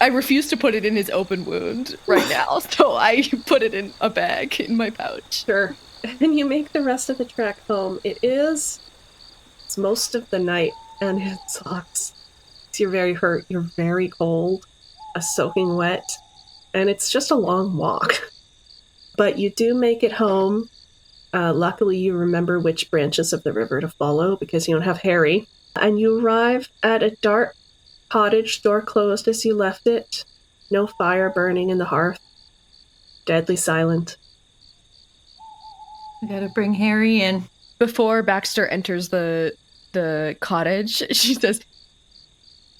I refuse to put it in his open wound right now, so I put it in a bag in my pouch. Sure. And you make the rest of the trek home. It's most of the night, and it sucks. You're very hurt, you're very cold, soaking wet, and it's just a long walk. But you do make it home. Luckily, you remember which branches of the river to follow because you don't have Hare. And you arrive at a dark cottage, door closed as you left it. No fire burning in the hearth. Deadly silent. I gotta bring Hare in. Before Baxter enters the cottage, she says,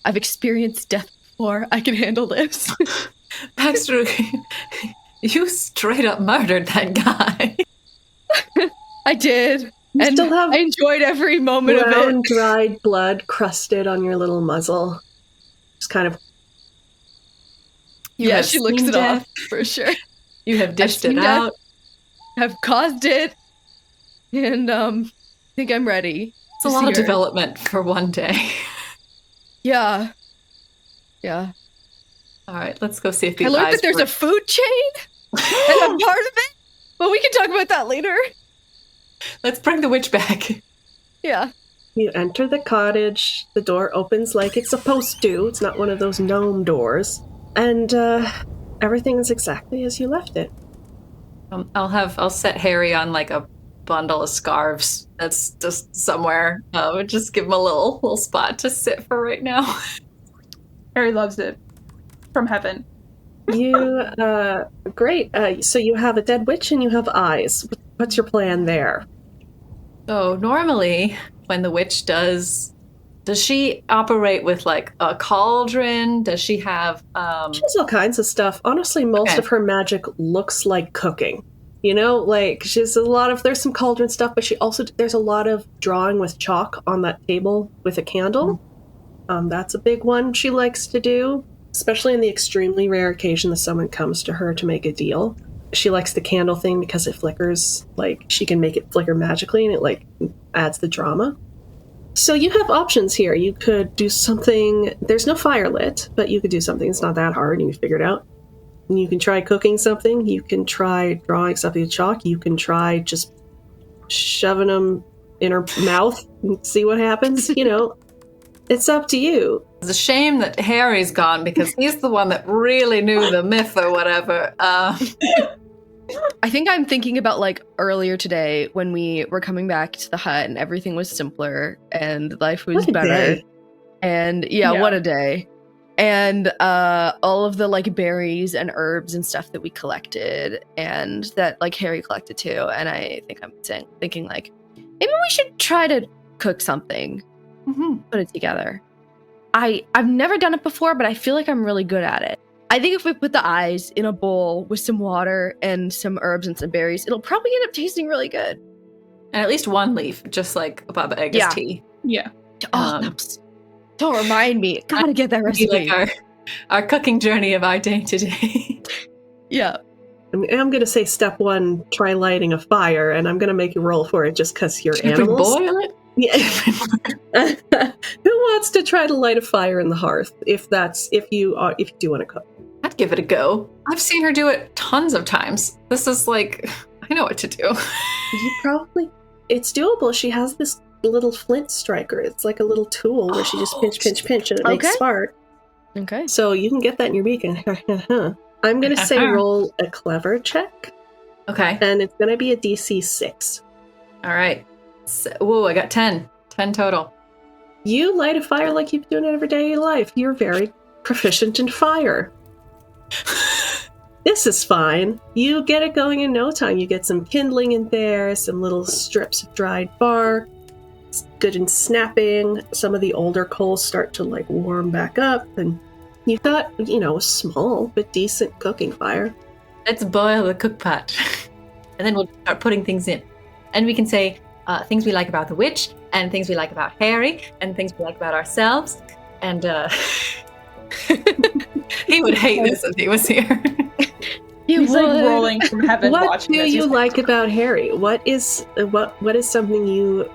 I've experienced death before. I can handle this. Baxter, you straight up murdered that guy. I did. You and still have I enjoyed every moment of brown, it. dried blood crusted on your little muzzle. Just kind of... Yeah, she looks it off, for sure. You have dished it out. Have caused it. And, I think I'm ready. It's a lot of development for one day. Yeah. Yeah. All right, let's go see if the I learned that there's a food chain, and I'm part of it, but we can talk about that later. Let's bring the witch back. Yeah. You enter the cottage. The door opens like it's supposed to. It's not one of those gnome doors. And everything is exactly as you left it. I'll set Hare on like a bundle of scarves that's just somewhere. Just give him a little spot to sit for right now. Hare loves it. From heaven. Great. So you have a dead witch and you have eyes. What's your plan there? So normally when the witch does she operate with like a cauldron? Does she have She has all kinds of stuff. Honestly, most of her magic looks like cooking. You know, like there's some cauldron stuff, but there's a lot of drawing with chalk on that table with a candle. That's a big one she likes to do. Especially in the extremely rare occasion that someone comes to her to make a deal. She likes the candle thing because it flickers, like, she can make it flicker magically and it, like, adds the drama. So you have options here. You could do something, there's no fire lit, but you could do something that's not that hard and you can figure it out. And you can try cooking something. You can try drawing something with chalk. You can try just shoving them in her mouth and see what happens, you know. It's up to you. It's a shame that Harry's gone because he's the one that really knew the myth or whatever. I think I'm thinking about like earlier today when we were coming back to the hut and everything was simpler and life was better. Day. And yeah, what a day. And all of the like berries and herbs and stuff that we collected and that like Hare collected too. And I think I'm thinking like, maybe we should try to cook something. Put it together. I've never done it before, but I feel like I'm really good at it. I think if we put the eyes in a bowl with some water and some herbs and some berries, it'll probably end up tasting really good. And at least one leaf, just like Baba Yaga's tea. Yeah. Don't remind me. Gotta get that recipe. Like our cooking journey of our day today. Yeah. I'm going to say step 1, try lighting a fire, and I'm going to make you roll for it just because you're animals. Boil it? Yeah. Who wants to try to light a fire in the hearth if you do want to cook? I'd give it a go. I've seen her do it tons of times. This is like, I know what to do. It's doable. She has this little flint striker. It's like a little tool where she just pinch and it makes spark. Okay. So you can get that in your beacon. I'm going to say roll a clever check. Okay. And it's going to be a DC 6. All right. So, whoa, I got 10. 10 total. You light a fire like you've been doing it every day of your life. You're very proficient in fire. This is fine. You get it going in no time. You get some kindling in there, some little strips of dried bark. It's good in snapping. Some of the older coals start to like warm back up, and you've got, a small but decent cooking fire. Let's boil the cook pot. And then we'll start putting things in. And we can say things we like about the witch, and things we like about Hare, and things we like about ourselves. And he would hate this if he was here. He's like rolling from heaven What watching do this. you like about Hare? What is something you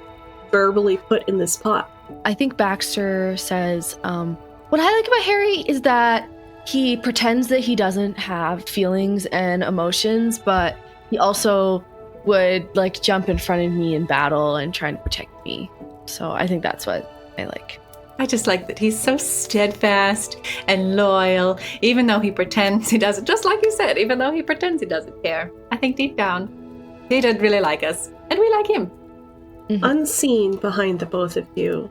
verbally put in this pot? I think Baxter says, what I like about Hare is that he pretends that he doesn't have feelings and emotions, but he also would like jump in front of me in battle and try to protect me. So I think that's what I like. I just like that he's so steadfast and loyal, even though he pretends he doesn't. Just like you said, even though he pretends he doesn't care. I think deep down, he did really like us, and we like him. Mm-hmm. Unseen behind the both of you,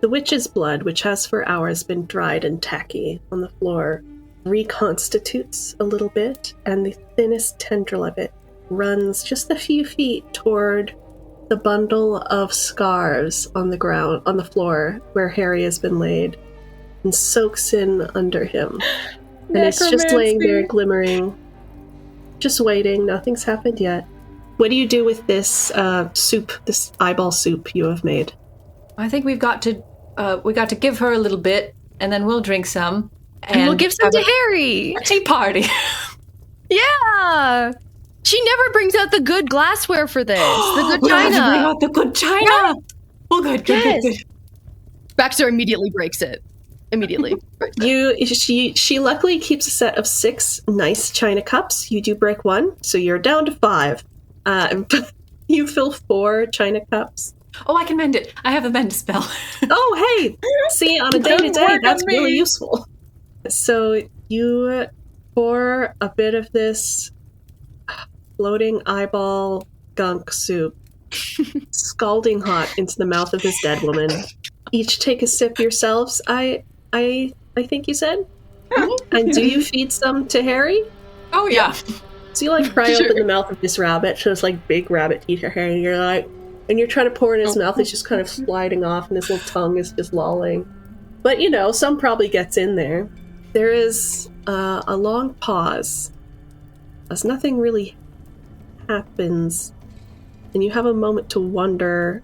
the witch's blood, which has for hours been dried and tacky on the floor, reconstitutes a little bit, and the thinnest tendril of it runs just a few feet toward the bundle of scarves on the ground, on the floor where Hare has been laid, and soaks in under him. And it's just laying there glimmering, just waiting. Nothing's happened yet. What do you do with this soup, this eyeball soup you have made? I think we got to give her a little bit, and then we'll drink some. And we'll give some to Hare. A tea party. Yeah. She never brings out the good glassware for this. The good We'll have to bring china. out the good china. Yeah. Oh, good. Yes. Baxter immediately breaks it. She luckily keeps a set of 6 nice china cups. You do break 1, so you're down to 5. You fill 4 china cups. Oh, I can mend it. I have a mend spell. Oh, hey! See, on a day-to-day, that's really useful. So you pour a bit of this floating eyeball gunk soup, scalding hot, into the mouth of this dead woman. Each take a sip yourselves, I think you said? And do you feed some to Hare? Oh, yeah. So you pry open the mouth of this rabbit, so it's big rabbit teeth are Hare, and you're trying to pour in his mouth, it's just kind of sliding off, and his little tongue is just lolling. But, some probably gets in there. There is a long pause, as nothing really happens, and you have a moment to wonder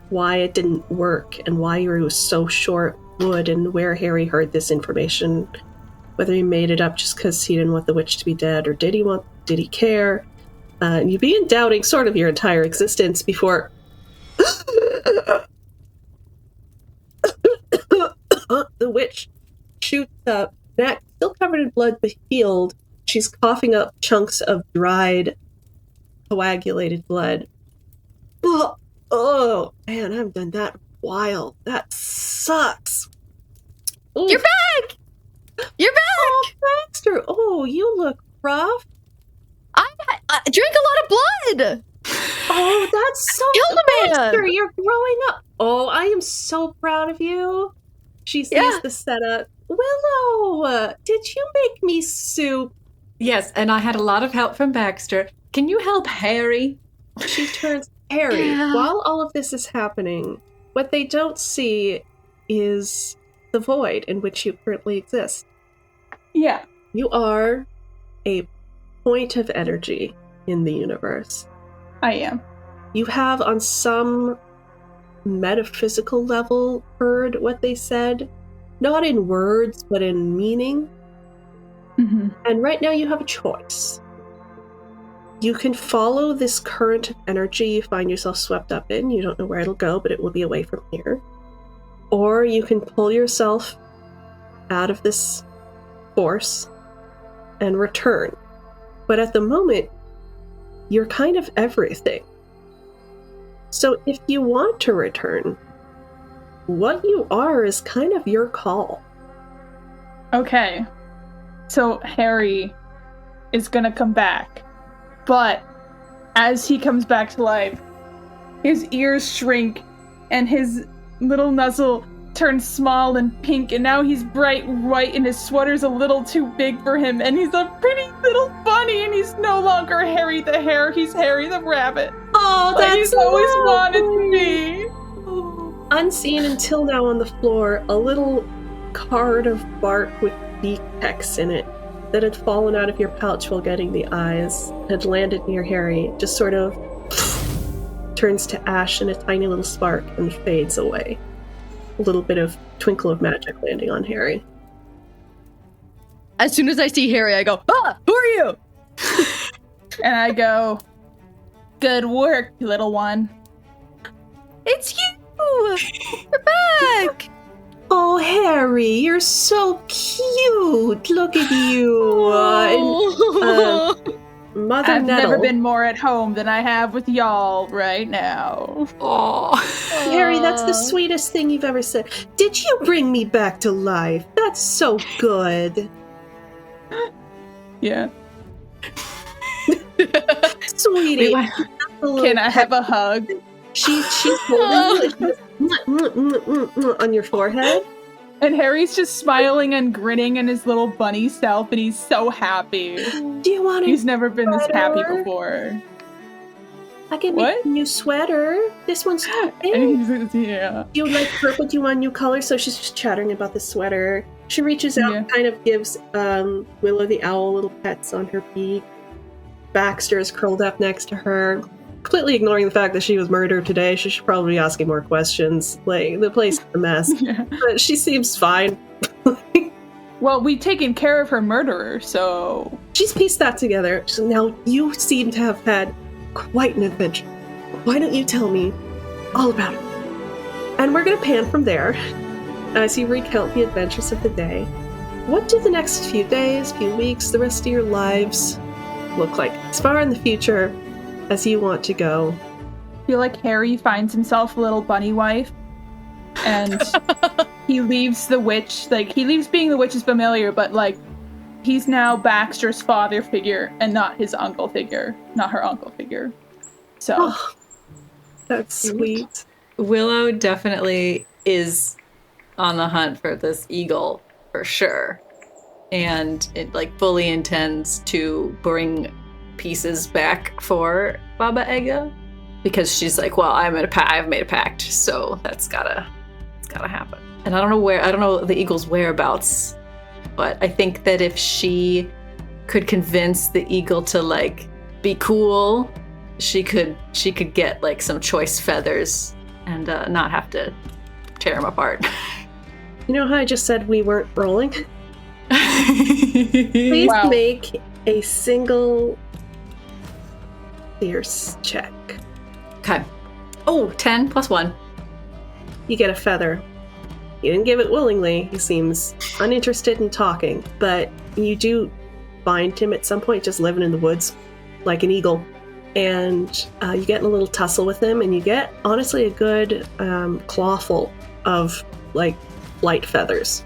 why it didn't work, and why you were so short wood, and where Hare heard this information. Whether he made it up just because he didn't want the witch to be dead, or did he care? And you begin doubting sort of your entire existence before the witch shoots up, back, still covered in blood, but healed. She's coughing up chunks of dried, coagulated blood. Oh man, I haven't done that in a while. That sucks. Oof. You're back! You're back! Oh, Baxter! Oh, you look rough. I drank a lot of blood! Oh, that's so Killed a man! Baxter, you're growing up. Oh, I am so proud of you. She sees the setup. Willow, did you make me soup? Yes, and I had a lot of help from Baxter. Can you help Hare? She turns Hare. Yeah. While all of this is happening, what they don't see is the void in which you currently exist. Yeah. You are a point of energy in the universe. I am. You have, on some metaphysical level, heard what they said. Not in words, but in meaning. Mm-hmm. And right now you have a choice. You can follow this current of energy you find yourself swept up in. You don't know where it'll go, but it will be away from here. Or you can pull yourself out of this force and return. But at the moment, you're kind of everything. So if you want to return, what you are is kind of your call. Okay. So Hare is gonna come back. But as he comes back to life, his ears shrink and his little Nuzzle turned small and pink, and now he's bright white, and his sweater's a little too big for him, and he's a pretty little bunny, and he's no longer Harry the Hare, he's Harry the Rabbit. Oh, Like that's he's always lovely. wanted to be. Unseen until now on the floor, a little card of bark with beak pecks in it that had fallen out of your pouch while getting the eyes had landed near Harry, just sort of turns to ash in a tiny little spark and fades away. A little bit of twinkle of magic landing on Harry. As soon as I see Harry, I go, "Ah, who are you?" And I go, good work, little one. It's you! You're back! Oh, Harry, you're so cute. Look at you. Mother I've Nettle. never been more at home than I have with y'all right now. Oh. Harry, that's the sweetest thing you've ever said. Did you bring me back to life? That's so good. Yeah. Sweetie. Can I have a hug? She's holding you on your forehead. And Harry's just smiling and grinning in his little bunny self, and he's so happy. Do you want He's never been this happy sweater? before. I can What? make a new sweater. This one's pink. And he's, yeah. You like purple? Do you want a new color? So she's just chattering about the sweater. She reaches out, Yeah. kind of gives Willow the owl little pets on her beak. Baxter is curled up next to her, completely ignoring the fact that she was murdered today. She should probably be asking more questions. Like, the place is a mess. Yeah. But she seems fine. Well, we've taken care of her murderer, so... She's pieced that together. So now you seem to have had quite an adventure. Why don't you tell me all about it? And we're going to pan from there as you recount the adventures of the day. What do the next few days, few weeks, the rest of your lives look like? As far in the future as you want to go. I feel like Harry finds himself a little bunny wife, and he leaves the witch, like, he leaves being the witch's familiar, but, like, he's now Baxter's father figure and not his uncle figure, not her uncle figure. So, Oh, that's sweet. Willow definitely is on the hunt for this eagle, for sure. And it, like, fully intends to bring pieces back for Baba Yaga, because she's like, well, I've made a pact, so it's gotta happen. And I don't know the eagle's whereabouts, but I think that if she could convince the eagle to, like, be cool, she could get, like, some choice feathers and not have to tear them apart. You know how I just said we weren't rolling? Please Wow. make a single fierce check. Okay. Oh, 10 plus 1. You get a feather. You didn't give it willingly. He seems uninterested in talking, but you do find him at some point just living in the woods like an eagle. And you get in a little tussle with him, and you get, honestly, a good clawful of, like, light feathers.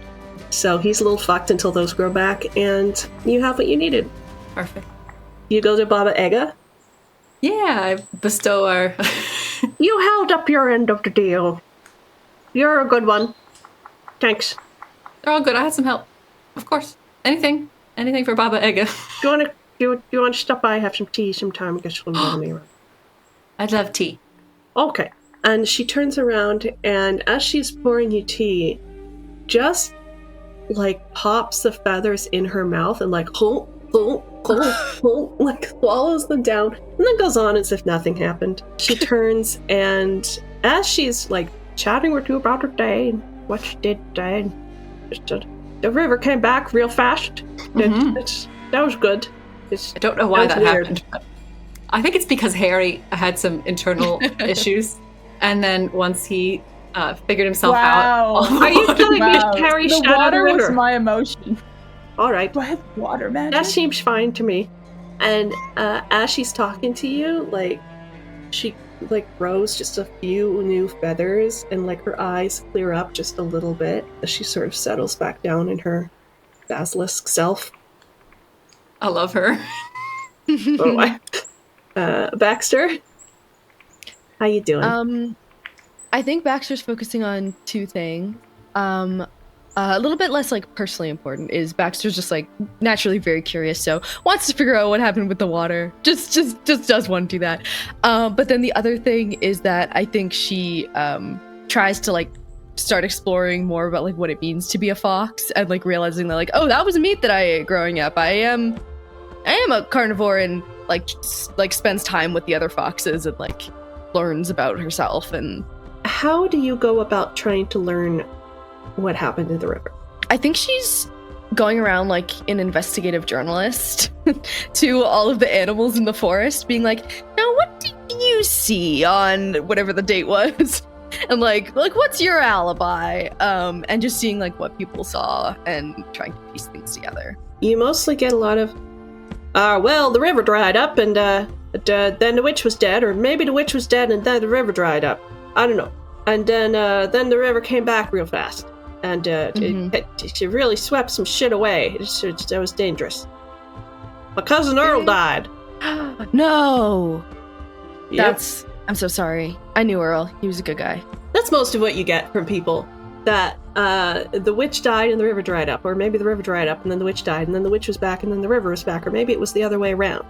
So he's a little fucked until those grow back, and you have what you needed. Perfect. You go to Baba Yaga. Yeah, I bestow our... You held up your end of the deal. You're a good one. Thanks. They're all good. I had some help. Of course. Anything for Baba Yaga. Do you want to stop by, have some tea sometime? I guess we'll bother me around. I'd love tea. Okay. And she turns around, and as she's pouring you tea, just, like, pops the feathers in her mouth and, like, like, swallows them down, and then goes on as if nothing happened. She turns, and as she's, like, chatting with you about her day and what she did today, the river came back real fast. That was good. I don't know why That that was weird. happened. But I think it's because Harry had some internal issues, and then once he figured himself Wow. out... Are you telling me Wow. Harry The shot out water the was river? my emotion. All right. Do I have water magic? That seems fine to me. And as she's talking to you, like, she, like, grows just a few new feathers, and, like, her eyes clear up just a little bit as she sort of settles back down in her basilisk self. I love her. Baxter, how you doing? I think Baxter's focusing on two things. A little bit less like personally important is Baxter's just like naturally very curious, so wants to figure out what happened with the water. Just does want to do that. But then the other thing is that I think she tries to like start exploring more about like what it means to be a fox and like realizing that like, oh, that was meat that I ate growing up. I am a carnivore and like spends time with the other foxes and like learns about herself. And how do you go about trying to learn what happened in the river? I think she's going around like an investigative journalist to all of the animals in the forest, being like, now what did you see on whatever the date was? And like what's your alibi? And just seeing like what people saw and trying to piece things together. You mostly get a lot of, well, the river dried up and then the witch was dead, or maybe the witch was dead and then the river dried up. I don't know. And then the river came back real fast. And she really swept some shit away. That was dangerous. My cousin Earl died. No! Yep. I'm so sorry. I knew Earl. He was a good guy. That's most of what you get from people. That the witch died and the river dried up. Or maybe the river dried up and then the witch died and then the witch was back and then the river was back. Or maybe it was the other way around.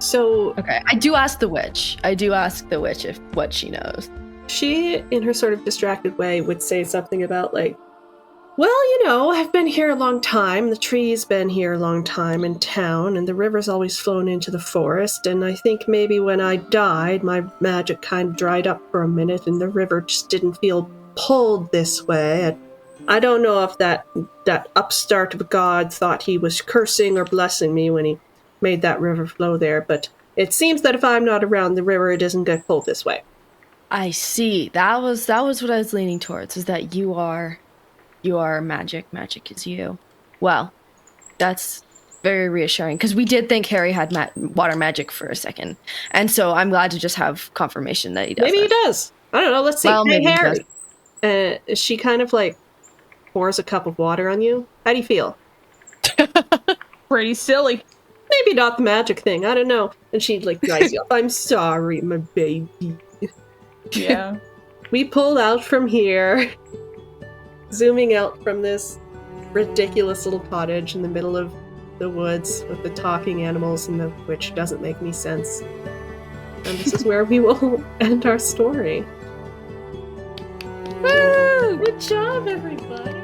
So... Okay, I do ask the witch if what she knows. She, in her sort of distracted way, would say something about like, well, you know, I've been here a long time, the tree's been here a long time in town, and the river's always flown into the forest, and I think maybe when I died, my magic kind of dried up for a minute, and the river just didn't feel pulled this way. I don't know if that upstart of a god thought he was cursing or blessing me when he made that river flow there, but it seems that if I'm not around the river, it doesn't get pulled this way. I see. That was what I was leaning towards, is that you are magic. Magic is you. Well, that's very reassuring, because we did think Harry had water magic for a second. And so I'm glad to just have confirmation that he does. Maybe he does. I don't know. Let's see. Well, hey, Harry. She kind of like pours a cup of water on you. How do you feel? Pretty silly. Maybe not the magic thing. I don't know. And she like dries you up. I'm sorry, my baby. Yeah. We pulled out from here, zooming out from this ridiculous little cottage in the middle of the woods with the talking animals and the which doesn't make any sense. And this is where we will end our story. Woo! Good job, everybody!